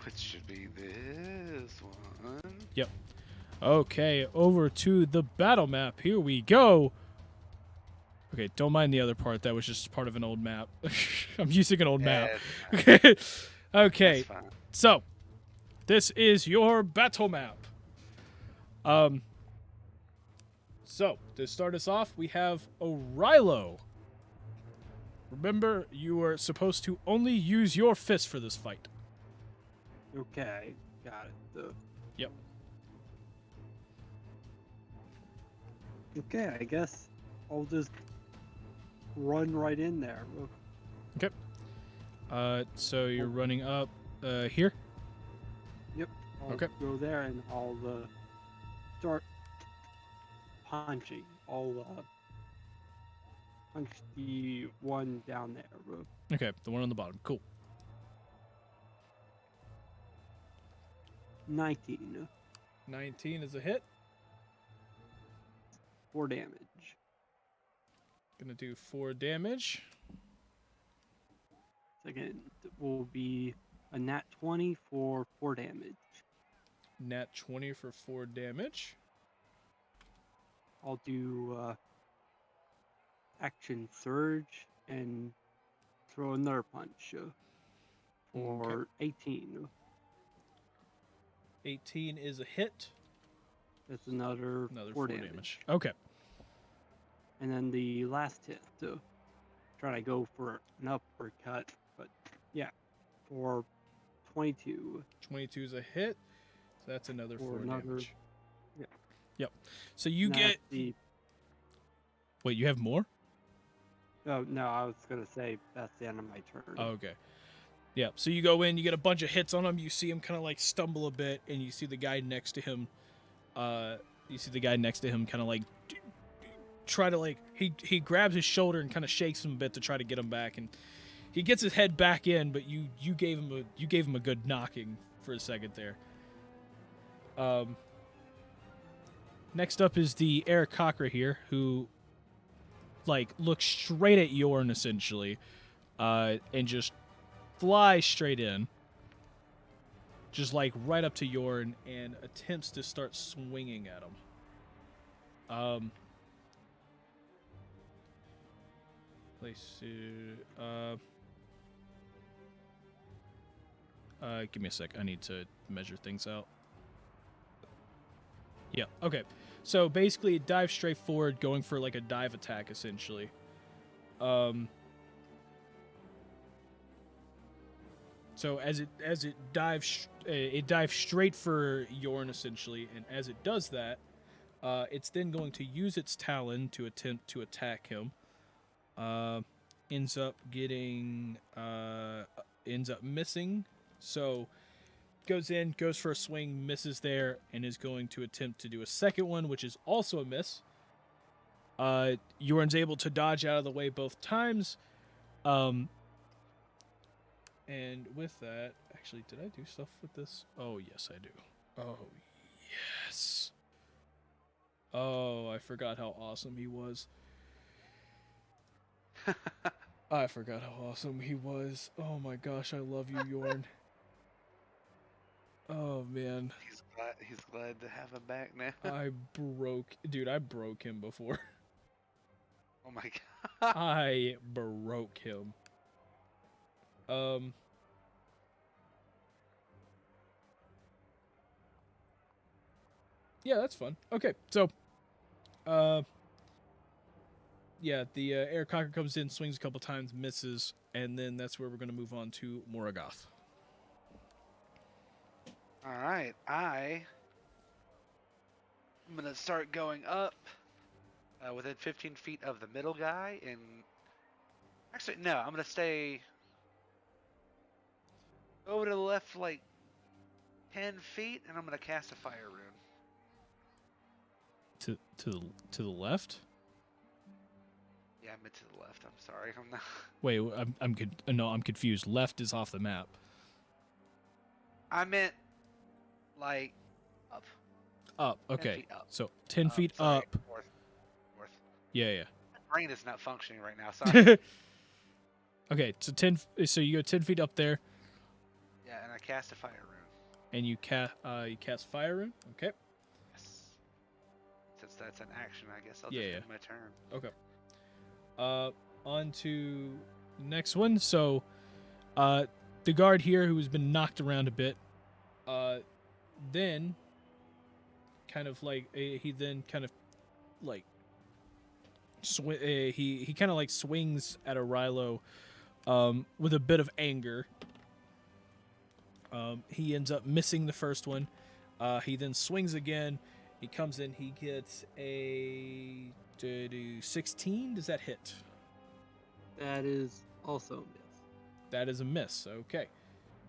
Which should be this one. Yep. Okay, over to the battle map. Here we go. Okay, don't mind the other part. That was just part of an old map. I'm using an old map. Okay. Okay. That's fine. So, this is your battle map. So, to start us off, we have Orilo. Remember, you are supposed to only use your fist for this fight. Okay, got it. Yep. Okay, I guess I'll just run right in there. So you're running up here? Yep. I'll Okay. go there and I'll start punching. I'll punch the one down there. Okay, the one on the bottom. Cool. 19. 19 is a hit. 4 damage. Gonna do 4 damage. Second will be a nat 20 for 4 damage. Nat 20 for 4 damage. I'll do action surge and throw another punch for 18. 18 is a hit. That's another 4 damage. Okay. And then the last hit, try to go for an uppercut, but yeah, for 22. 22 is a hit. So that's another 4 another- damage. yeah. Yep. So you And get... that's the... Wait, you have more? Oh, no, I was going to say that's the end of my turn. Oh, okay. Yeah, so you go in, you get a bunch of hits on him, you see him kind of like stumble a bit, and you see the guy next to him, kind of like try to like, he grabs his shoulder and kind of shakes him a bit to try to get him back, and he gets his head back in, but you gave him a good knocking for a second there. Next up is the eDIOCRACY here, who like looks straight at Yorn essentially, and just flies straight in, just like right up to Yorn, and attempts to start swinging at him. Let's see. Give me a sec. I need to measure things out. Yeah. Okay. So basically, it dives straight forward, going for like a dive attack, essentially. So as it dives straight for Yorn essentially, and as it does that, it's then going to use its talon to attempt to attack him. Ends up missing. So goes for a swing, misses there, and is going to attempt to do a second one, which is also a miss. Yorn's able to dodge out of the way both times. And with that, actually, did I do stuff with this? Oh, yes, I do. Oh, yes. Oh, I forgot how awesome he was. I forgot how awesome he was. Oh my gosh, I love you, Yorn. Oh, man. He's glad to have him back now. I broke him before. Oh my god. I broke him. Yeah, that's fun. Okay, so, yeah, the eDIOCRACY comes in, swings a couple times, misses, and then that's where we're going to move on to Morgoth. Alright, I'm going to start going up within 15 feet of the middle guy, and actually, no, I'm going to stay over to the left like 10 feet, and I'm going to cast a fire rune. To the left? Yeah, I meant to the left. I'm sorry. I'm not. Wait, I'm confused. Left is off the map. I meant like up. Up. 10 Okay. feet up. So 10 feet Sorry, up. North. Yeah. My brain is not functioning right now. Sorry. Okay, so so you go 10 feet up there. cast a fire rune. And you cast Fire Rune. Okay. Yes. Since that's an action, I guess I'll Yeah, just yeah. end my turn. Okay. On to next one. So, the guard here who has been knocked around a bit, then kind of like he then kind of like he kind of like swings at Arilo, with a bit of anger. He ends up missing the first one. He then swings again. He comes in. He gets a 16. Does that hit? That is also a miss. That is a miss. Okay.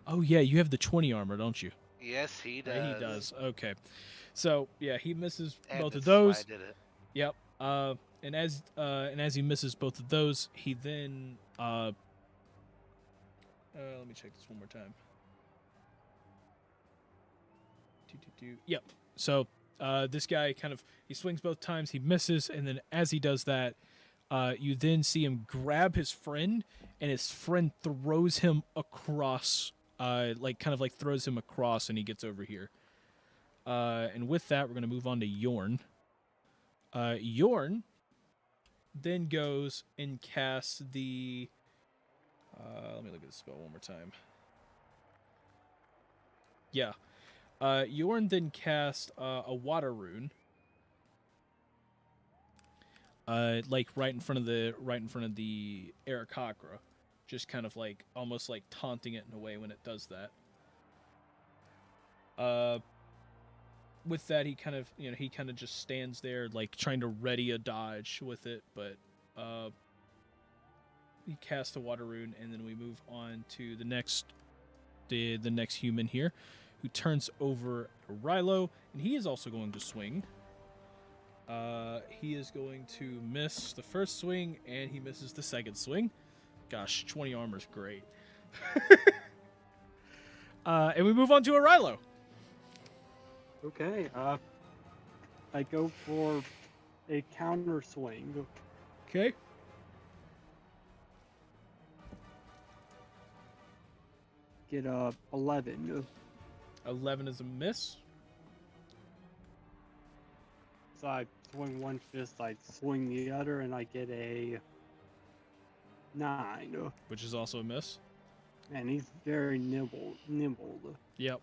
Oh yeah, you have the 20 armor, don't you? Yes, he does. Yeah, he does. Okay. So yeah, he misses And both this of is why those. I did it. Yep. And as he misses both of those, he then let me check this one more time. Yep. So this guy he swings both times, he misses, and then as he does that, you then see him grab his friend, and his friend throws him across, throws him across, and he gets over here. And with that, we're gonna move on to Yorn. Yorn then goes and casts the. Let me look at the spell one more time. Yeah. Yorn then casts a water rune. Right in front of the eDIOCRACY, just kind of like almost like taunting it in a way when it does that. With that, he kind of just stands there like trying to ready a dodge with it, but he casts a water rune, and then we move on to the next human here, who turns over Rilo, and he is also going to swing. He is going to miss the first swing, and he misses the second swing. Gosh, 20 armor is great. And we move on to Rilo. Okay, I go for a counter swing. Okay. Get 11. 11 is a miss. So I swing one fist, I swing the other, and I get a 9. Which is also a miss. And he's very nimble. Yep.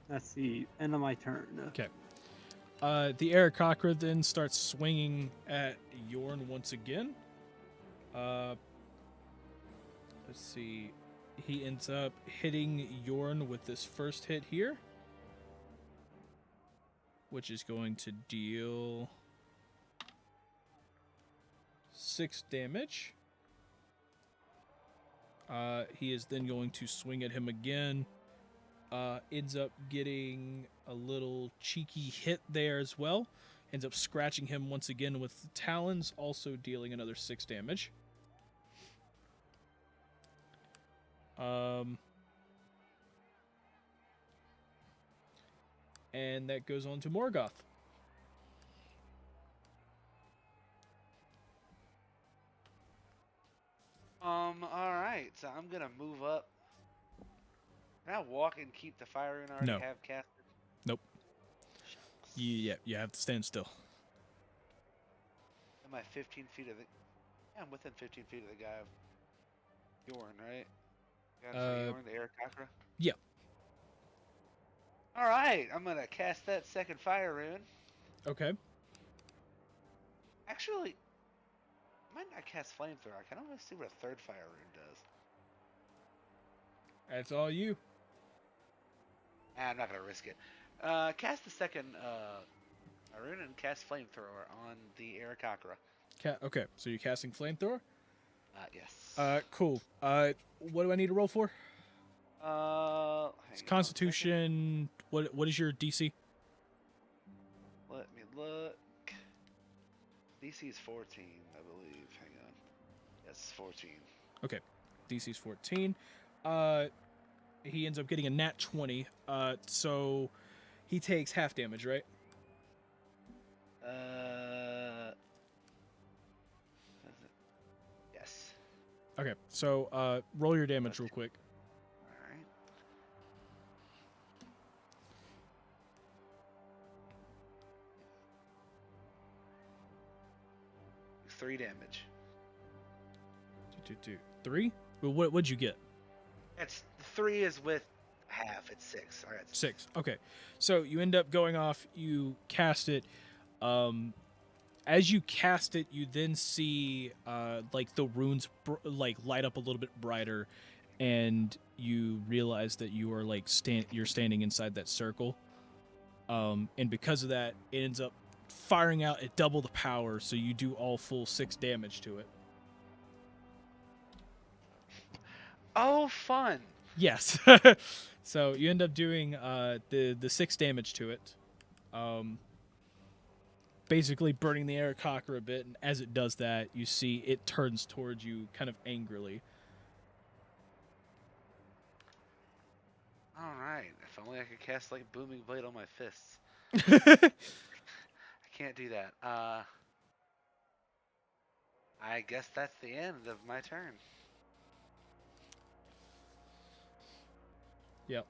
That's the end of my turn. Okay. The eDIOCRACY then starts swinging at Yorn once again. Let's see. He ends up hitting Yorn with this first hit here, which is going to deal 6 damage. He is then going to swing at him again. Ends up getting a little cheeky hit there as well. Ends up scratching him once again with the talons, also dealing another 6 damage. And that goes on to Morgoth. Alright, so I'm gonna move up. Can I walk and keep the fire rune I already No. have casted? Nope. Shucks. You have to stand still. Am I 15 feet of the... Yeah, I'm within 15 feet of the guy of Yorn, right? Yorn, the eDIOCRACY? Yeah. Alright, I'm gonna cast that second fire rune. Okay. Actually, I might not cast flamethrower. I kind of want to see what a third fire rune does. That's all you. I'm not gonna risk it. Cast the second rune and cast flamethrower on the eDIOCRACY. Okay, so you're casting flamethrower? Yes. Cool. What do I need to roll for? It's Hang on a Constitution. What is your DC? second. Let me look. DC is 14, I believe. Hang on. Yes, 14. Okay, DC's 14. He ends up getting a nat 20. So he takes half damage, right? Yes. Okay, so roll your damage real quick. 3 damage. 3? Well, what'd you get? It's 3 is with half. It's 6. All right. 6. Okay. So you end up going off, you cast it. As you cast it, you then see like the runes like light up a little bit brighter, and you realize that you are like you're standing inside that circle. And because of that, it ends up firing out at double the power, so you do all full 6 damage to it. Oh, fun. Yes. So you end up doing the 6 damage to it. Basically burning the eDIOCRACY a bit, and as it does that, you see it turns towards you kind of angrily. All right. If only I could cast like Booming Blade on my fists. I can't do that. I guess that's the end of my turn. Yep.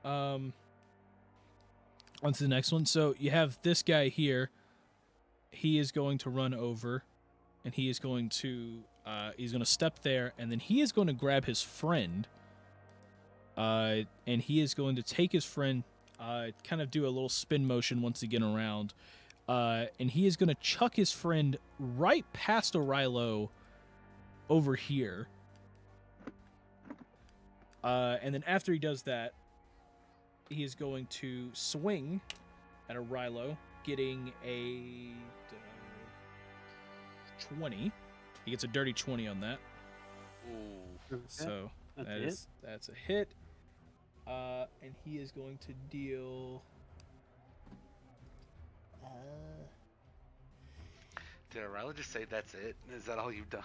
On to the next one. So you have this guy here. He is going to run over, and he is going to step there, and then he is going to grab his friend. And he is going to take his friend, kind of do a little spin motion once again around, and he is going to chuck his friend right past Orilo over here. And then after he does that, he is going to swing at Orilo, getting a 20. He gets a dirty 20 on that. Ooh. So that's a hit. And he is going to deal. Did Riley just say that's it? Is that all you've done?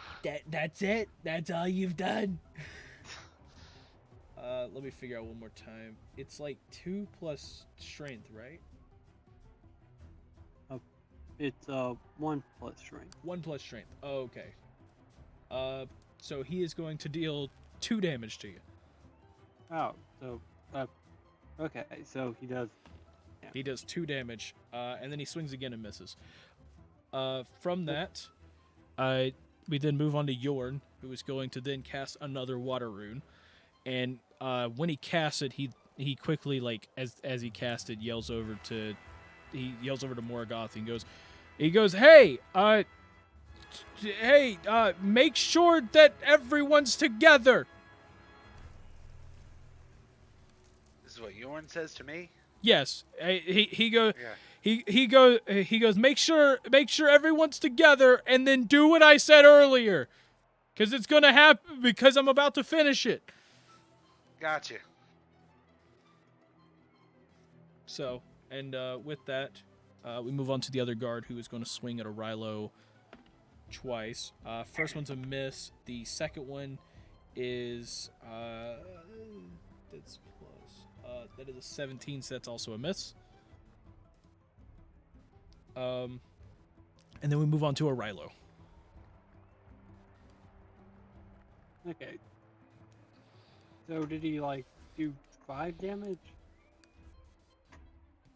That's it. That's all you've done. Let me figure out one more time. It's like 2 plus strength, right? It's 1 plus strength. 1 plus strength. Oh, okay. So he is going to deal 2 damage to you. Oh, so okay, so he does. Yeah. He does 2 damage, and then he swings again and misses. From that, we then move on to Yorn, who is going to then cast another water rune. And when he casts it, he quickly, like as he casts it, yells over to Morgoth and goes, hey, make sure that everyone's together. This is what Yorn says to me? Yes, he goes. Yeah. He goes. Make sure everyone's together, and then do what I said earlier, because it's gonna happen. Because I'm about to finish it. Gotcha. So, and with that, we move on to the other guard, who is going to swing at Orilo twice. First one's a miss. The second one is that's plus. That is a 17, so that's also a miss. And then we move on to Orilo. Okay. So did he like do 5 damage?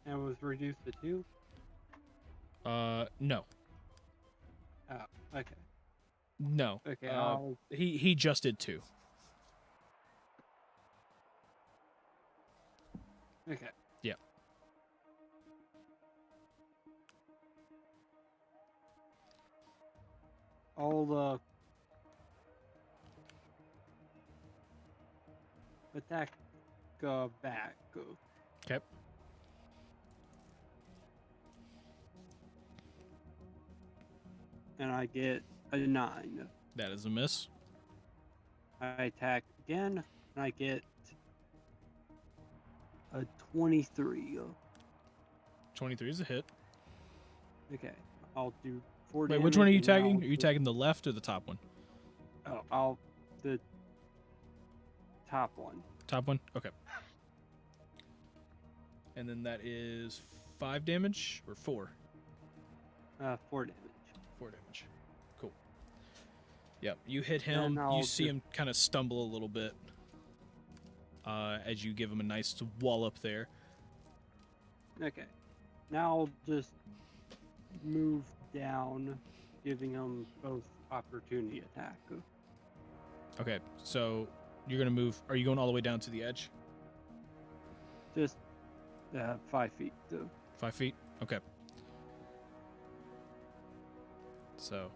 And was reduced to 2? No. Oh, okay. No. Okay, he just did 2. Okay. Yeah. I'll attack back. Okay. And I get a 9. That is a miss. I attack again, and I get a 23. 23 is a hit. Okay, I'll do 4 Wait, damage. which one are you and now tagging? I'll Are you do- tagging the left or the top one? Oh, the top one. Top one? Okay. And then that is 5 damage or 4? 4 damage. 4 damage. Cool. Yep. You hit him. And I'll You see just- him kind of stumble a little bit as you give him a nice wallop there. Okay. Now I'll just move down, giving them both opportunity attack. Okay, so you're gonna move. Are you going all the way down to the edge? Just 5 feet. 5 feet. Okay. So,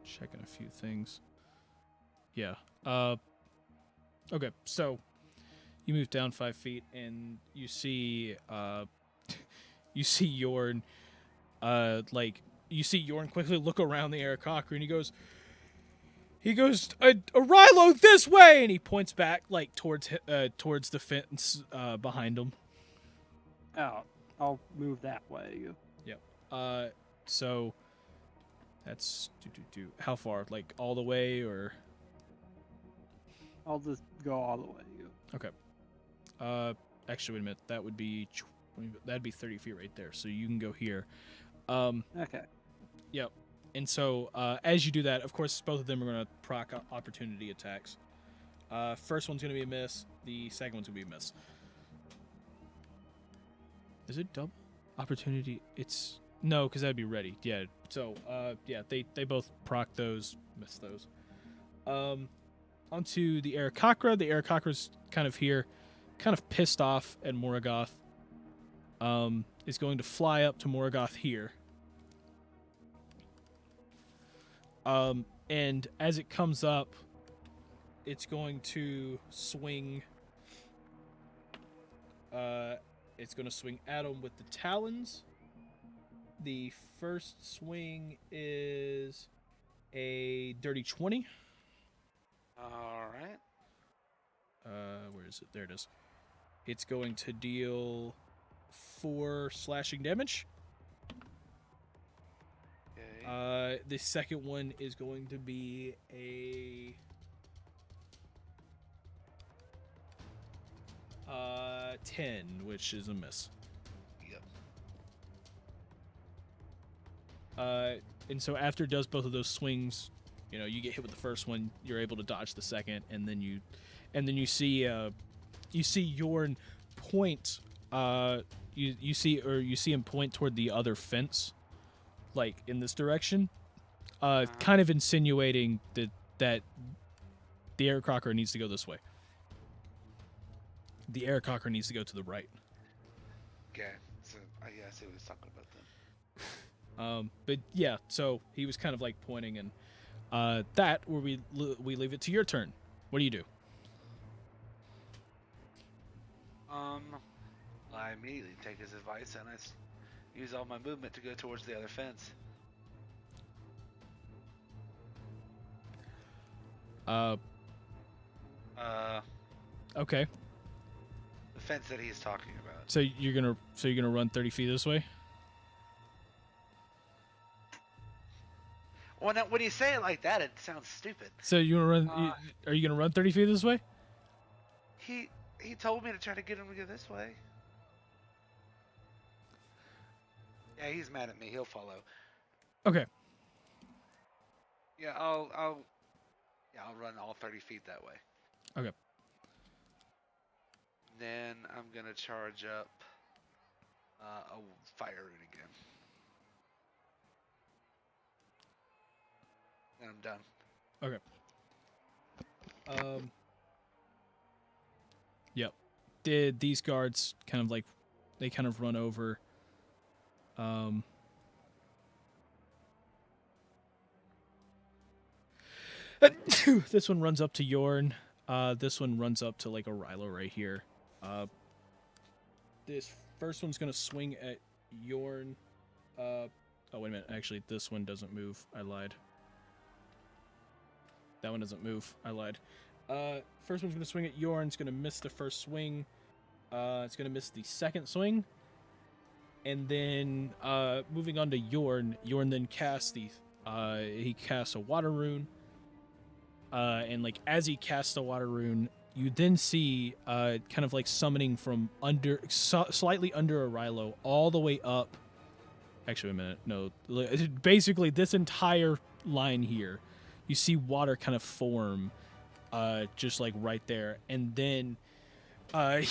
checking a few things. Yeah. Okay, so you move down 5 feet and you see you see Yorn you see Yorn quickly look around the Aarakocra and he goes Arilo this way, and he points back like towards the fence behind him. Oh, I'll move that way. Yep. So that's how far? Like all the way, or? I'll just go all the way. Okay. Actually, wait a minute. That'd be 30 feet right there. So you can go here. Okay. Yep. And so as you do that, of course, both of them are going to proc opportunity attacks. First one's going to be a miss. The second one's going to be a miss. Is it double opportunity? It's no, because that'd be ready. Yeah. So yeah, they both proc those, miss those. Onto the Aarakocra. The Aarakocra's kind of here, kind of pissed off at Morgoth. Is going to fly up to Morgoth here. And as it comes up, it's going to swing. It's going to swing at him with the talons. The first swing is a dirty 20. All right. Where is it? There it is. It's going to deal 4 slashing damage. Okay. The second one is going to be a 10, which is a miss. Yep. And so after it does both of those swings, you know, you get hit with the first one, you're able to dodge the second, and then you see Yorn point. You see him point toward the other fence, like in this direction, kind of insinuating that the Aarakocra needs to go this way. The Aarakocra needs to go to the right. Okay. So I see what he's talking about then. But yeah, so he was kind of like pointing, and that where we leave it to your turn. What do you do? I immediately take his advice and I use all my movement to go towards the other fence. Okay. The fence that he's talking about. So you're gonna run 30 feet this way? Well, now, when you say it like that, it sounds stupid. So you wanna run? Are you gonna run 30 feet this way? He told me to try to get him to go this way. Yeah, he's mad at me. He'll follow. Okay. Yeah, I'll run all 30 feet that way. Okay. Then I'm gonna charge up a fire rune again. And I'm done. Okay. Yep. Did these guards kind of run over? This one runs up to Yorn. This one runs up to like a Rilo right here. This first one's gonna swing at Yorn. Oh wait a minute. Actually, this one doesn't move. I lied. That one doesn't move. I lied. First one's gonna swing at Yorn. It's gonna miss the first swing. It's gonna miss the second swing. And then moving on to Yorn. Yorn then casts he casts a water rune. And like as he casts the water rune, you then see kind of like summoning from slightly under a Rilo all the way up. Actually, wait a minute. No, basically this entire line here, you see water kind of form, just like right there, and then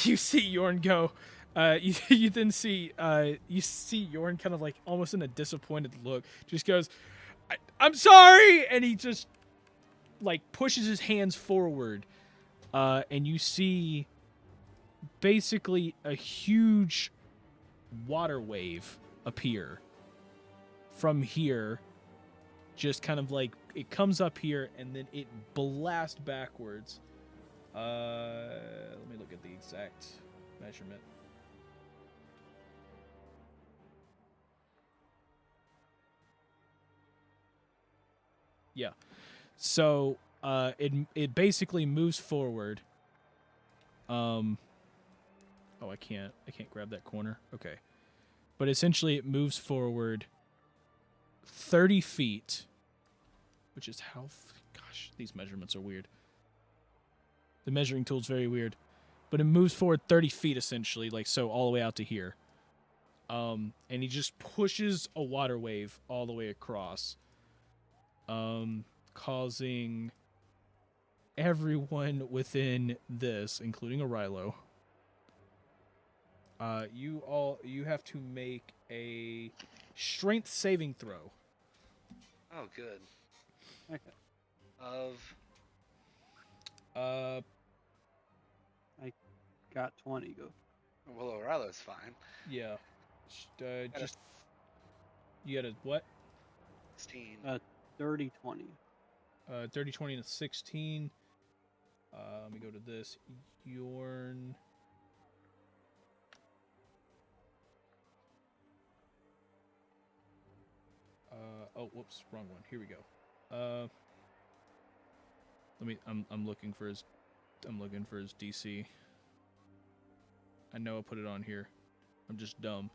you see Yorn go. You then see Yorn kind of like almost in a disappointed look, just goes, I'm sorry, and he just like pushes his hands forward, and you see basically a huge water wave appear from here, just kind of like it comes up here and then it blasts backwards. Let me look at the exact measurement. Yeah. So it basically moves forward. Oh, I can't grab that corner. Okay. But essentially it moves forward 30 feet, which is how gosh, these measurements are weird. The measuring tool's very weird. But it moves forward 30 feet essentially, like so all the way out to here. And he just pushes a water wave all the way across. Causing everyone within this, including Arilo. You have to make a strength saving throw. Oh, good. Okay. I got 20. Go. Well, O'Reilly's fine. Yeah. Just you got a what? 16. 30, 20. 30, 20, and a 16. Let me go to this. Yorn. Oh, whoops, wrong one. Here we go. I'm looking for his DC. I know I put it on here. I'm just dumb.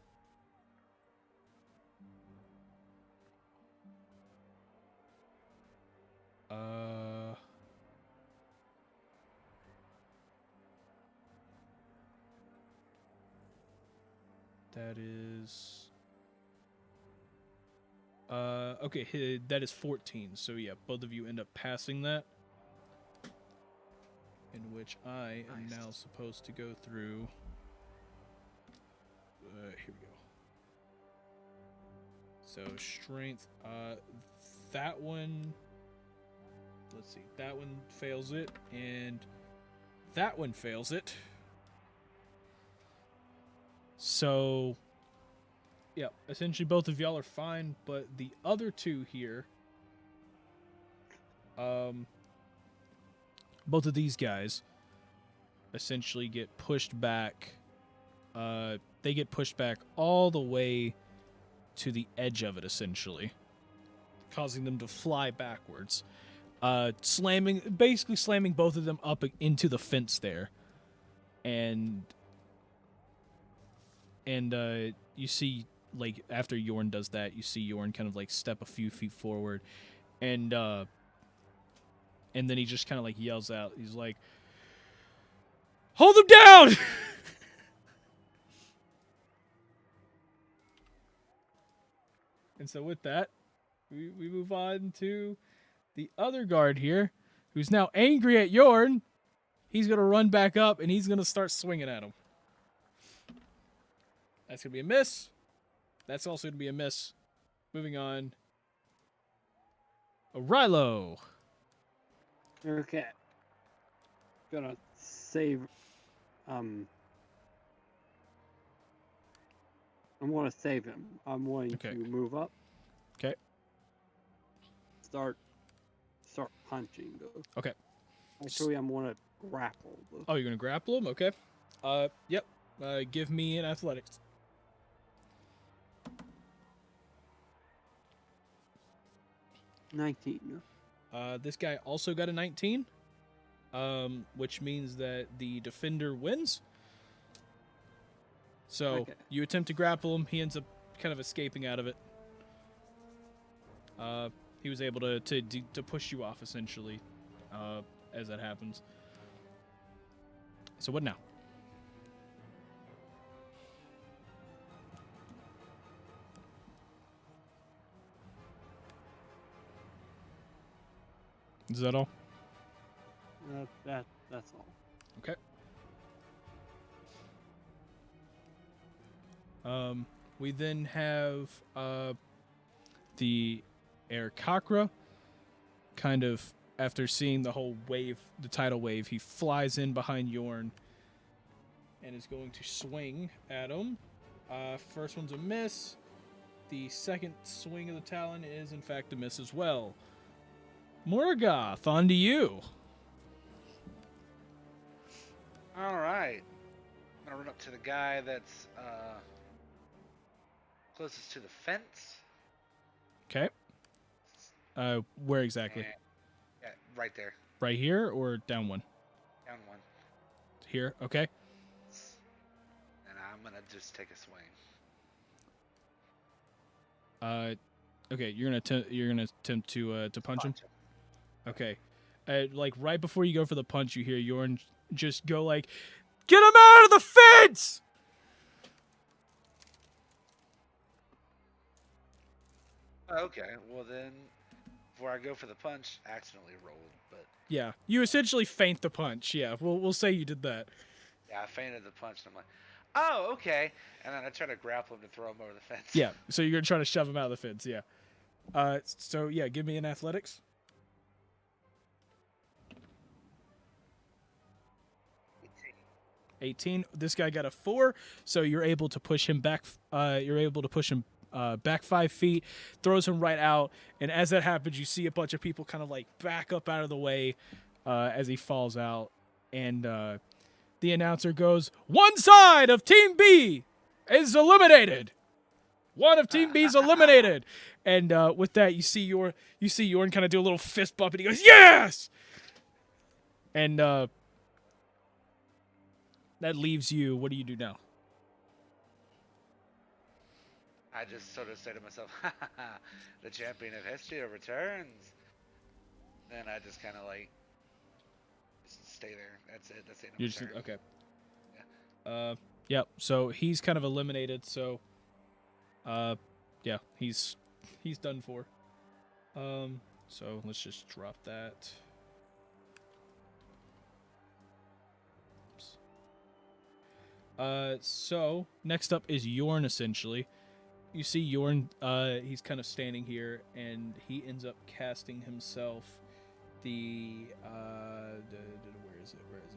That is okay, that is 14. So yeah, both of you end up passing that. In which I am now supposed to go through. Here we go. So strength. That one. Let's see. That one fails it, and that one fails it. So, yeah, essentially both of y'all are fine, but the other two here, both of these guys essentially get pushed back. They get pushed back all the way to the edge of it, essentially, causing them to fly backwards, basically slamming both of them up into the fence there, and you see, like, after Yorn does that, you see Yorn kind of like step a few feet forward, and then he just kind of like yells out. He's like, "Hold them down!" And so with that, we move on to the other guard here, who's now angry at Yorn. He's gonna run back up and he's gonna start swinging at him. That's gonna be a miss. That's also gonna be a miss. Moving on. Arilo. Okay. Gonna save. I'm gonna save him. I'm going to move up. Okay. Start punching though. Okay. Actually, I'm gonna grapple though. Oh, you're gonna grapple him? Okay. Yep. Give me an athletics. $19. This guy also got a 19, which means that the defender wins. So you attempt to grapple him. He ends up kind of escaping out of it. He was able to push you off, essentially, as that happens. So what now? Is that all? That's all. Okay. We then have the eDIOCRACY. Kind of after seeing the whole wave, the tidal wave, he flies in behind Yorn and is going to swing at him. First one's a miss. The second swing of the Talon is in fact a miss as well. Morgoth, on to you. All right. I'm gonna run up to the guy that's closest to the fence. Okay. Where exactly? And, yeah, right there, Right here or down one? down one. Here. Okay. And I'm gonna just take a swing. Okay. You're gonna attempt to punch him. Punch him. Okay. Like right before you go for the punch, you hear Yorn just go like, "Get him out of the fence!" Okay, well then, before I go for the punch, I accidentally rolled, but Yeah, you essentially feint the punch. Yeah, we'll say you did that. yeah, I feinted the punch, and I'm like, oh, okay. And then I try to grapple him to throw him over the fence. Yeah, so you're gonna try to shove him out of the fence. Yeah. So yeah, give me an athletics. 18. This guy got a 4, so you're able to push him back. You're able to push him back 5 feet, throws him right out, and as that happens, you see a bunch of people kind of like back up out of the way as he falls out, and the announcer goes, "One side of Team B is eliminated. One of Team B is eliminated." And with that, you see Yorn kind of do a little fist bump, and he goes, "Yes!" And that leaves you. What do you do now? I just sort of say to myself, ha ha ha, the champion of Hestia returns. Then I just kind of like, just stay there. That's it. That's it. You just okay. Yep. So he's kind of eliminated. So, yeah, he's done for. So let's just drop that. So next up is Yorn. Essentially, you see Yorn. He's kind of standing here, and he ends up casting himself. Where is it?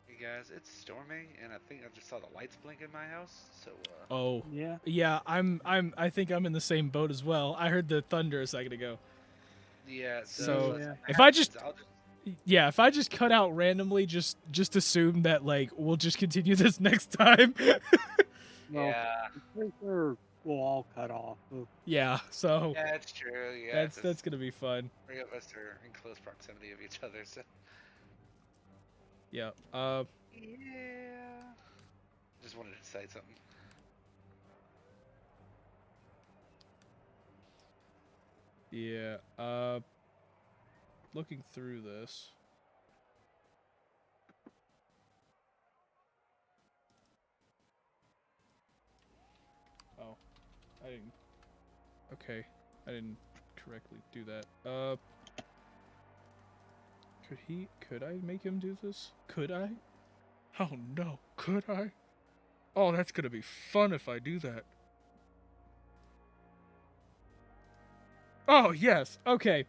Hey guys, it's storming, and I think I just saw the lights blink in my house. So Oh, Yeah. yeah. I think I'm in the same boat as well. I heard the thunder a second ago. yeah. So, listen, if I just- I'll just Yeah, if I just cut out randomly, just assume that like we'll just continue this next time. Well, yeah. I'm pretty sure we'll all cut off. Yeah. So Yeah, it's true. Yeah, that's gonna be fun. 3 of us are in close proximity of each other. So Yeah. yeah. Just wanted to say something. Yeah. Looking through this. Oh, I didn't. Okay, I didn't correctly do that. Could I make him do this? Could I? Oh no, could I? Oh, that's gonna be fun if I do that. Oh, yes. Okay.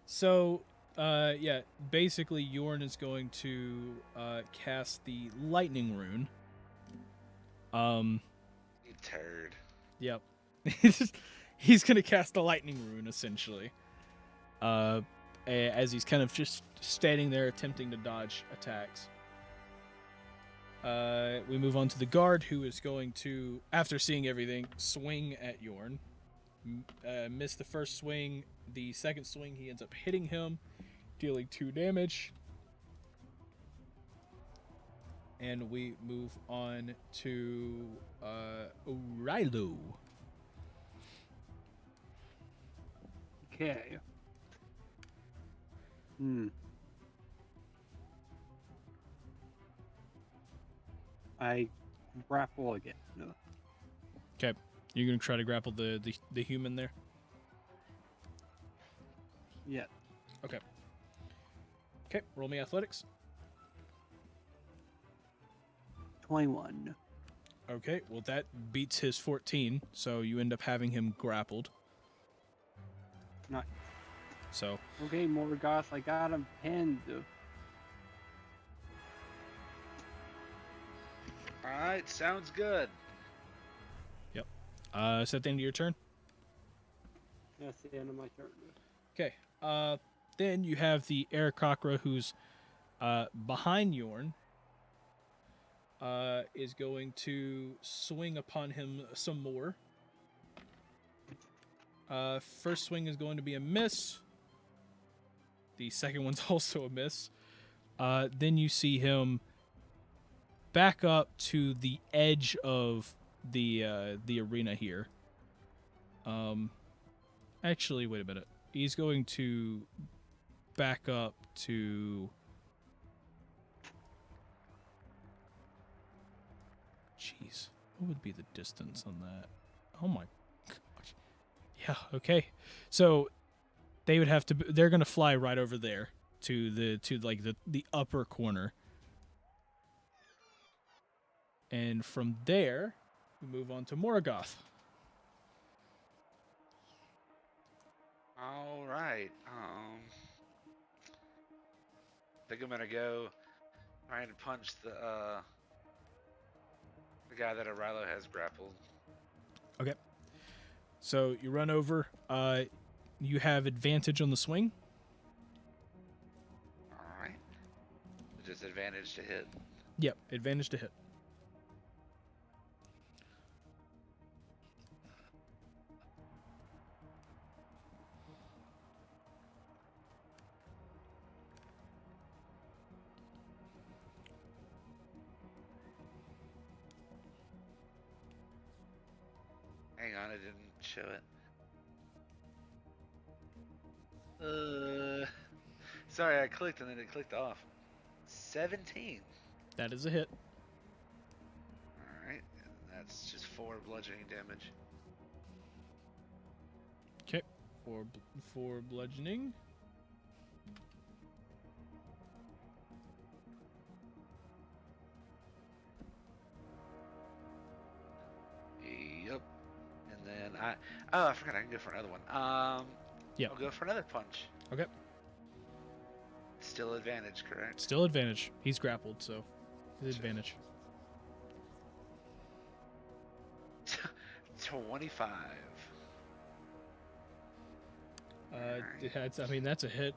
So, yeah, basically Yorn is going to cast the lightning rune. You turd. Yep. He's going to cast the lightning rune essentially. As he's kind of just standing there attempting to dodge attacks. We move on to the guard, who is going to, after seeing everything, swing at Yorn. Miss the first swing. The second swing, he ends up hitting him, dealing 2 damage. And we move on to Rylu. Okay. I grapple again. No. Okay, you're gonna try to grapple the human there. Yeah. Okay. Okay, roll me athletics. 21. Okay, well that beats his 14, so you end up having him grappled. Nice. So Okay, Morgoth, I got him pinned. Alright, sounds good. is that the end of your turn? That's the end of my turn. Okay. Then you have the eDIOCRACY who's behind Yorn. Is going to swing upon him some more. First swing is going to be a miss. The second one's also a miss. Then you see him back up to the edge of the arena here. Actually, wait a minute. He's going to back up to. Jeez, what would be the distance on that? Oh my gosh. Yeah. Okay. So they would have to. They're gonna fly right over there to the upper corner. And from there, we move on to Morgoth. All right. I think I'm gonna go try and punch the guy that Arilo has grappled. Okay. So you run over. You have advantage on the swing. All right. Disadvantage to hit. Yep, advantage to hit. Hang on, I didn't show it. Sorry, I clicked and then it clicked off. 17. That is a hit. All right, and that's just 4 bludgeoning damage. Okay, for bludgeoning. Yep. And then I forgot I can go for another one. Yeah. I'll go for another punch. Okay. Still advantage, correct? Still advantage. He's grappled, so his advantage. 25. I mean, that's a hit.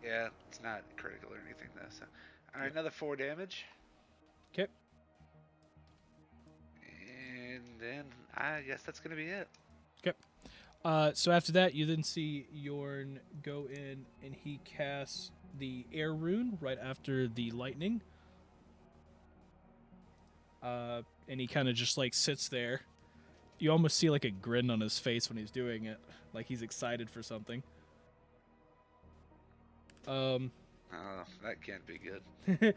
Yeah, it's not critical or anything though. So, all right, another 4 damage, Okay. and then I guess that's gonna be it. So after that, you then see Yorn go in and he casts the air rune right after the lightning. And he kind of just like sits there. You almost see like a grin on his face when he's doing it, like he's excited for something. Oh, that can't be good. I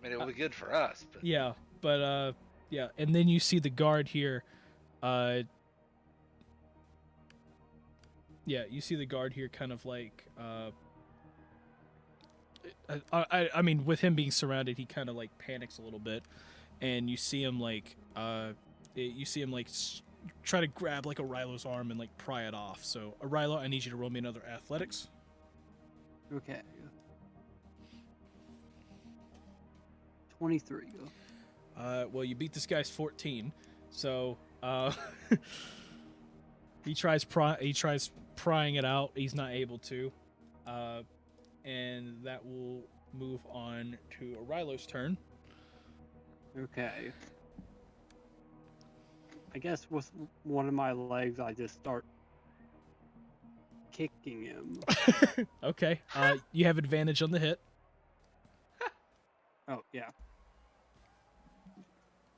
mean, it will be good for us, but Yeah, but yeah, and then you see the guard here. Yeah, you see the guard here, kind of like. I mean, with him being surrounded, he kind of like panics a little bit, and you see him like try to grab like Arilo's arm and like pry it off. So Arilo, I need you to roll me another athletics. Okay. 23. Well, you beat this guy's 14, so he tries prying it out. He's not able to, and that will move on to Arilo's turn. Okay. I guess with one of my legs, I just start kicking him. Okay. You have advantage on the hit. Oh, yeah.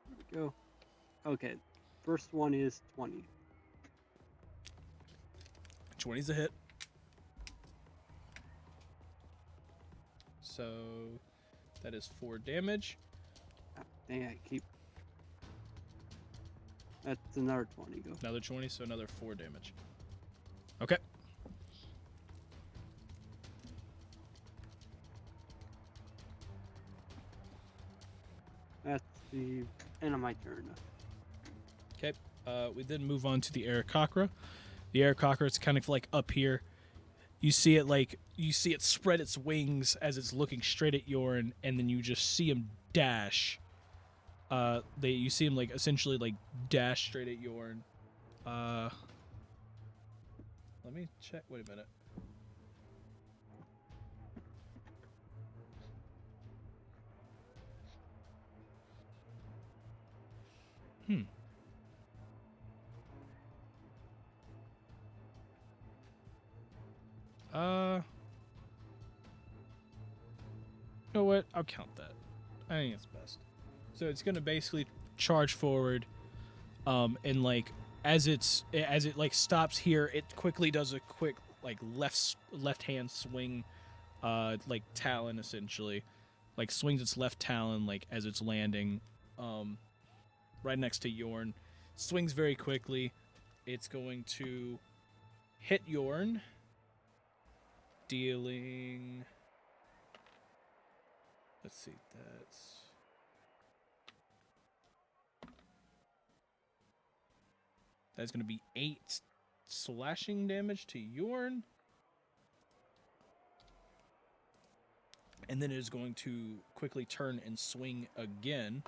There we go. Okay. First one is 20. 20's a hit. So that is 4 damage. Dang it, keep. That's another 20. Go. Another 20, so another 4 damage. Okay. That's the end of my turn. Okay. We then move on to the eDIOCRACY. The eDIOCRACY is kind of like up here. You see it spread its wings as it's looking straight at Yorn, and then you just see him dash. You see him like essentially like dash straight at Yorn. Let me check. Wait a minute. You know what? I'll count that. I think it's best. So it's gonna basically charge forward, and like as it like stops here, it quickly does a quick like left hand swing, like talon essentially, like swings its left talon like as it's landing, right next to Yorn, swings very quickly. It's going to hit Yorn, dealing. Let's see, that's going to be 8 slashing damage to Yorn. And then it is going to quickly turn and swing again.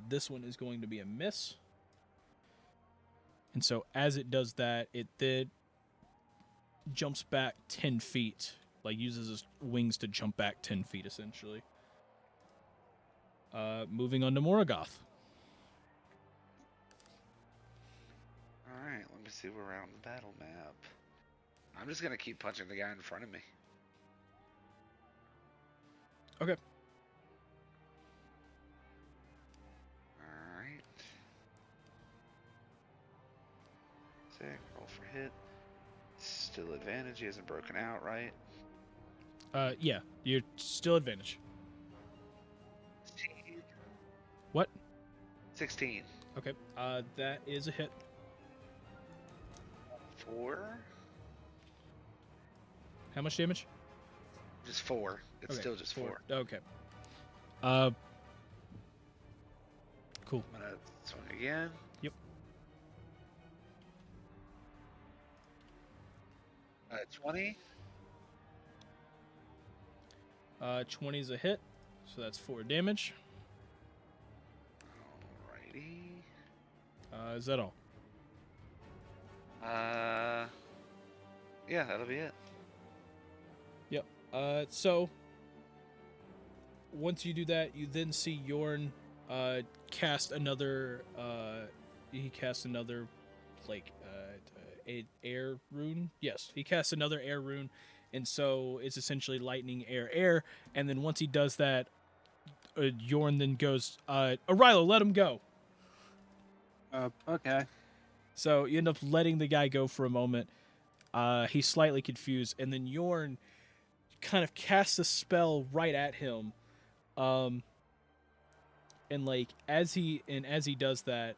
This one is going to be a miss. And so as it does that, it then jumps back 10 feet. Like uses his wings to jump back 10 feet, essentially. Moving on to Morgoth. Alright, let me see where we're on the battle map. I'm just gonna keep punching the guy in front of me. Okay. Alright. Sick, roll for hit. Still advantage, he hasn't broken out, right? Yeah, you're still advantage. 16. What? 16. Okay, that is a hit. 4? How much damage? Just 4. It's Okay, still just 4. Okay. Cool. I'm gonna swing again. Yep. 20. 20 is a hit, so that's 4 damage. Alrighty. Is that all? Yeah, that'll be it. Yep. So once you do that, you then see Yorn cast another like air rune. Yes, he casts another air rune, and so it's essentially lightning, air, and then once he does that, Yorn then goes, Arilo, let him go. Okay. So you end up letting the guy go for a moment. He's slightly confused, and then Yorn kind of casts a spell right at him. And like as he does that,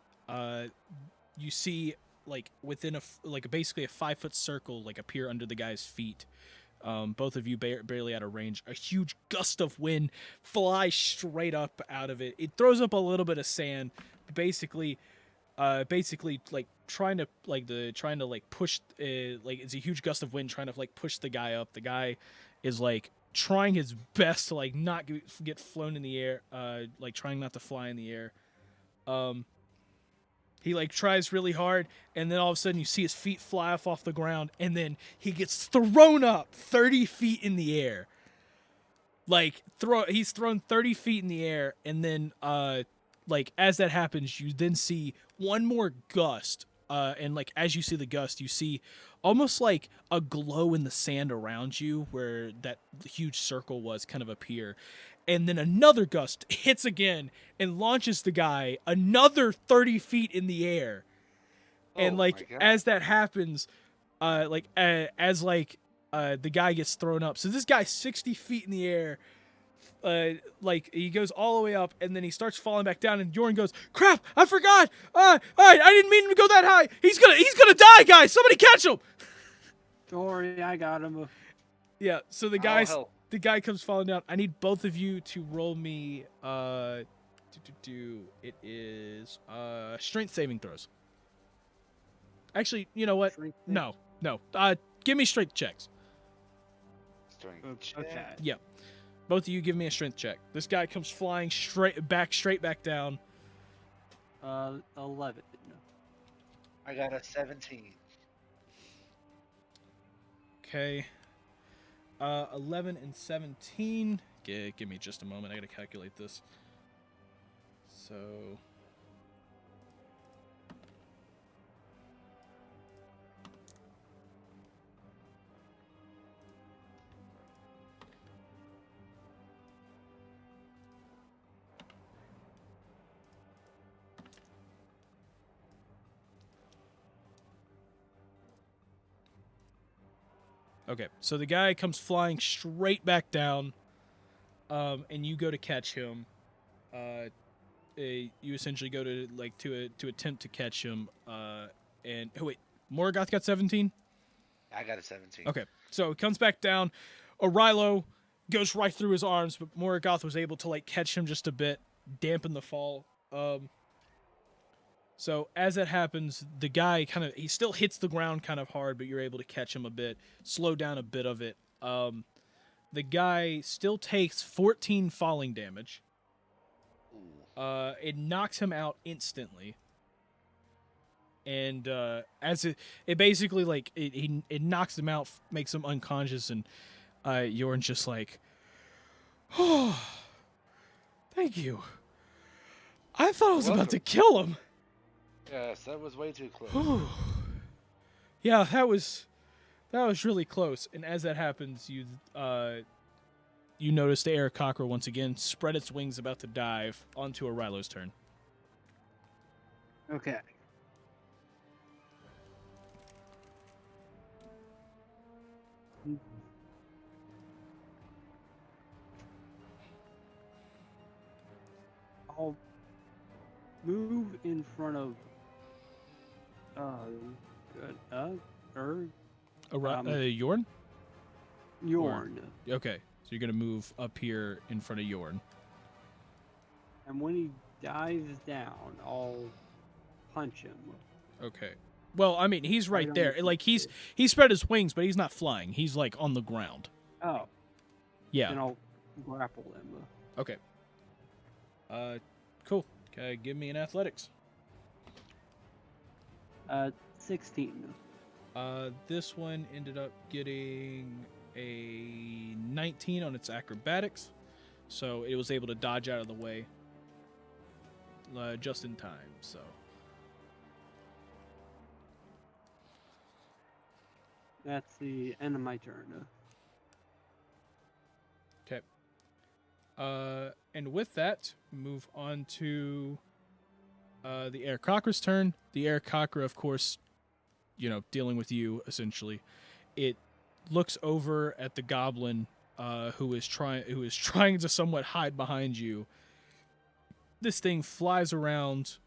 you see like within basically a 5-foot circle like appear under the guy's feet. Both of you barely out of range. A huge gust of wind flies straight up out of it. It throws up a little bit of sand, basically like trying to push like it's a huge gust of wind trying to like push the guy up. The guy is like trying his best to like not get flown in the air, like trying not to fly in the air. He like tries really hard, and then all of a sudden you see his feet fly off the ground, and then he gets thrown up 30 feet in the air. Like he's thrown 30 feet in the air, and then like as that happens, you then see one more gust. And like as you see the gust, you see almost like a glow in the sand around you where that huge circle was kind of appear. And then another gust hits again and launches the guy another 30 feet in the air. And like as that happens, the guy gets thrown up. So this guy's 60 feet in the air, like he goes all the way up, and then he starts falling back down, and Jorn goes, "Crap! I forgot! I didn't mean him to go that high. He's gonna die, guys! Somebody catch him!" Don't worry, I got him. Yeah. So the I'll help. guy comes falling down. I need both of you to roll me. It is strength saving throws. Actually, you know what? Strength No. Give me strength checks. Strength check. Okay. Yeah. Both of you give me a strength check. This guy comes flying straight back down. 11. I got a 17. Okay. 11 and 17. Give me just a moment. I gotta calculate this. So. Okay, so the guy comes flying straight back down, and you go to catch him. You essentially go to to attempt to catch him. And oh wait, Morgoth got 17. I got a 17. Okay, so it comes back down. Orilo goes right through his arms, but Morgoth was able to catch him just a bit, dampen the fall. So as that happens, the guy he still hits the ground kind of hard, but you're able to catch him a bit, slow down a bit of it. The guy still takes 14 falling damage. It knocks him out instantly. And as it basically it knocks him out, makes him unconscious, and Yorn's just like, "Oh, thank you. I thought I was about to kill him." Yes, that was way too close. Whew. Yeah, that was really close. And as that happens, you notice the eDIOCRACY once again spread its wings, about to dive onto Orilo's turn. Okay. I'll move in front of Yorn? Yorn. Okay, so you're gonna move up here in front of Yorn. And when he dives down, I'll punch him. Okay. Well, I mean, he's right on there. the He spread his wings, but he's not flying. He's on the ground. Oh. Yeah. And I'll grapple him. Okay. Cool. Okay, give me an athletics. 16. This one ended up getting a 19 on its acrobatics, so it was able to dodge out of the way just in time. So. That's the end of my turn. Okay. And with that, move on to the eDIOCRACY's turn. The eDIOCRACY, of course, dealing with you essentially. It looks over at the goblin who is trying to somewhat hide behind you. This thing flies around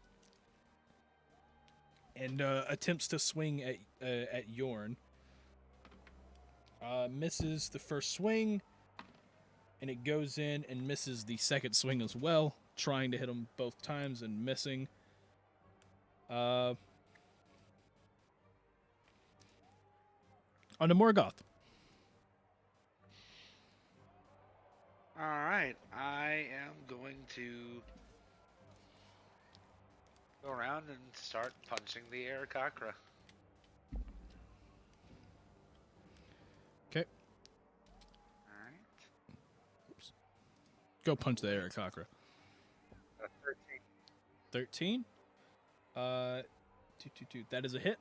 and attempts to swing at Yorn. Misses the first swing, and it goes in and misses the second swing as well, trying to hit him both times and missing. On to Morgoth. Alright, I am going to go around and start punching the eDIOCRACY. Okay. Alright. Go punch the eDIOCRACY. 13. 13. 2. That is a hit.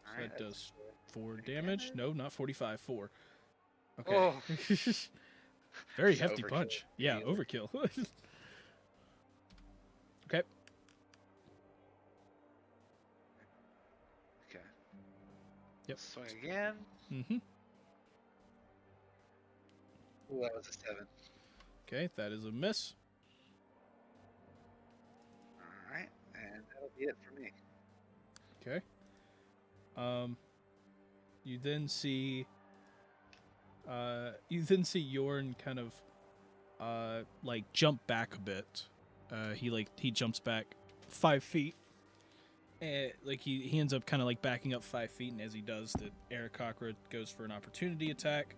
So Alright, that does 4 damage. No, not 45. 4. Okay. Oh. Very It's hefty overkill. punch. Yeah, Really. overkill. Okay. Okay. Yep. Swing again. Mm-hmm. Ooh, that was a 7. Okay, that is a miss. All right, and that'll be it for me. Okay. You then see Yorn kind of like jump back a bit. He jumps back 5 feet. And like he ends up kind of like backing up 5 feet, and as he does, the eDIOCRACY goes for an opportunity attack.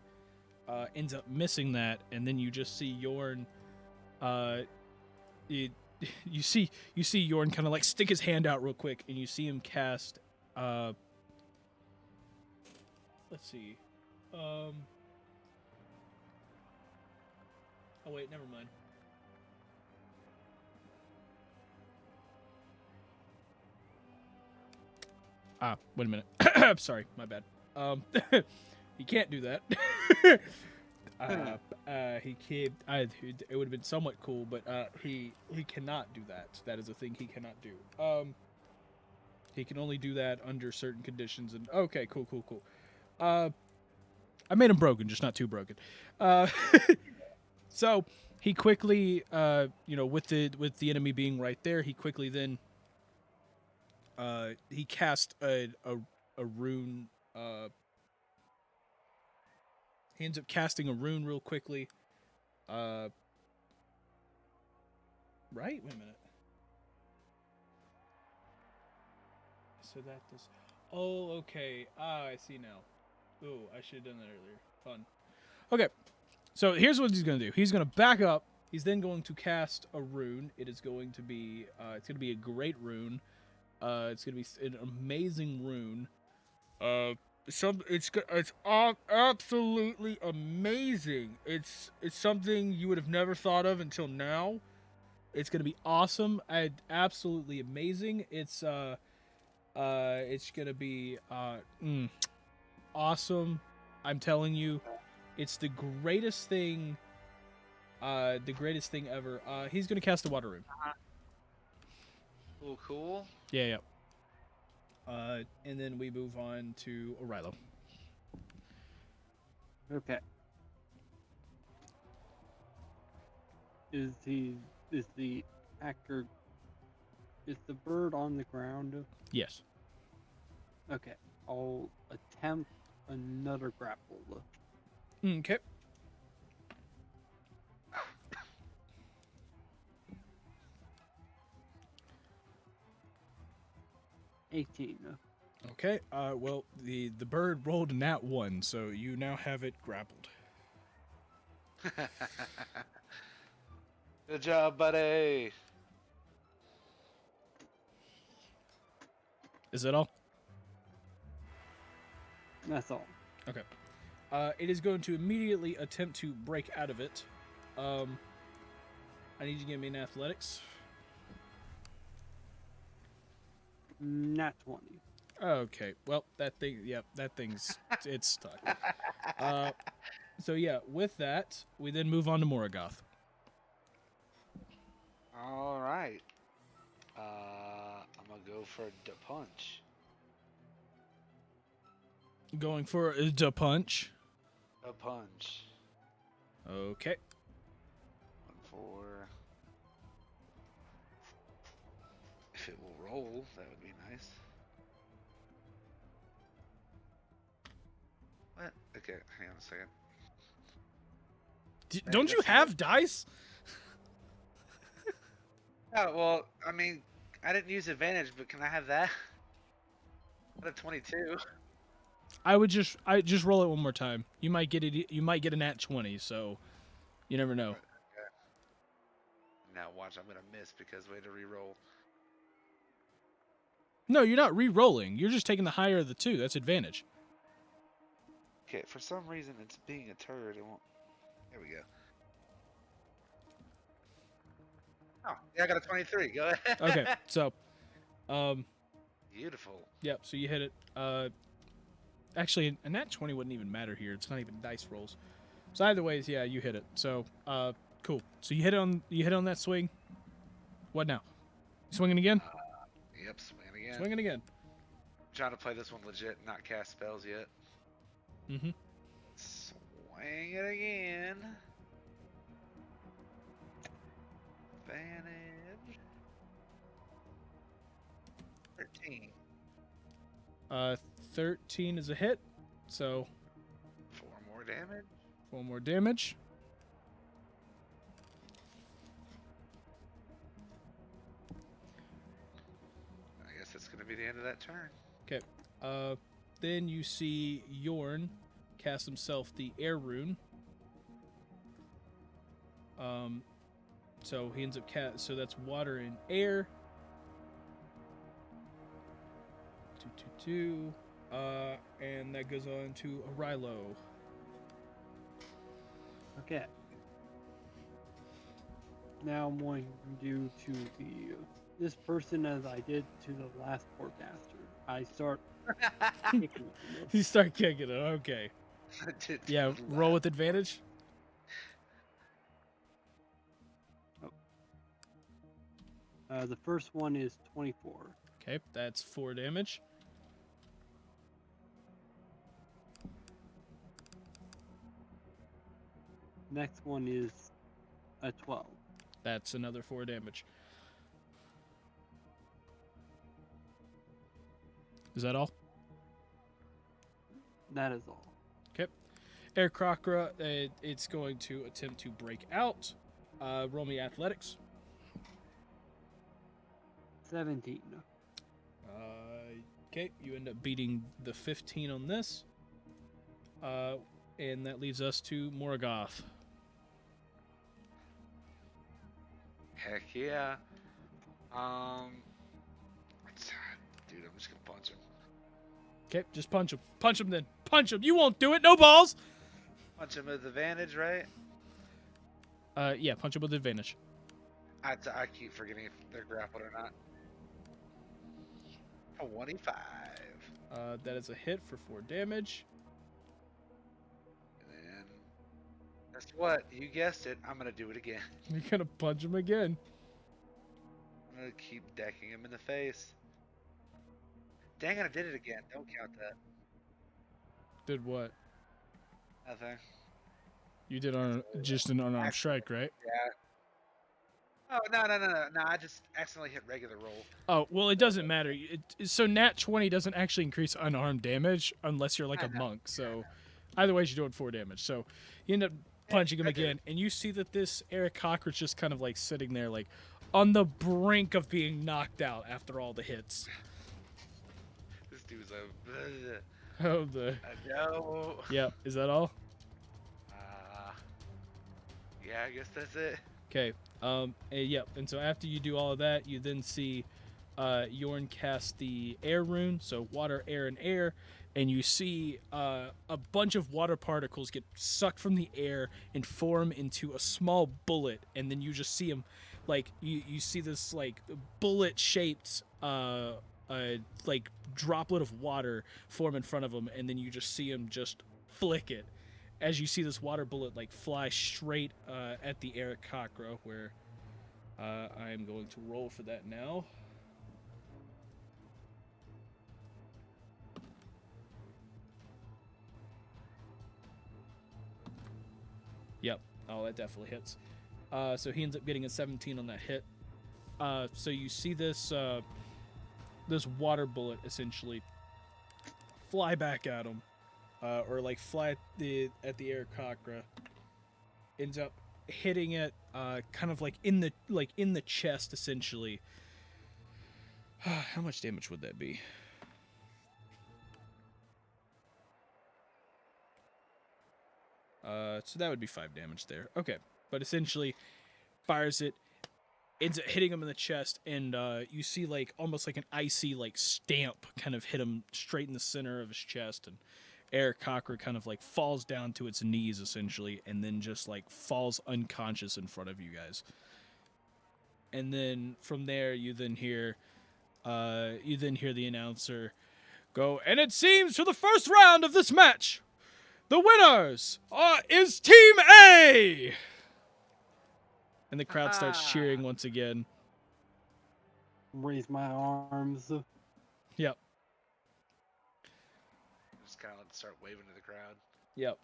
Ends up missing that, and then you just see Yorn. You see Yorn kind of like stick his hand out real quick, and you see him cast. Let's see. Oh wait, never mind. Wait a minute. Sorry, my bad. He can't do that. He can't. It would have been somewhat cool, but he cannot do that. That is a thing he cannot do. He can only do that under certain conditions. And okay, cool. I made him broken, just not too broken. So he quickly, with the enemy being right there, he quickly then. He cast a rune. He ends up casting a rune real quickly. Right? Wait a minute. So that does. Oh, okay. I see now. Ooh, I should have done that earlier. Fun. Okay. So here's what he's gonna do. He's gonna back up. He's then going to cast a rune. It is going to be. It's gonna be a great rune. It's gonna be an amazing rune. It's absolutely amazing. It's something you would have never thought of until now. It's gonna be awesome and absolutely amazing. It's gonna be awesome. I'm telling you, it's the greatest thing. The greatest thing ever. He's gonna cast a water rune. Cool. Yeah. And then we move on to Orilo. Okay. Is the actor? Is the bird on the ground? Yes. Okay. I'll attempt another grapple. Okay. Okay. Well, the bird rolled a nat 1, so you now have it grappled. Good job, buddy. Is that all? That's all. Okay. It is going to immediately attempt to break out of it. I need you to give me an athletics. Nat 20. Okay. Well, that thing's it's stuck. So yeah, with that, we then move on to Morgoth. All right. I'm gonna go for the punch. Going for the punch. A punch. Okay. 1, 4. If it will roll, that would be nice. What? Okay, hang on a second. Don't you have dice? Oh, well, I mean, I didn't use advantage, but can I have that? What a 22. I just roll it one more time. You might get it. You might get a nat 20. So, you never know. Okay. Now watch, I'm gonna miss because we had to re-roll. No, you're not re-rolling. You're just taking the higher of the two. That's advantage. Okay, for some reason it's being a turd. It won't. There we go. Oh, yeah, I got a 23. Go ahead. Okay, so, Beautiful. yep. So you hit it. Actually, a nat 20 wouldn't even matter here. It's not even dice rolls. So either ways, yeah, you hit it. So, cool. So you hit on that swing. What now? Swinging again? Yep, swinging again. Swinging again. Trying to play this one legit, not cast spells yet. Mm-hmm. Swing it again. 13. 13 is a hit, so 4 more damage. 4 more damage. I guess that's gonna be the end of that turn. Okay. Then you see Yorn cast himself the air rune. So he ends up so that's water and air. 2, 2, 2. And that goes on to Arilo. Okay. Now I'm going to do to this person as I did to the last poor bastard. I start kicking him. You start kicking it. Okay. Yeah. Roll with advantage. The first one is 24. Okay, that's 4 damage. Next one is a 12. That's another 4 damage. Is that all? That is all. Okay. Aircrocra, it's going to attempt to break out. Roll me athletics. 17. Okay, you end up beating the 15 on this. And that leaves us to Morgoth. Heck yeah. Dude, I'm just gonna punch him. Okay, just punch him. Punch him then. Punch him. You won't do it. No balls. Punch him with advantage, right? Yeah, punch him with advantage. I keep forgetting if they're grappled or not. 25. That is a hit for 4 damage. And then, guess what? You guessed it. I'm gonna do it again. You're gonna punch him again. I'm gonna keep decking him in the face. Dang it, I did it again. Don't count that. Did what? Nothing. You did just an unarmed strike, right? Yeah. Oh, no. I just accidentally hit regular roll. Oh, well, it doesn't matter. So nat 20 doesn't actually increase unarmed damage unless you're like I a know. monk. So either way, you're doing 4 damage. So you end up punching him again, and you see that this Eric Cockroach just kind of like sitting there, like on the brink of being knocked out after all the hits. This dude's a. Oh, the. I know. Yeah, is that all? Yeah, I guess that's it. Okay. Yep. And so after you do all of that, you then see Yorn cast the air rune, so water, air, and air, and you see a bunch of water particles get sucked from the air and form into a small bullet, and then you just see them, like you see this like bullet-shaped like droplet of water form in front of them, and then you just see them just flick it. As you see this water bullet like fly straight at the Eric Cockro, where I'm going to roll for that now. Yep. Oh, that definitely hits. So he ends up getting a 17 on that hit. So you see this this water bullet essentially fly back at him. Or like fly at the air cockra, ends up hitting it kind of like in the chest essentially. How much damage would that be? So that would be 5 damage there. Okay, but essentially fires it, ends up hitting him in the chest, and you see like almost like an icy like stamp kind of hit him straight in the center of his chest, and Eric Cocker kind of like falls down to its knees essentially, and then just like falls unconscious in front of you guys. And then from there, you then hear the announcer go, and it seems for the first round of this match, the winners is Team A. And the crowd starts cheering once again. Raise my arms. Yep. Just kind of start waving to the crowd. Yep.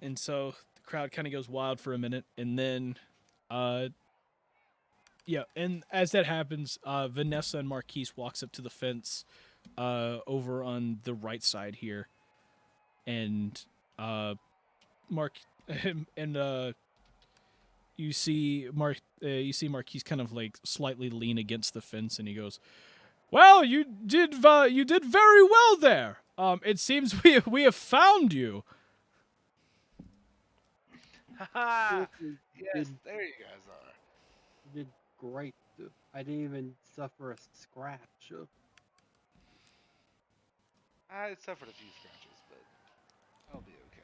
And so the crowd kind of goes wild for a minute, and then Yeah, and as that happens, Vanessa and Marquise walks up to the fence over on the right side here, and Mark and you see Marquise kind of like slightly lean against the fence, and he goes, "Well, you did very well there. It seems we have found you." Haha! You Yes, did, there you guys are. you did great. I didn't even suffer a scratch. I suffered a few scratches, but I'll be okay.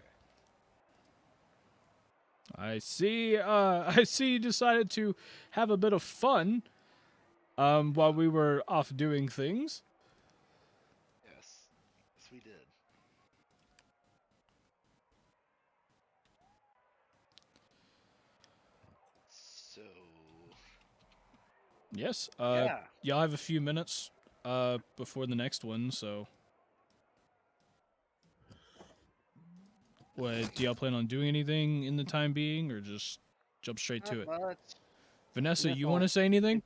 I see. I see you decided to have a bit of fun. While we were off doing things. Yes. Yes, we did. So, Yes. yeah. Y'all have a few minutes. Before the next one. So, what do y'all plan on doing anything in the time being, or just jump straight to it? Not much. Vanessa, Yes, you want to say anything?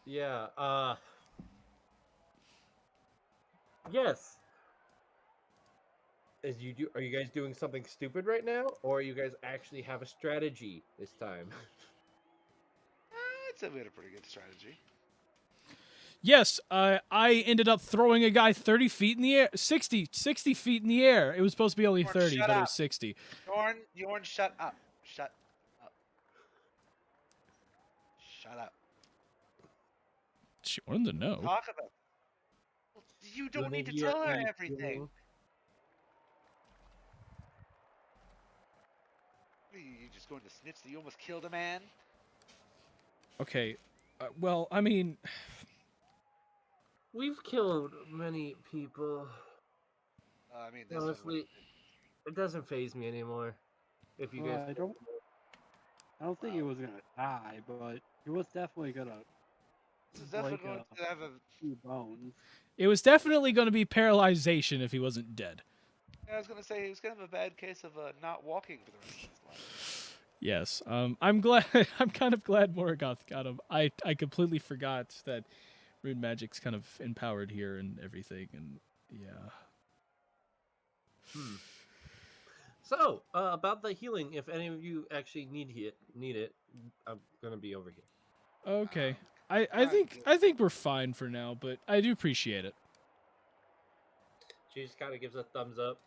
Yeah. Yes. Are you guys doing something stupid right now, or you guys actually have a strategy this time? I'd say we had a pretty good strategy. Yes. I ended up throwing a guy 30 feet in the air, 60 feet in the air. It was supposed to be only Yorn, 30, shut but it up. was 60. Yorn, shut up. Shut up. Shut up. She wanted to know. Talk about. You don't need to tell her everything. You just going to snitch that you almost killed a man? Okay. Well, I mean, We've killed many people. I mean, this one Honestly, it doesn't phase me anymore. If you guys, I don't think he was gonna die, but he was definitely gonna this is definitely break going a to have a. few bones. it was definitely going to be paralyzation if he wasn't dead. I was gonna say he was gonna have a bad case of not walking for the rest of his life. Yes. I'm glad. I'm kind of glad Morgoth got him. I completely forgot that rune magic's kind of empowered here and everything, and yeah. So, about the healing, if any of you actually need it, I'm gonna be over here. Okay. I'm I think we're fine for now, but I do appreciate it. She just kind of gives a thumbs up.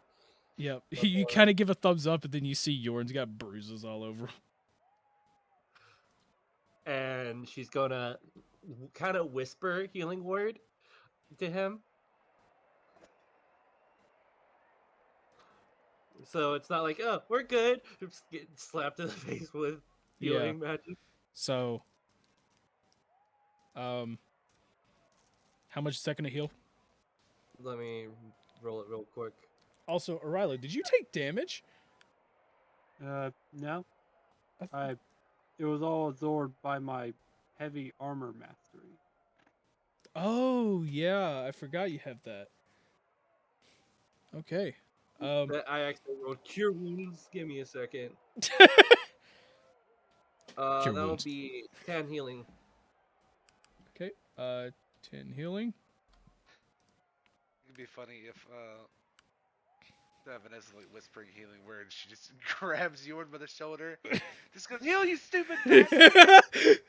Yep. You Before- kind of give a thumbs up, and then you see Yorn's got bruises all over him. and she's gonna kind of whisper healing word to him. So it's not like, oh, we're good. Just get slapped in the face with healing magic. So, how much is that gonna heal? Let me roll it real quick. Also, Arilo, did you take damage? No. It was all absorbed by my heavy armor mastery. Oh yeah, I forgot you have that. Okay. I actually rolled cure wounds. Give me a second. Cure That'll wounds. be 10 healing. Okay. 10 healing. It'd be funny if Vanessa's like whispering healing words. She just grabs Yorn by the shoulder. Just goes, heal, you stupid bastard!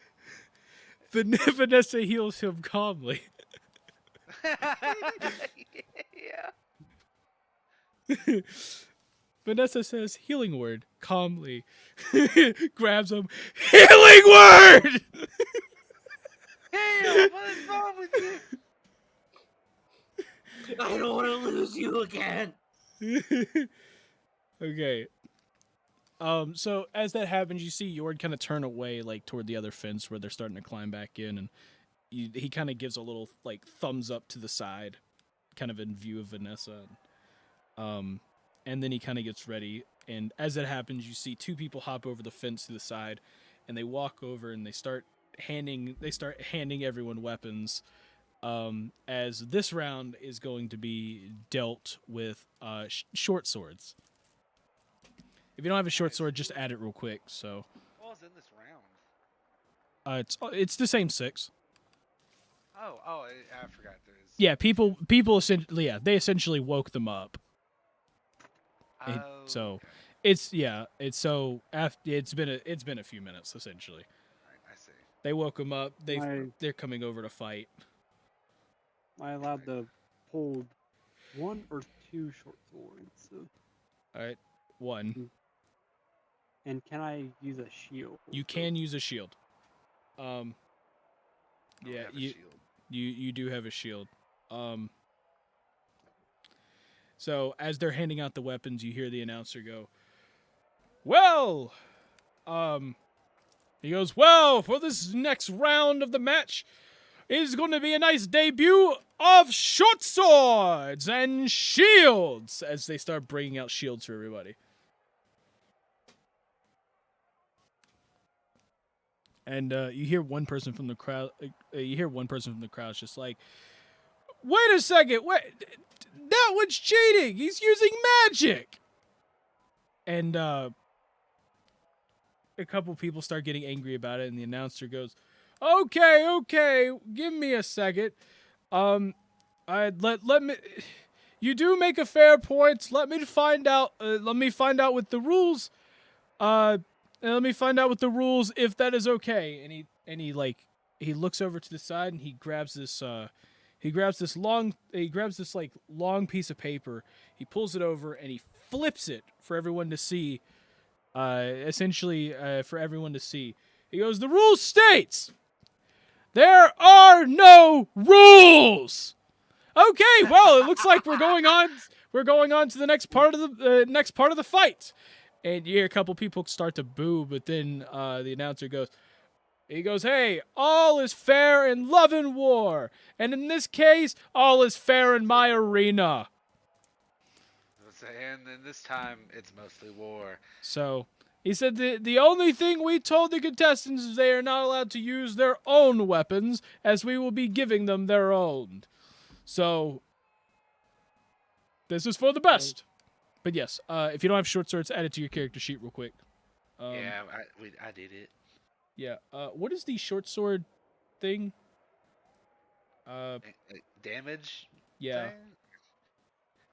Vanessa heals him calmly. Yeah. Vanessa says healing word calmly. Grabs him. Healing word! Heal! What is wrong with you? I don't want to lose you again. Okay. So as that happens, you see Yord kind of turn away, like toward the other fence where they're starting to climb back in, and he kind of gives a little like thumbs up to the side, kind of in view of Vanessa. And then he kind of gets ready, and as that happens, you see two people hop over the fence to the side, and they walk over and they start handing everyone weapons. As this round is going to be dealt with short swords. If you don't have a short sword, just add it real quick. So What was in this round? It's the same 6. Oh, I forgot there is. Yeah, people essentially, yeah, they essentially woke them up. Oh, So okay. it's it's been a few minutes essentially. Right, I see. They woke them up. I They're coming over to fight. Am I allowed to hold 1 or 2 short swords? All right, 1. And can I use a shield? You can use a shield. Um, I don't yeah, have a shield. you do have a shield. So as they're handing out the weapons, you hear the announcer go, "Well, he goes, well, for this next round of the match is going to be a nice debut of short swords and shields," as they start bringing out shields for everybody. And you hear one person from the crowd. Just like, "Wait a second! Wait, that one's cheating! He's using magic!" And a couple people start getting angry about it, and the announcer goes, "Okay, give me a second. Let me. You do make a fair point. Let me find out. Let me find out with the rules. Let me find out with the rules if that is okay." And he looks over to the side and he grabs this long piece of paper. He pulls it over and he flips it for everyone to see. For everyone to see. He goes, "The rule states there are no rules." Okay, well, it looks like we're going on to the next part of the fight. And you hear a couple people start to boo, but then the announcer goes, "Hey, all is fair in love and war. And in this case, all is fair in my arena." And then this time, it's mostly war. So he said the only thing we told the contestants is they are not allowed to use their own weapons, as we will be giving them their own. So this is for the best. But yes, if you don't have short swords, add it to your character sheet real quick. Yeah, I did it. Yeah. What is the short sword thing? Damage. Yeah. Thing?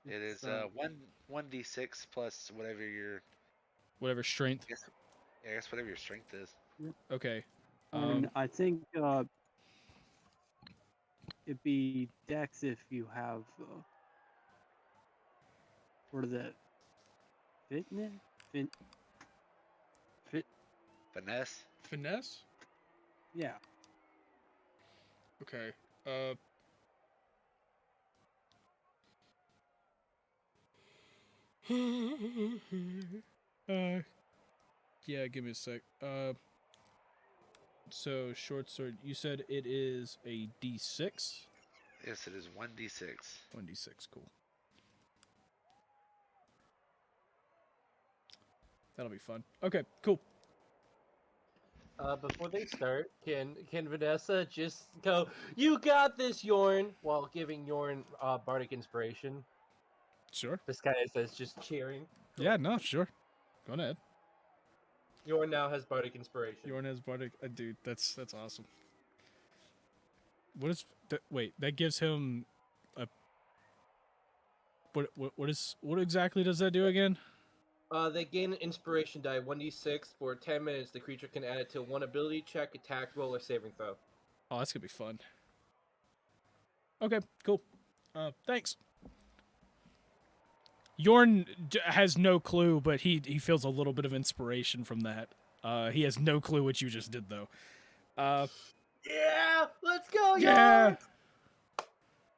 It is 1d6 plus Whatever strength. I guess whatever your strength is. Okay. And I think it'd be dex if you have what is it? Fitness? Finesse. Finesse. Yeah. Okay. Yeah, give me a sec. So short sword, you said it is a D6? Yes, it is 1d6. 1d6, cool. That'll be fun. Okay, cool. Before they start, can Vanessa just go, "You got this, Yorn," while giving Yorn bardic inspiration? Sure. This guy says just cheering. Yeah, no, sure. Go ahead. Yorn now has bardic inspiration. Yorn has bardic. Dude, that's awesome. What is that? Wait, that gives him a. What exactly does that do again? They gain an inspiration die 1d6 for 10 minutes. The creature can add it to one ability check, attack roll, or saving throw. Oh, that's gonna be fun. Okay, cool. Thanks. Yorn has no clue, but he feels a little bit of inspiration from that. He has no clue what you just did, though. Yeah, let's go, Yeah. Yorn!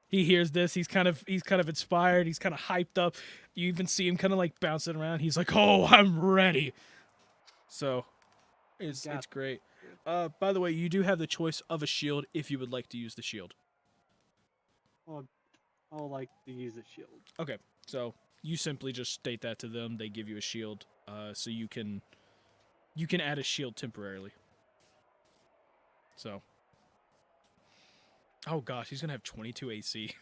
He hears this. He's kind of inspired. He's kind of hyped up. You even see him kind of like bouncing around. He's like, "Oh, I'm ready." So, it's great. By the way, you do have the choice of a shield if you would like to use the shield. Well, I'll like to use a shield. Okay, so you simply just state that to them. They give you a shield, so you can add a shield temporarily. So, oh gosh, he's gonna have 22 AC.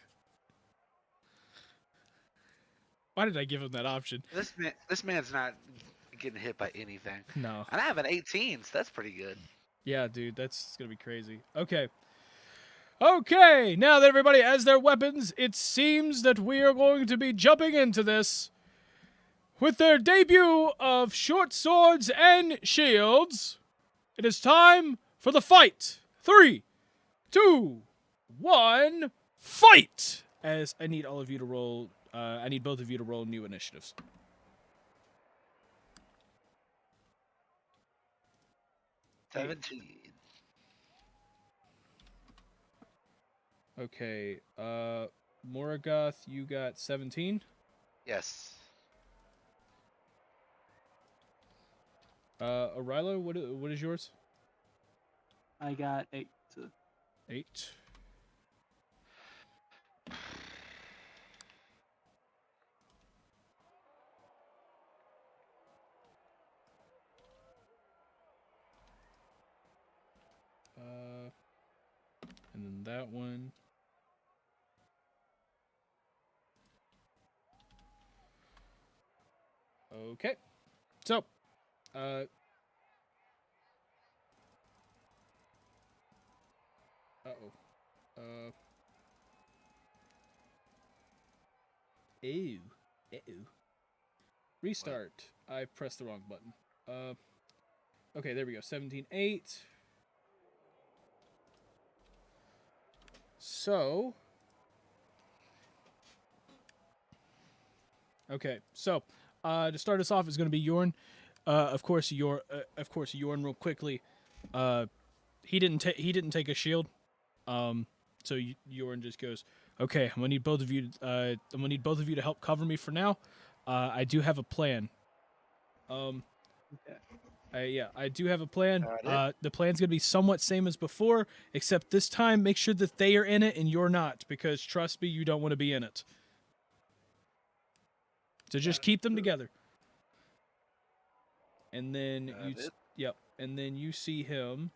Why did I give him that option? This man's not getting hit by anything. No. And I have an 18, so that's pretty good. Yeah, dude, that's gonna be crazy. Okay. Okay, now that everybody has their weapons, it seems that we are going to be jumping into this with their debut of short swords and shields. It is time for the fight. 3, 2, 1, fight! As I need all of you to roll, I need both of you to roll new initiatives. 17. Okay, Morgoth, you got 17. Yes. Arilo, what is yours? I got 8. 8. And then that one. Okay. So, uh-oh. Ew. Uh-oh. Restart. I pressed the wrong button. Okay, there we go. 17-8. So, okay. So, to start us off is going to be Yorn. Of course, Yorn real quickly. He didn't take a shield. So Yorn just goes, "Okay, I'm gonna need both of you. I'm gonna need both of you to help cover me for now. I do have a plan. Okay. I do have a plan. Got it. The plan's gonna be somewhat same as before, except this time make sure that they are in it and you're not, because trust me, you don't want to be in it. So just keep them together. And then Got it. yep, and then you see him.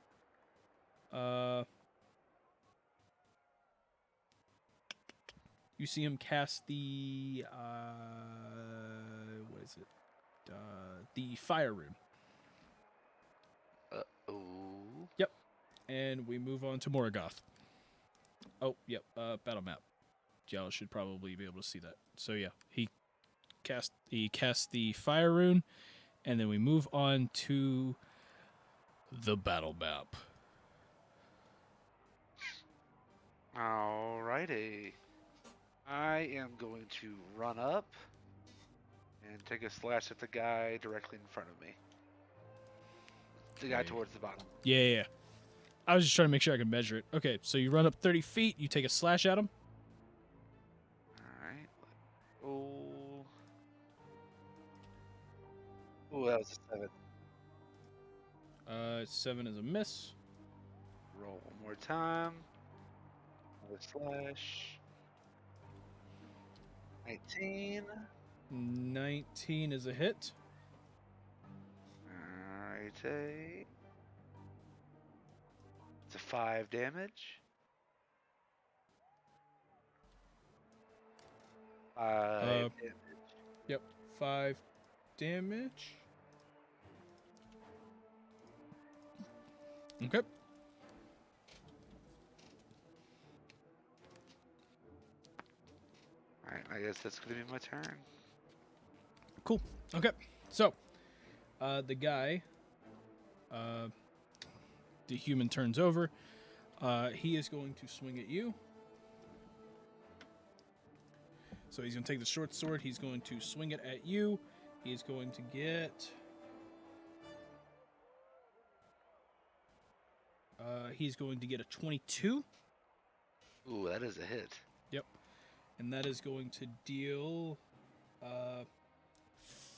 You see him cast the what is it? The fire rune. Oh. Yep. And we move on to Morgoth. Oh, yep. Battle map. Y'all should probably be able to see that. So yeah, he cast the fire rune, and then we move on to the battle map. Alrighty. I am going to run up and take a slash at the guy directly in front of me. The guy Okay. towards the bottom. Yeah. I was just trying to make sure I could measure it. Okay, so you run up 30 feet, you take a slash at him. Alright. Oh. Oh, that was a 7. 7 is a miss. Roll one more time. Another slash. 19. 19 is a hit. Alrighty. It's a 5 damage. 5 damage. Yep, 5 damage. Okay. Alright, I guess that's gonna be my turn. Cool. Okay. So, the guy, the human turns over. He is going to swing at you. So he's going to take the short sword. He's going to swing it at you. He's going to get... he's going to get a 22. Ooh, that is a hit. Yep. And that is going to deal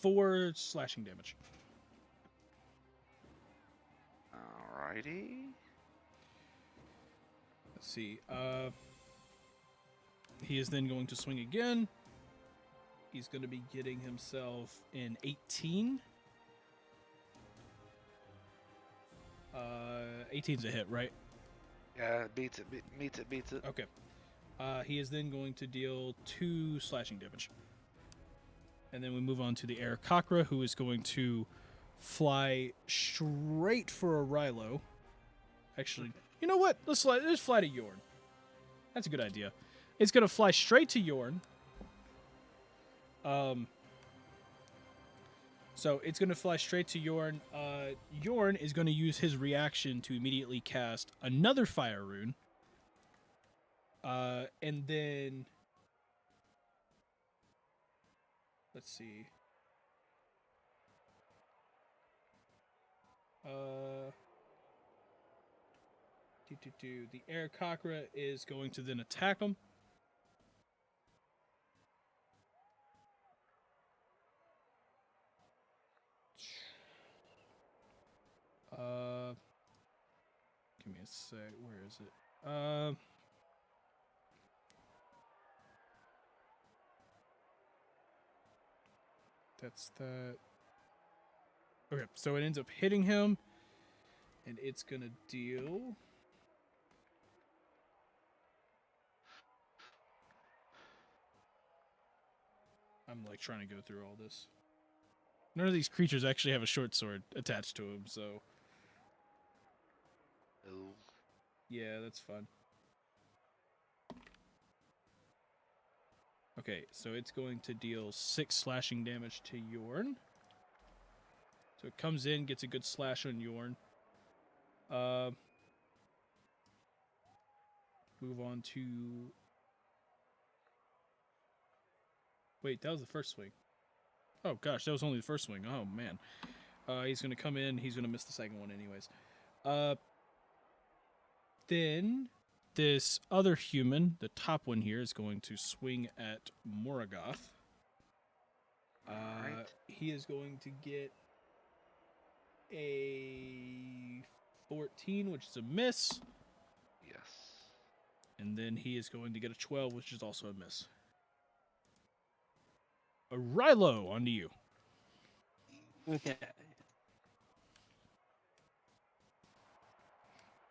4 slashing damage. Alrighty. Let's see. He is then going to swing again. He's going to be getting himself an 18. 18's a hit, right? Yeah, beats it. Beats it. Okay. He is then going to deal 2 slashing damage. And then we move on to the eDIOCRACY, who is going to fly straight for Arilo. Actually, you know what? Let's fly to Yorn. That's a good idea. It's gonna fly straight to Yorn. So it's gonna fly straight to Yorn. Yorn is gonna use his reaction to immediately cast another fire rune. And then let's see. The eDIOCRACY is going to then attack him. Give me a sec. Where is it? That's that. Okay, so it ends up hitting him, and it's gonna deal. I'm like trying to go through all this. None of these creatures actually have a short sword attached to them, so Oh. yeah, that's fun. Okay, so it's going to deal 6 slashing damage to Yorn. So it comes in, gets a good slash on Yorn. Move on to... Wait, that was the first swing. Oh gosh, that was only the first swing. Oh man. He's going to come in, he's going to miss the second one anyways. Then this other human, the top one here, is going to swing at Morgoth. Alright. He is going to get a 14, which is a miss. Yes. And then he is going to get a 12, which is also a miss. Rilo, on to you. Okay.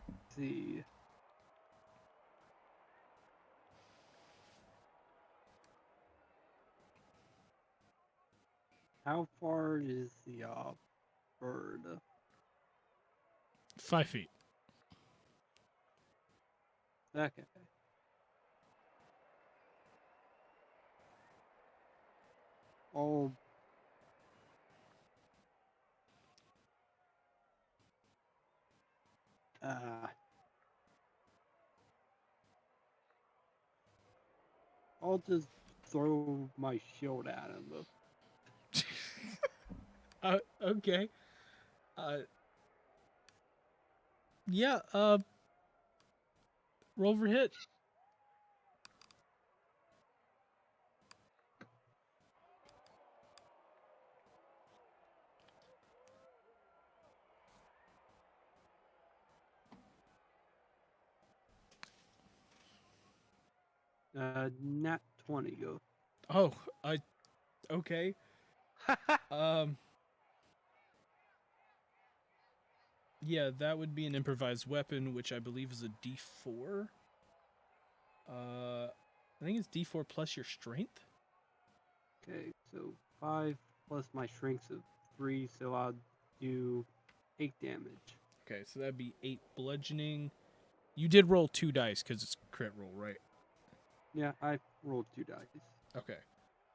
Let's see. How far is the bird? 5 feet. Okay. Oh. I'll just throw my shield at him. Okay. Yeah, roll for hit. Nat 20 go. Oh, okay. Yeah, that would be an improvised weapon, which I believe is a D4. I think it's D4 plus your strength. Okay, so 5 plus my strength's of 3, so I'll do 8 damage. Okay, so that'd be 8 bludgeoning. You did roll 2 dice because it's crit roll, right? Yeah, I rolled 2 dice. Okay.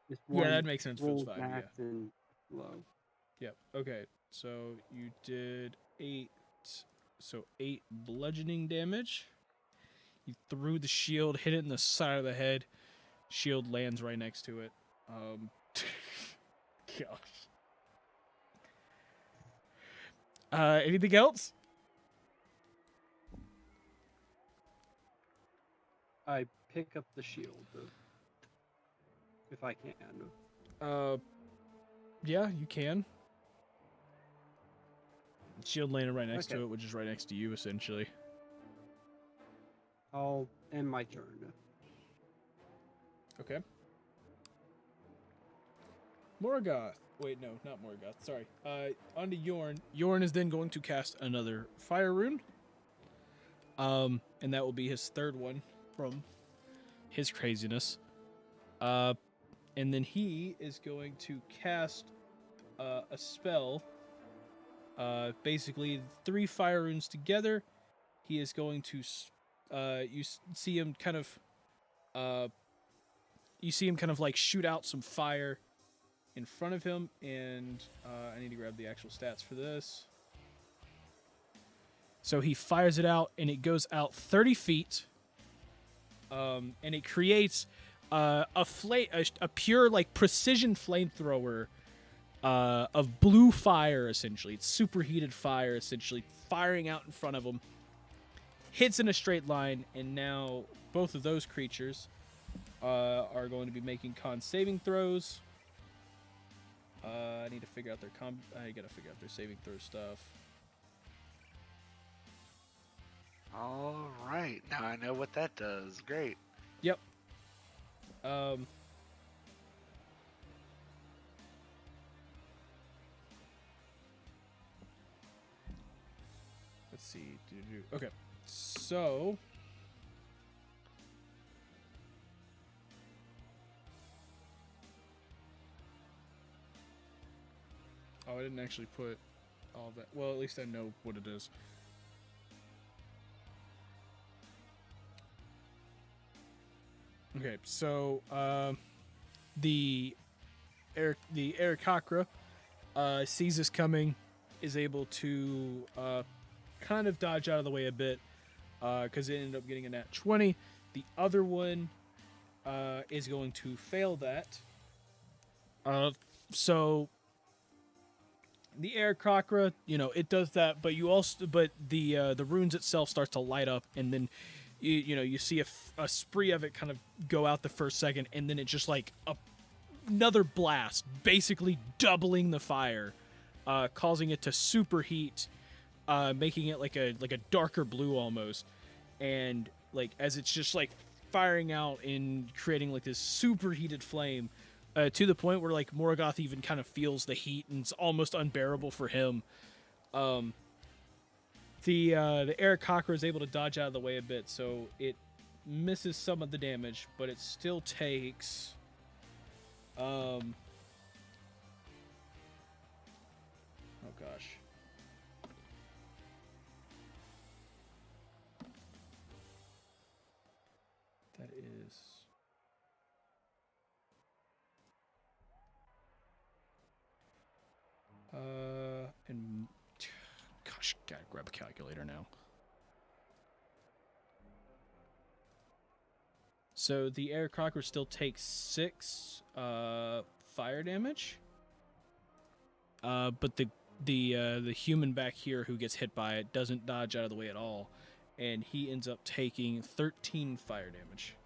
Just Yeah, one that makes sense for rolled those 5, max and low. Yep. Okay, so you did 8. So 8 bludgeoning damage. You threw the shield, hit it in the side of the head. Shield lands right next to it. Gosh. Anything else? I pick up the shield, if I can. Yeah, you can. Shield landed right next Okay. to it, which is right next to you, essentially. I'll end my turn. Okay. Morgoth. Wait, no, not Morgoth. Sorry. On to Yorn. Yorn is then going to cast another fire rune. And that will be his third one from his craziness. And then he is going to cast a spell. Basically, 3 fire runes together. he is going to. See him kind of. You see him kind of like shoot out some fire in front of him, and I need to grab the actual stats for this. So he fires it out, and it goes out 30 feet, and it creates a pure like precision flamethrower of blue fire. Essentially, it's superheated fire, essentially firing out in front of him. Hits in a straight line, and now both of those creatures are going to be making con saving throws. I need to figure out their I gotta figure out their saving throw stuff. All right, now I know what that does. Great. Yep. Let's see. Okay, so. Oh, I didn't actually put all of that. Well, at least I know what it is. Okay, so the eDIOCRACY sees this coming, is able to kind of dodge out of the way a bit because it ended up getting a nat 20. The other one is going to fail that. So the eDIOCRACY, it does that, but the runes itself starts to light up, and then you see a spree of it kind of go out the first second, and then it just like another blast, basically doubling the fire, causing it to superheat, making it like a darker blue almost, and like as it's just like firing out and creating like this superheated flame, to the point where like Morgoth even kind of feels the heat, and it's almost unbearable for him. The eDIOCRACY is able to dodge out of the way a bit, so it misses some of the damage, but it still takes oh gosh. That is and gosh, gotta grab a calculator now. So the eDIOCRACY still takes 6 fire damage. But the human back here who gets hit by it doesn't dodge out of the way at all, and he ends up taking 13 fire damage.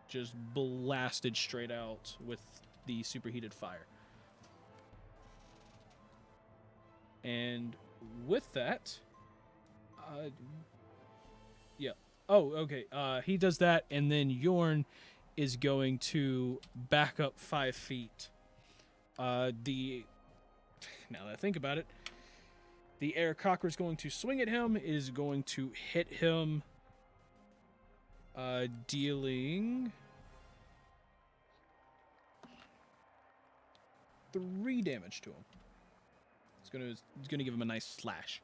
Just blasted straight out with the superheated fire. And with that, yeah. Oh, okay. He does that, and then Yorn is going to back up 5 feet. Now that I think about it, the eDIOCRACY is going to swing at him, is going to hit him, dealing 3 damage to him. It's gonna give him a nice slash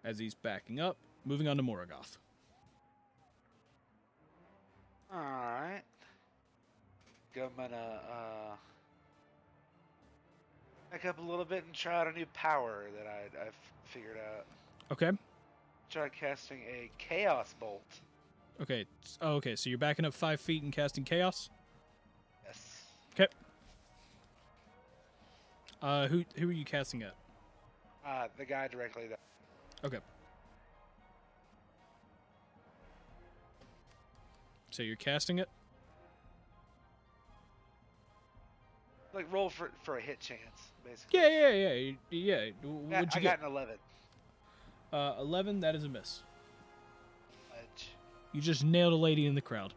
as he's backing up. Moving on to Morgoth. All right. I'm gonna back up a little bit and try out a new power that I've figured out. Okay. Try casting a Chaos Bolt. Okay. Oh, okay. So you're backing up 5 feet and casting Chaos. Yes. Okay. Who are you casting at? The guy directly there. Okay. So you're casting it? Like roll for a hit chance, basically. Yeah. What'd you I get? got an 11. 11. That is a miss. Fudge. You just nailed a lady in the crowd.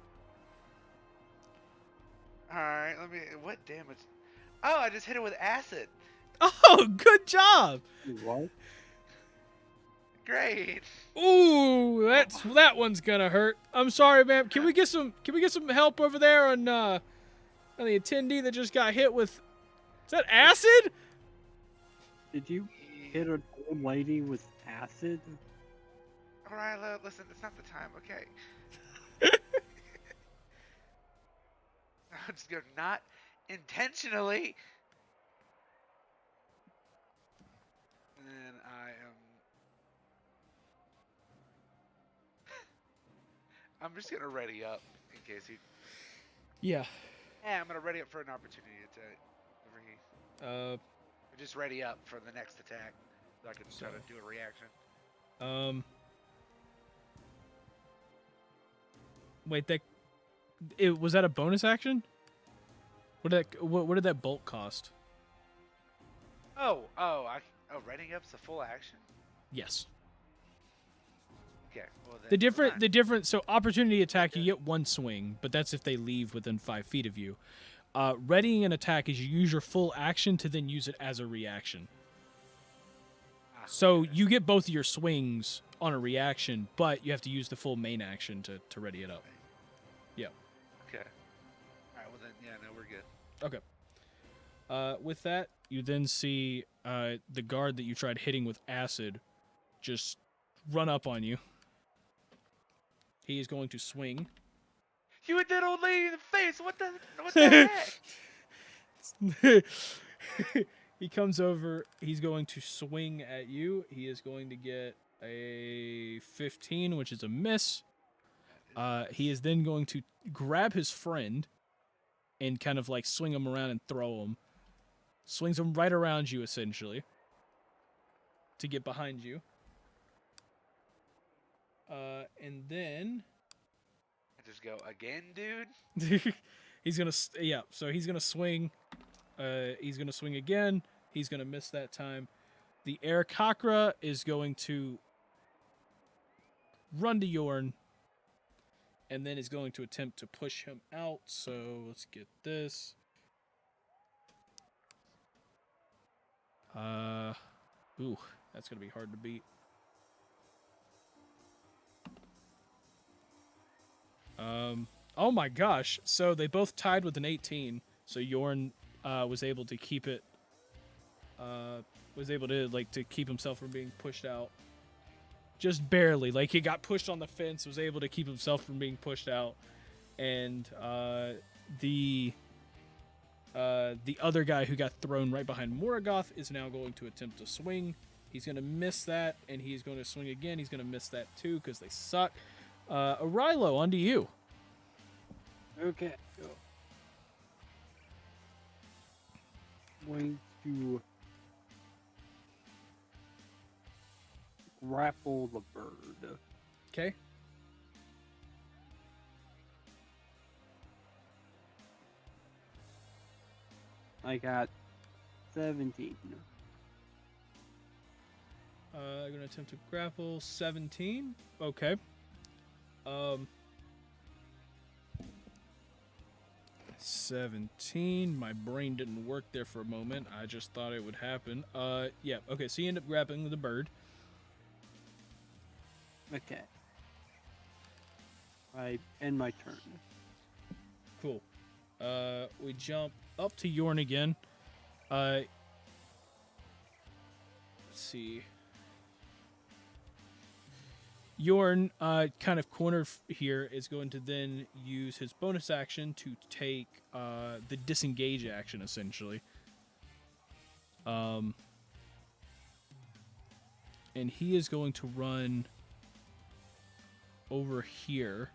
All right. What damage? Oh, I just hit it with acid. Oh, good job! What? Great. Ooh, that one's gonna hurt. I'm sorry, ma'am. Can we get some help over there on the attendee that just got hit with? Is that acid? Did you hit an old lady with acid? Alright, listen, it's not the time, okay? I'm just going, not intentionally. And I am... I'm just gonna ready up in case he... Yeah. Yeah, I'm gonna ready up for an opportunity attack. Uh, Just ready up for the next attack, so I can try to So- do a reaction. Wait, was that a bonus action? What did that bolt cost? Ready up's a full action? Yes. Okay, well then... The different, so opportunity attack, you get one swing, but that's if they leave within 5 feet of you. Readying an attack is you use your full action to then use it as a reaction. So you get both of your swings on a reaction, but you have to use the full main action to ready it up. Yeah. Okay. Alright, well then, yeah, no, we're good. Okay. With that, you then see the guard that you tried hitting with acid just run up on you. He is going to swing. You hit that old lady in the face! What the heck? He comes over. He's going to swing at you. He is going to get a 15, which is a miss. He is then going to grab his friend and kind of like swing him around and throw him. Swings him right around you, essentially, to get behind you. And then... I just go, again, dude? he's gonna... Yeah, so he's gonna swing... he's going to swing again. He's going to miss that time. The eDIOCRACY is going to run to Yorn and then is going to attempt to push him out. So let's get this. Ooh, that's going to be hard to beat. Oh my gosh. So they both tied with an 18. So Yorn was able to keep it, to keep himself from being pushed out. Just barely. Like, he got pushed on the fence, was able to keep himself from being pushed out. And the other guy who got thrown right behind Morgoth is now going to attempt to swing. He's going to miss that, and he's going to swing again. He's going to miss that too, because they suck. Arilo, onto you. Okay. Go. Going to grapple the bird. Okay. I got 17. I'm going to attempt to grapple 17. Okay. 17. My brain didn't work there for a moment. I just thought it would happen. Yeah. Okay, so you end up grappling the bird. Okay. I end my turn. Cool. We jump up to Yorn again. Let's see. Yorn, kind of cornered here, is going to then use his bonus action to take the disengage action, essentially. And he is going to run over here.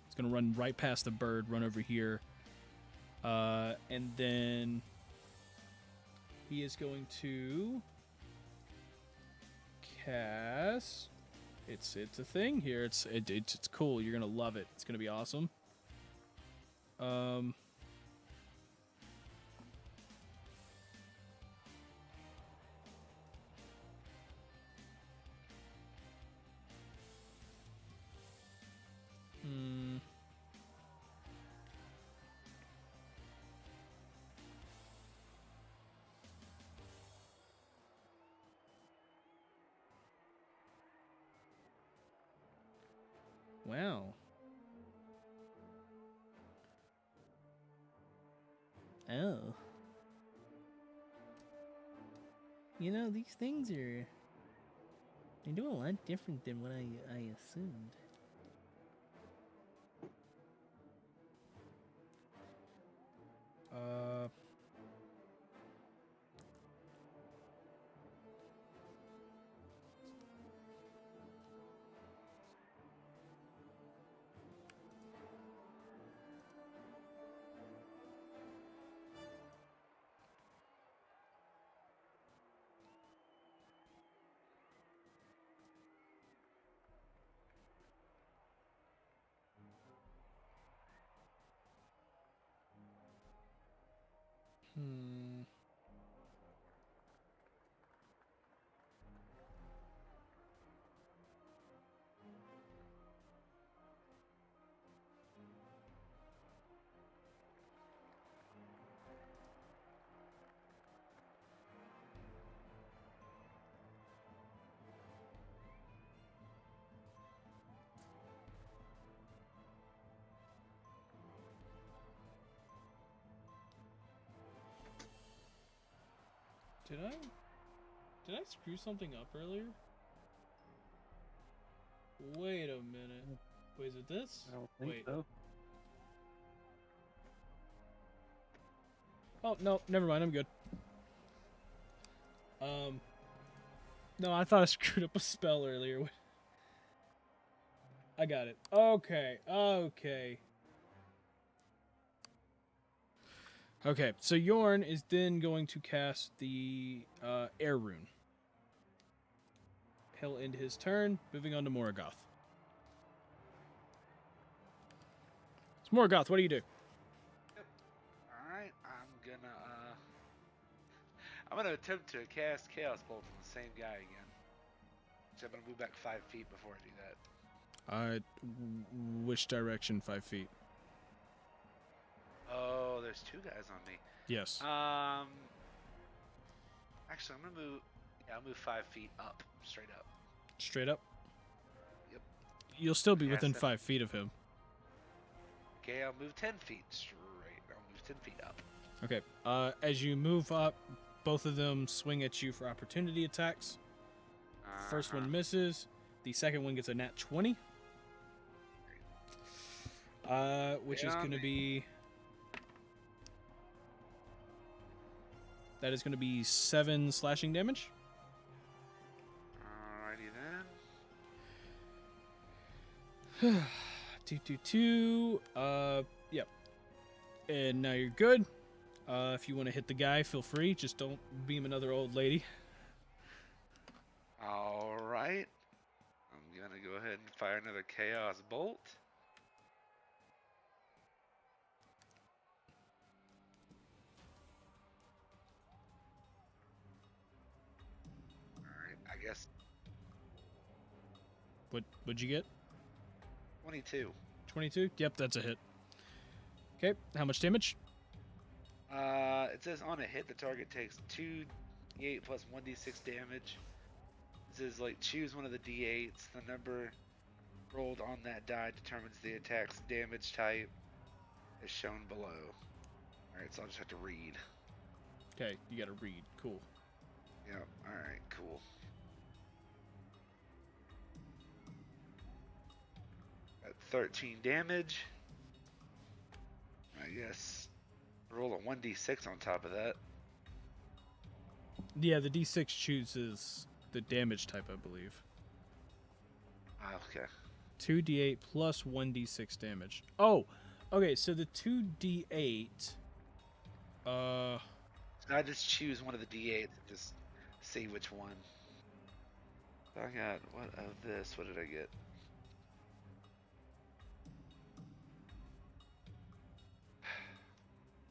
He's going to run right past the bird, run over here. And then he is going to cast... It's a thing here. It's cool. You're gonna love it. It's gonna be awesome. Wow. Oh. You know, these things are They do a lot different than what I assumed. Uh. Hmm. Did I screw something up earlier? Wait a minute. Wait, is it this? I don't think Wait. so. Oh, no, never mind. I'm good. No, I thought I screwed up a spell earlier. I got it. Okay. Okay, so Yorn is then going to cast the air rune. He'll end his turn, moving on to Morgoth. So Morgoth, what do you do? Alright, I'm gonna attempt to cast Chaos Bolt on the same guy again. So I'm gonna move back 5 feet before I do that. Which direction? 5 feet. Oh, there's 2 guys on me. Yes. Actually, I'm gonna move. Yeah, I'll move 5 feet up, straight up. Straight up. Yep. You'll still be Cast within it. 5 feet of him. Okay, I'll move 10 feet straight. I'll move 10 feet up. Okay. As you move up, both of them swing at you for opportunity attacks. First one misses. The second one gets a nat 20. Which is going to be... That is going to be 7 slashing damage. Alrighty then. 2. Yep. And now you're good. If you want to hit the guy, feel free. Just don't beam another old lady. Alright. I'm gonna go ahead and fire another Chaos Bolt. Alright, I guess What'd you get? 22. 22? Yep, that's a hit. Okay, how much damage? It says on a hit, the target takes 2d8 plus 1d6 damage. It says, like, choose one of the d8s. The number rolled on that die determines the attack's damage type, as shown below. Alright, so I'll just have to read. Okay, you gotta read. Cool. Yep, alright, cool. Got 13 damage. I guess roll a 1d6 on top of that. Yeah, the D6 chooses the damage type, I believe. Okay. 2d8 plus 1d6 damage. Oh, okay, so the 2d8... So I just choose one of the d8s and just see which one. So I got, what of this? What did I get?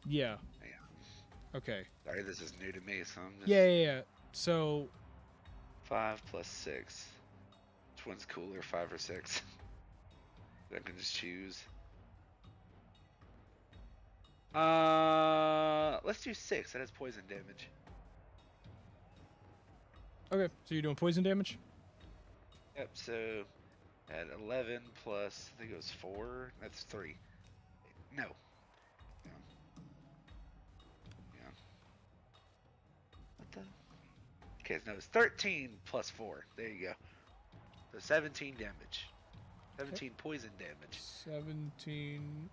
Yeah. Yeah. Okay. Sorry, this is new to me, so I'm just... Yeah. So... 5 plus 6. Which one's cooler, 5 or 6? I can just choose. Let's do 6. That has poison damage. Okay, so you're doing poison damage? Yep, so at 11 plus, I think it was 4. That's 3. No. Yeah. Yeah. What the? Okay, no, it's 13 plus 4. There you go. So 17 damage. 17 poison damage. 17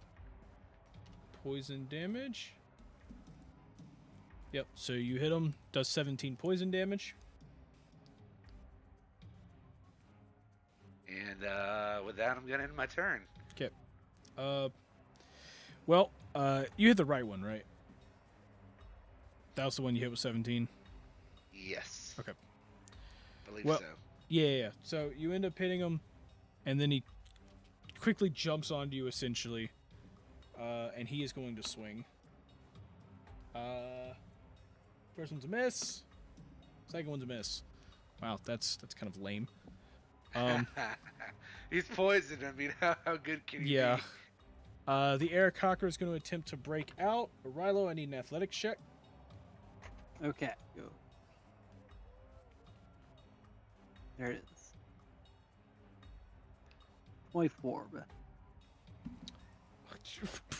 poison damage. Yep, so you hit him, does 17 poison damage. And with that, I'm gonna end my turn. Okay. Well, you hit the right one, right? That was the one you hit with 17. Yes. Okay. I believe Well- so. Yeah. So you end up hitting him, and then he quickly jumps onto you, essentially, and he is going to swing. First one's a miss. Second one's a miss. Wow, that's kind of lame. He's poisoned. I mean, how good can he Yeah. be? The eDIOCRACY is going to attempt to break out. Rilo, I need an athletics check. Okay, go. There it is. 24. But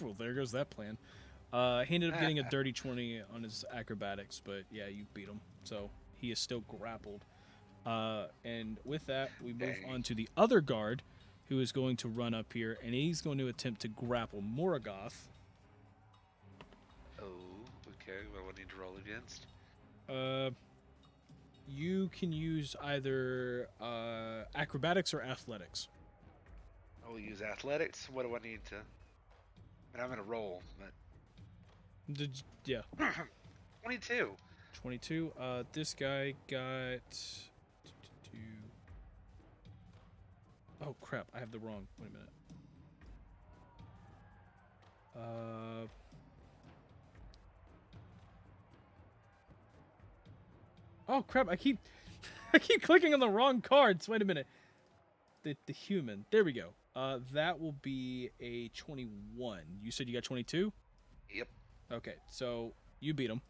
Well, there goes that plan. He ended up getting a dirty 20 on his acrobatics, but yeah, you beat him. So he is still grappled. And with that, we move Dang. on to the other guard, who is going to run up here, and he's going to attempt to grapple Morgoth. Oh, okay. What do I need to roll against? You can use either acrobatics or athletics. I will use athletics. What do I need to? And I'm gonna roll, but Yeah, 22. 22. This guy got. Oh crap! I have the wrong. Wait a minute. Oh crap! I keep clicking on the wrong cards. Wait a minute. The human. There we go. That will be a 21. You said you got 22? Yep. Okay, so you beat him.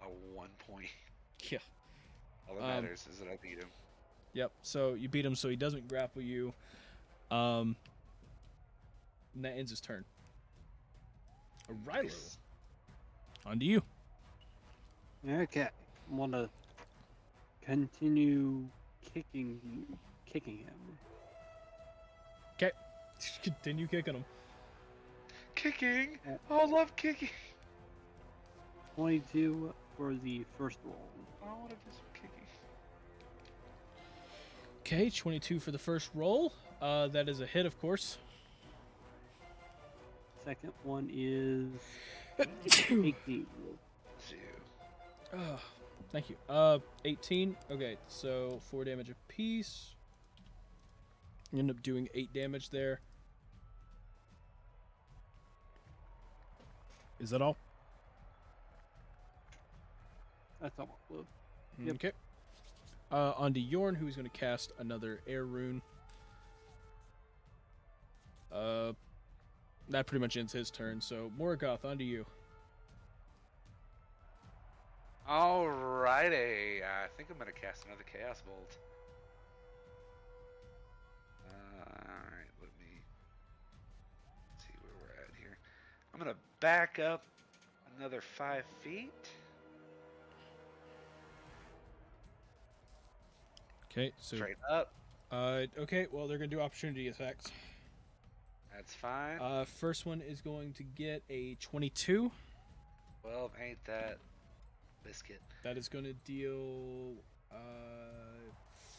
A 1 point. Yeah. All that matters is that I beat him. Yep. So you beat him, so he doesn't grapple you. And that ends his turn. Rilo, Nice. on to you. okay, I'm gonna continue kicking him. Okay. Continue kicking him. Kicking. Oh, I love kicking. 22 for the first roll. I want to do some kicking. Okay, 22 for the first roll. That is a hit, of course. Second one is 18. Two. Thank you. 18. Okay, so 4 damage apiece. You end up doing 8 damage there. Is that all? That's all. Well, Yep. Okay. On to Yorn, who's going to cast another air rune. That pretty much ends his turn. So Morgoth, on to you. Alrighty. I think I'm gonna cast another Chaos Bolt. Alright, let me see where we're at here. I'm gonna back up another 5 feet. Okay, so Straight up. okay, well they're gonna do opportunity attacks. That's fine. First one is going to get a 22. 12 ain't that biscuit. That is going to deal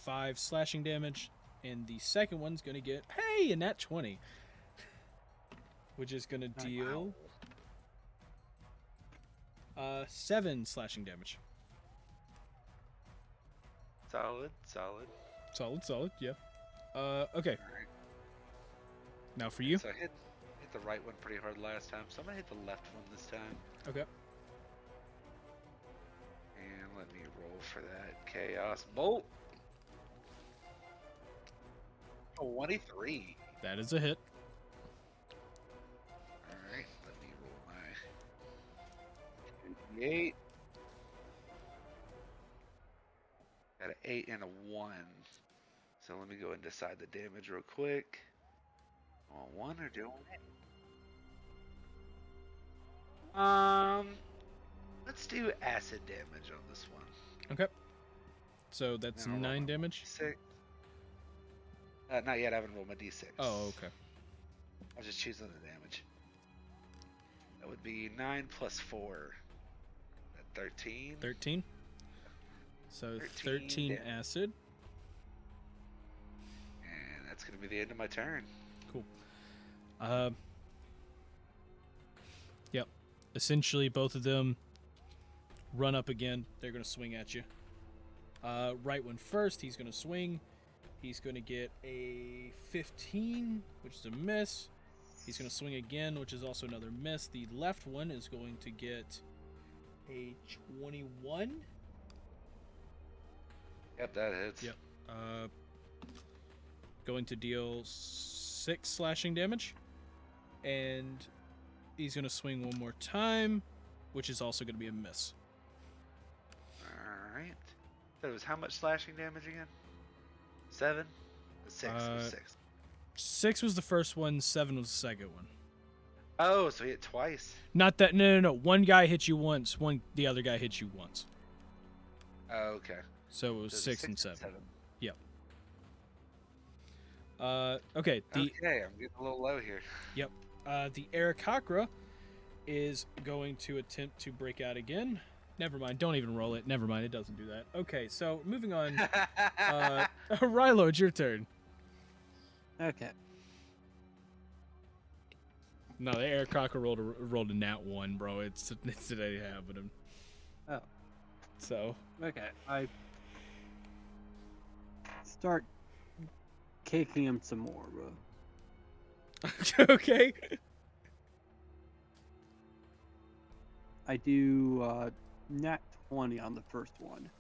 5 slashing damage, and the second one's going to get a nat 20, which is going to deal 7 slashing damage. Solid. Solid, yeah. Okay. Alright. Now for you. So I hit the right one pretty hard last time, so I'm gonna hit the left one this time. Okay. And let me roll for that Chaos Bolt. 23. That is a hit. Alright, let me roll my 28. Got an 8 and a 1. So let me go and decide the damage real quick. On 1 or doing it? Let's do acid damage on this one. Okay. So that's Now roll 9 my damage. 6. Not yet. I haven't rolled my d6. Oh, okay. I'll just choose the damage. That would be 9 plus 4. 13. 13. So 13 13 damage. acid. And that's going to be the end of my turn. Cool. Yep. Essentially, both of them run up again. They're going to swing at you. Right one first. He's going to swing. He's going to get a 15, which is a miss. He's going to swing again, which is also another miss. The left one is going to get a 21. Yep, that hits. Yep. Going to deal 6 slashing damage. And he's going to swing one more time, which is also going to be a miss. Alright. So it was how much slashing damage again? 7? 6. It was 6. 6 was the first one, 7 was the second one. Oh, so he hit twice. Not that, no. One guy hit you once, the other guy hit you once. Oh, okay. So it was So 6 and 7. Yep. Okay. Okay, I'm getting a little low here. Yep. The eDIOCRACY is going to attempt to break out again. Never mind. Don't even roll it. Never mind. It doesn't do that. Okay. So moving on. Rilo, it's your turn. Okay. No, the eDIOCRACY rolled a nat 1, bro. It's today happening. Oh. So. Okay. I start kicking him some more, bro. Okay. I do nat 20 on the first one.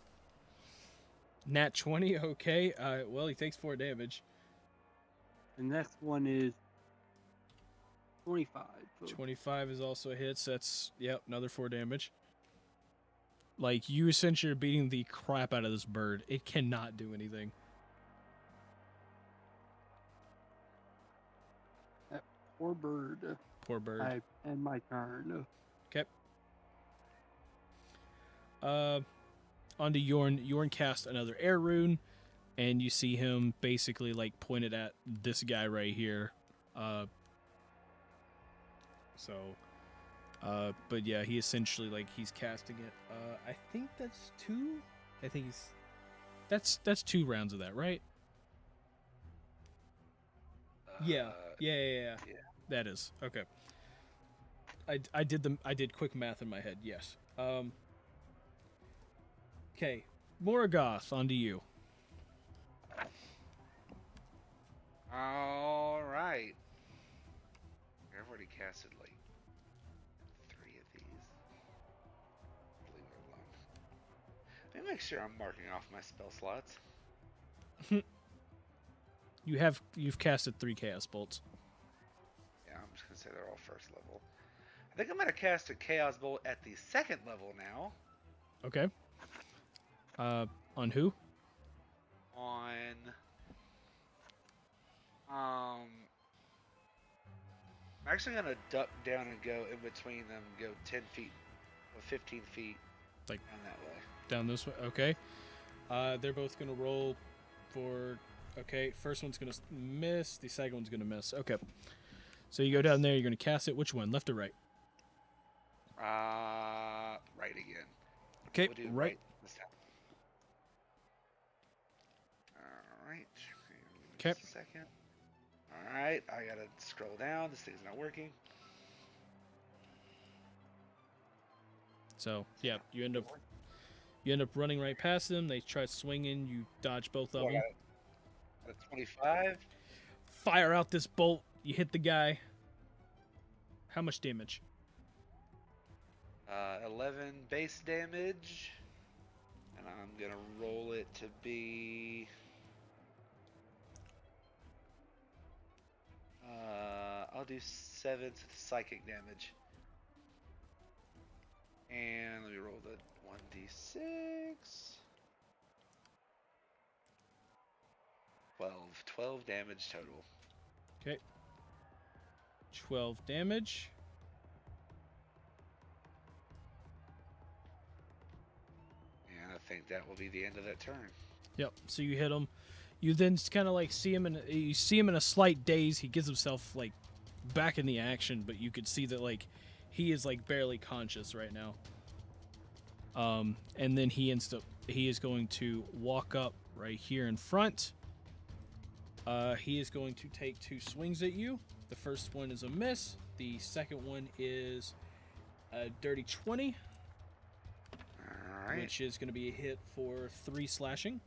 Nat 20. Okay. Well, he takes 4 damage. The next one is 25. 25 is also a hit. So that's another 4 damage. Like, you essentially are beating the crap out of this bird. It cannot do anything. That poor bird. Poor bird. I end my turn. Okay. Onto Yorn. Yorn cast another air rune, and you see him basically like pointed at this guy right here. But yeah, he essentially he's casting it. I think that's 2. I think that's 2 rounds of that, right? Yeah. That is okay. I did quick math in my head. Yes. Okay, Morgoth, onto you. Alright. I've already casted like 3 of these. Leave it alone. Let me make sure I'm marking off my spell slots. You've casted 3 chaos bolts. Yeah, I'm just gonna say they're all first level. I think I'm gonna cast a chaos bolt at the 2nd level now. Okay. On who? On I'm actually gonna duck down and go in between them, go 10 feet or 15 feet Like down that way. down this way. Okay. They're both gonna roll for. Okay, first one's gonna miss. The second one's gonna miss. Okay. So you go down there. You're gonna cast it. Which one? Left or right? Right again. Okay, We'll do right. this time. Alright. Okay. Just a second. Alright, I gotta scroll down. This thing's not working. So yeah, you end up running right past them. They try swinging. You dodge both of them. Got a 25. Fire out this bolt. You hit the guy. How much damage? 11 base damage. And I'm gonna roll it to be... I'll do 7 psychic damage. And let me roll the 1d6. 12 damage total. Okay. 12 damage. And I think that will be the end of that turn. Yep. So you hit him. You then kind of like see him you see him in a slight daze. He gives himself like back in the action, but you could see that like he is like barely conscious right now. And then he is going to walk up right here in front. He is going to take 2 swings at you. The first one is a miss. The second one is a dirty 20, All right. which is going to be a hit for 3 slashing.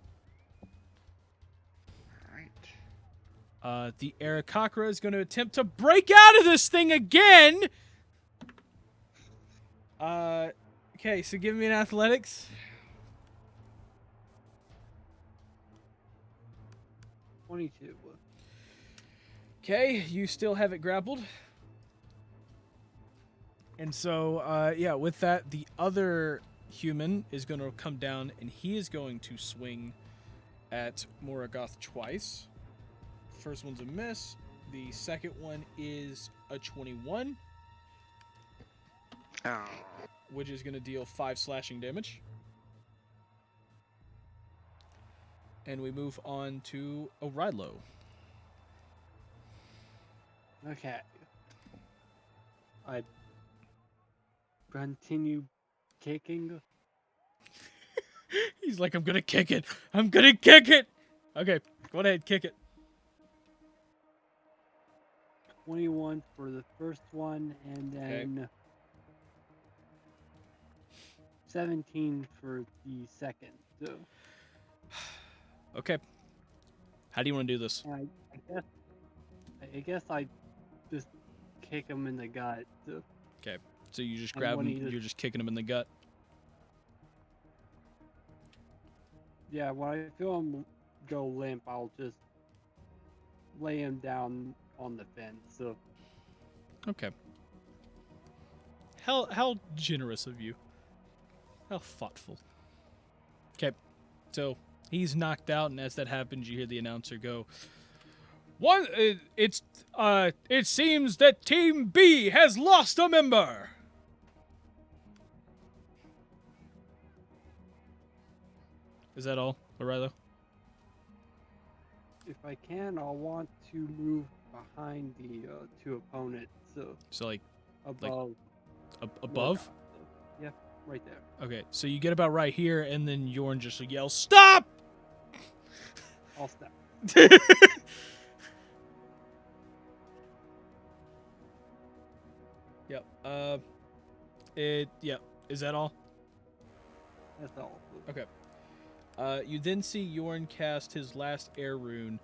All right. The eDIOCRACY is going to attempt to break out of this thing again. Okay, so give me an athletics. $22. Okay, you still have it grappled. And so, yeah, with that, the other human is going to come down, and he is going to swing at Morgoth twice. First one's a miss. The second one is a 21, Oh. which is going to deal 5 slashing damage. And we move on to O'Rilo. Okay. I continue kicking. He's like, I'm going to kick it. I'm going to kick it. Okay, go ahead, kick it. 21 for the first one, and then 17 for the second. So Okay. How do you want to do this? I guess I just kick him in the gut. So, Okay. So you just And grab when him, he just- you're just kicking him in the gut. yeah, when I feel him go limp, I'll just lay him down on the fence. So Okay. How generous of you. How thoughtful. Okay. So he's knocked out, and as that happens, you hear the announcer go, it seems that Team B has lost a member. Is that all, O'Rilo? if I can, I'll want to move behind the 2 opponents. So like above. above? So, yeah, right there. Okay, so you get about right here, and then Yorn just yells, "Stop!" I'll step. Yep. Yep. Is that all? That's all. Okay. You then see Yorn cast his last air rune.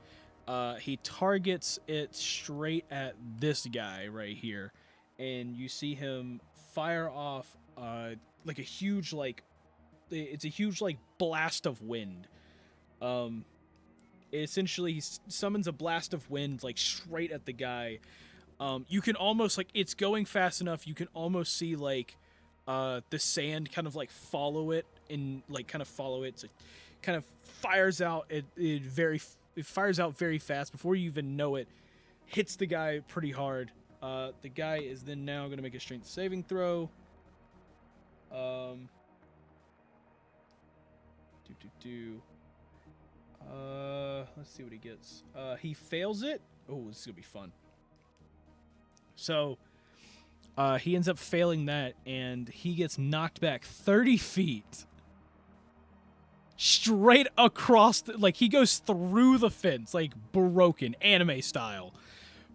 He targets it straight at this guy right here, and you see him fire off like a huge it's a huge blast of wind. Essentially he summons a blast of wind straight at the guy. You can almost it's going fast enough. You can almost see the sand kind of follow it and kind of follow it. So it kind of fires out. It fires out very fast before you even know it. Hits the guy pretty hard. The guy is then now going to make a strength saving throw. Let's see what he gets. He fails it. Oh, this is gonna be fun. So, he ends up failing that, and he gets knocked back 30 feet. Straight across, he goes through the fence, broken, anime style.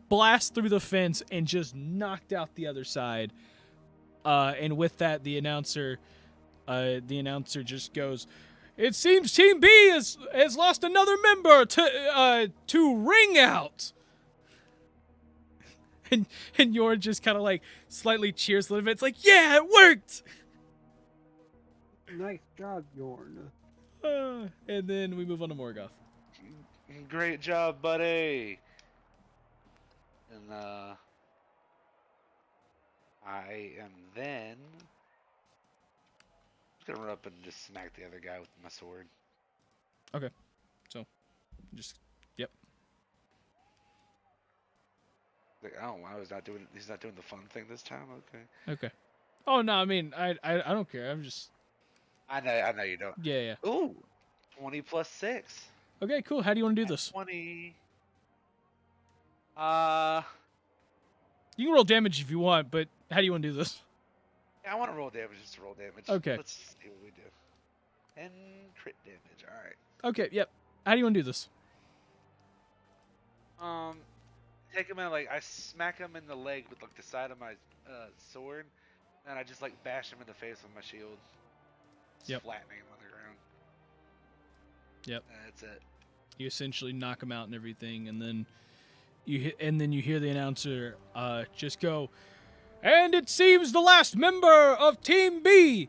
Blast through the fence and just knocked out the other side. And with that, the announcer just goes, "It seems Team B has lost another member to ring out." And Yorn just kind of slightly cheers a little bit. It's like, yeah, it worked. Nice job, Yorn. And then we move on to Morgoth. Great job, buddy. And I am then just gonna run up and just smack the other guy with my sword. Okay, so just yep. Oh, wow, he's not doing the fun thing this time. Okay. Okay. Oh no, I mean I don't care. I'm just I know you don't. yeah. Ooh, 20 plus 6. Okay, cool. How do you want to do this? 20. You can roll damage if you want, but how do you want to do this? Yeah, I want to roll damage just to roll damage. Okay. Let's see what we do. 10 crit damage. All right. Okay, yep. How do you want to do this? Take him out, like I smack him in the leg with like the side of my sword, and I just like bash him in the face with my shield. Just Yep. flattening him on the ground. Yep. And that's it. You essentially knock him out and everything, and then you hear the announcer just go, and it seems the last member of Team B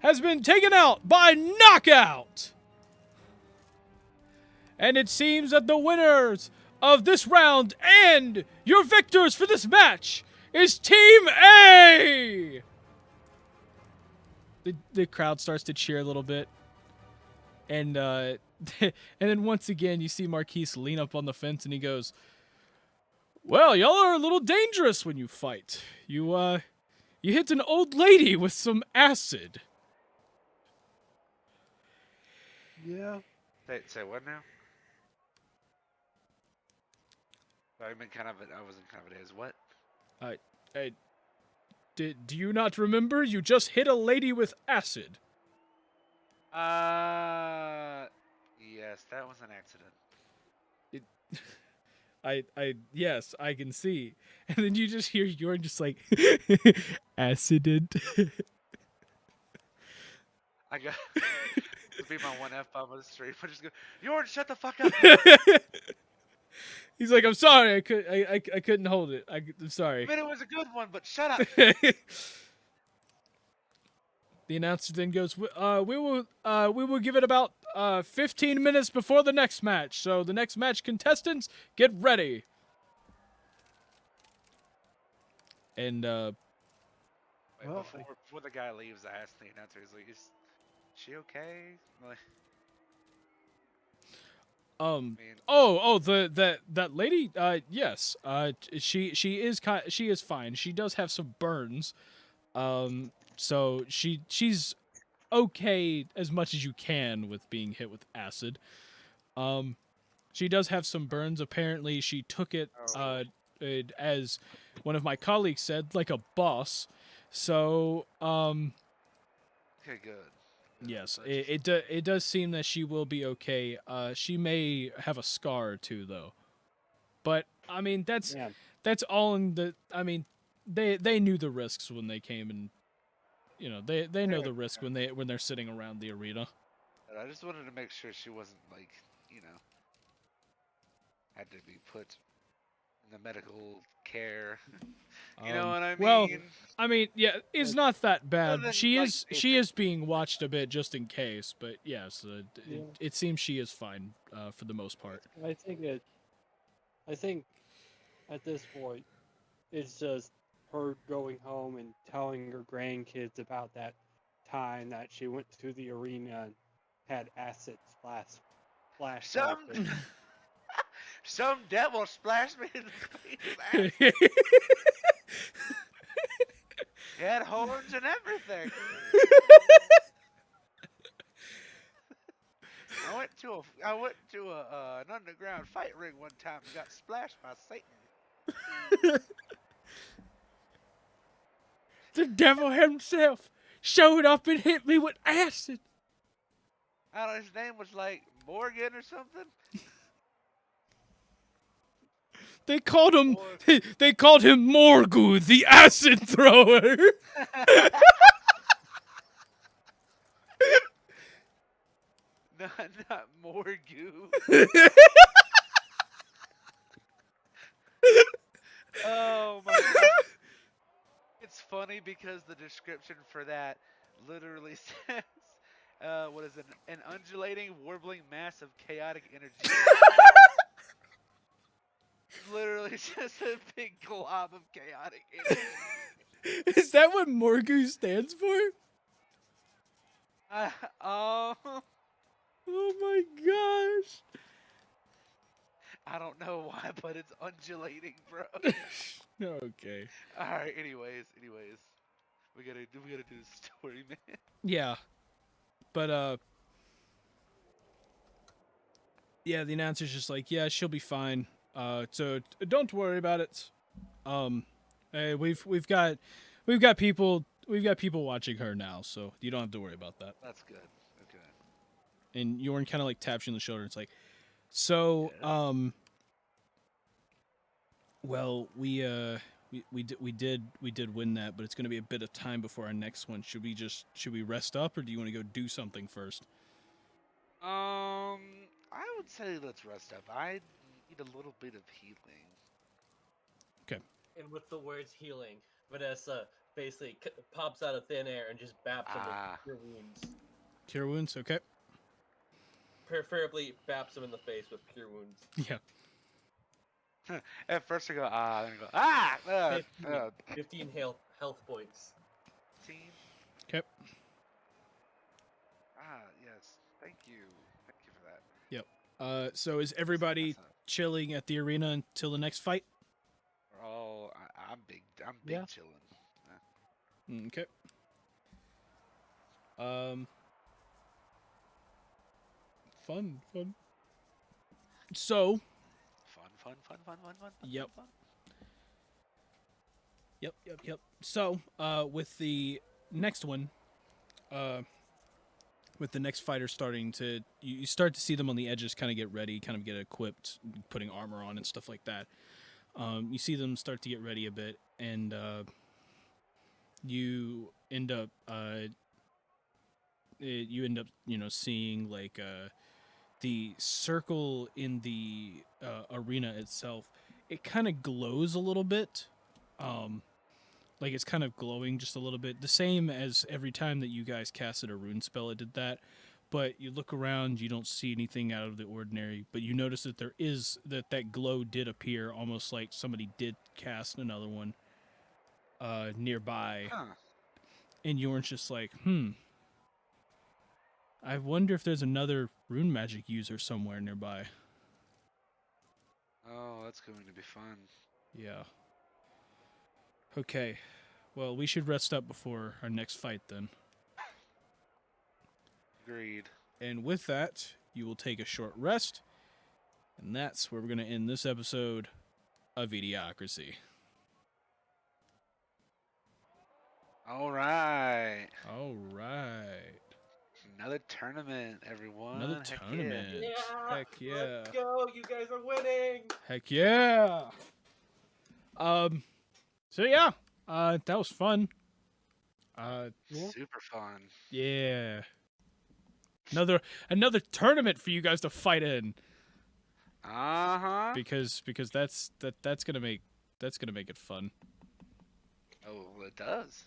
has been taken out by knockout. And it seems that the winners of this round and your victors for this match is Team A. The crowd starts to cheer a little bit, and and then once again you see Marquise lean up on the fence and he goes, "Well, y'all are a little dangerous when you fight. You hit an old lady with some acid." Yeah. Say what now? I wasn't kind of it as what? Do you not remember? You just hit a lady with acid. Yes, that was an accident. Yes, I can see. And then you just hear Yorn just like, accident. I got to be my one F-bomb on the stream. I just go, Jordan, shut the fuck up. He's like, I'm sorry, I couldn't hold it. I'm sorry. I mean, it was a good one, but shut up. The announcer then goes, we will give it about 15 minutes before the next match. So the next match contestants, get ready. And Wait, Well, before the guy leaves, I asked the announcer, he's like, is she okay? Like, I mean, that lady, yes, she is fine. She does have some burns, so she's okay as much as you can with being hit with acid. She does have some burns. Apparently, she took it as one of my colleagues said, like a boss. So okay, good. yes, it does seem that she will be okay. She may have a scar or two though, but I mean that's all in the. I mean, they knew the risks when they came, and you know they know the risk when they're sitting around the arena. I just wanted to make sure she wasn't like, had to be put in the medical care. You know what I mean? Well, I mean, yeah, it's not that Other bad. than, She like, is being watched a bit just in case, but yes, it seems she is fine for the most part. I think at this point, it's just her going home and telling her grandkids about that time that she went to the arena and had acid splash Some off her. some devil splashed me in the face with acid. He had horns and everything. I went to an underground fight ring one time and got splashed by Satan. The devil himself showed up and hit me with acid. I don't know, his name was like Morgan or something. They called him Morgu, the acid thrower. Not Morgu. Oh my god. It's funny because the description for that literally says, what is it? An undulating, warbling mass of chaotic energy. Literally just a big glob of chaotic energy. Is that what Morgu stands for? Oh, Oh my gosh. I don't know why, but it's undulating, bro. Okay. All right. Anyways, we gotta do the story, man. Yeah. But Yeah, the announcer's just like, yeah, she'll be fine. So don't worry about it. Hey, we've got people watching her now, so you don't have to worry about that. That's good. Okay. And Yorn kind of like taps you on the shoulder. It's like, so Yeah. well, we did win that, but it's going to be a bit of time before our next one. Should we rest up, or do you want to go do something first? I would say let's rest up. I need a little bit of healing. Okay. And with the words healing, Vanessa basically pops out of thin air and just baps him with cure wounds. Cure wounds. Okay. Preferably baps him in the face with cure wounds. Yeah. At first I go, then I go, 15 health points. 15. Okay. Yes. Thank you. Thank you for that. Yep. So is everybody chilling at the arena until the next fight? We're all, I'm big Yeah. chilling. Okay. Fun. So. Fun. Yep. Fun. Yep. So, with the next one, with the next fighter starting to, you start to see them on the edges kind of get ready, kind of get equipped, putting armor on and stuff like that. You see them start to get ready a bit, and you end up, seeing like the circle in the arena itself. It kind of glows a little bit. Like it's kind of glowing just a little bit. The same as every time that you guys casted a rune spell, it did that. But you look around, you don't see anything out of the ordinary. But you notice that there is that glow did appear, almost like somebody did cast another one nearby. Huh. And Yorn's just like, I wonder if there's another rune magic user somewhere nearby. Oh, that's going to be fun. Yeah. Okay. Well, we should rest up before our next fight then. Agreed. And with that, you will take a short rest. And that's where we're going to end this episode of eDIOCRACY. All right. Another tournament, everyone. Another Heck tournament. Yeah. Heck yeah. Let's go. You guys are winning. Heck yeah. So yeah, that was fun. Yeah. Super fun. Yeah. Another tournament for you guys to fight in. Because that's gonna make it fun. Oh, well, it does.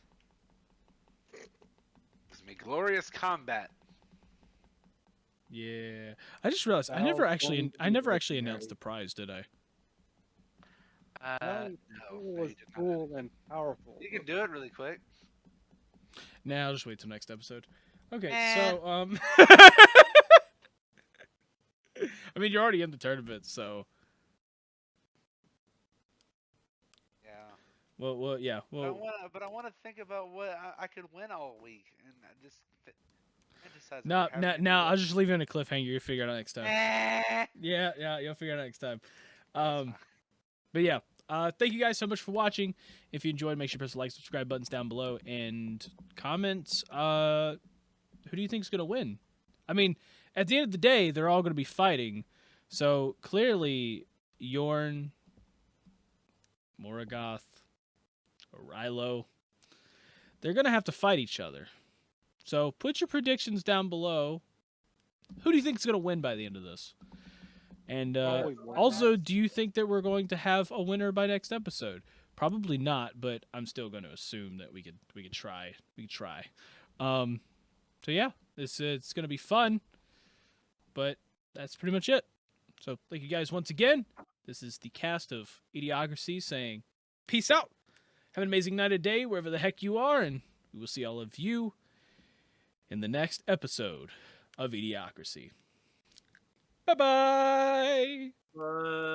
Gives me glorious combat. Yeah. I just realized I never actually announced the prize, did I? No, It you was did not. cool and powerful. You can do it really quick. Nah, I'll just wait till next episode. Okay, Eh. so I mean, you're already in the tournament, so Yeah. well, yeah. Well, But I want to think about what I could win all week, and I just fantasize. no, I'll just leave it in a cliffhanger. You'll figure it out next time. Eh. Yeah, you'll figure it out next time. That's fine. But yeah, thank you guys so much for watching. If you enjoyed, make sure to press the like, subscribe buttons down below, and comment. Who do you think is gonna win? I mean, at the end of the day, they're all gonna be fighting. So clearly, Yorn, Morgoth, or Rilo, they're gonna have to fight each other. So put your predictions down below. Who do you think is gonna win by the end of this? And also, do you think that we're going to have a winner by next episode? Probably not, but I'm still going to assume that we could try. So yeah, it's going to be fun. But that's pretty much it. So thank you guys once again. This is the cast of eDIOCRACY saying peace out. Have an amazing night or day wherever the heck you are, and we will see all of you in the next episode of eDIOCRACY. Bye-bye. Bye.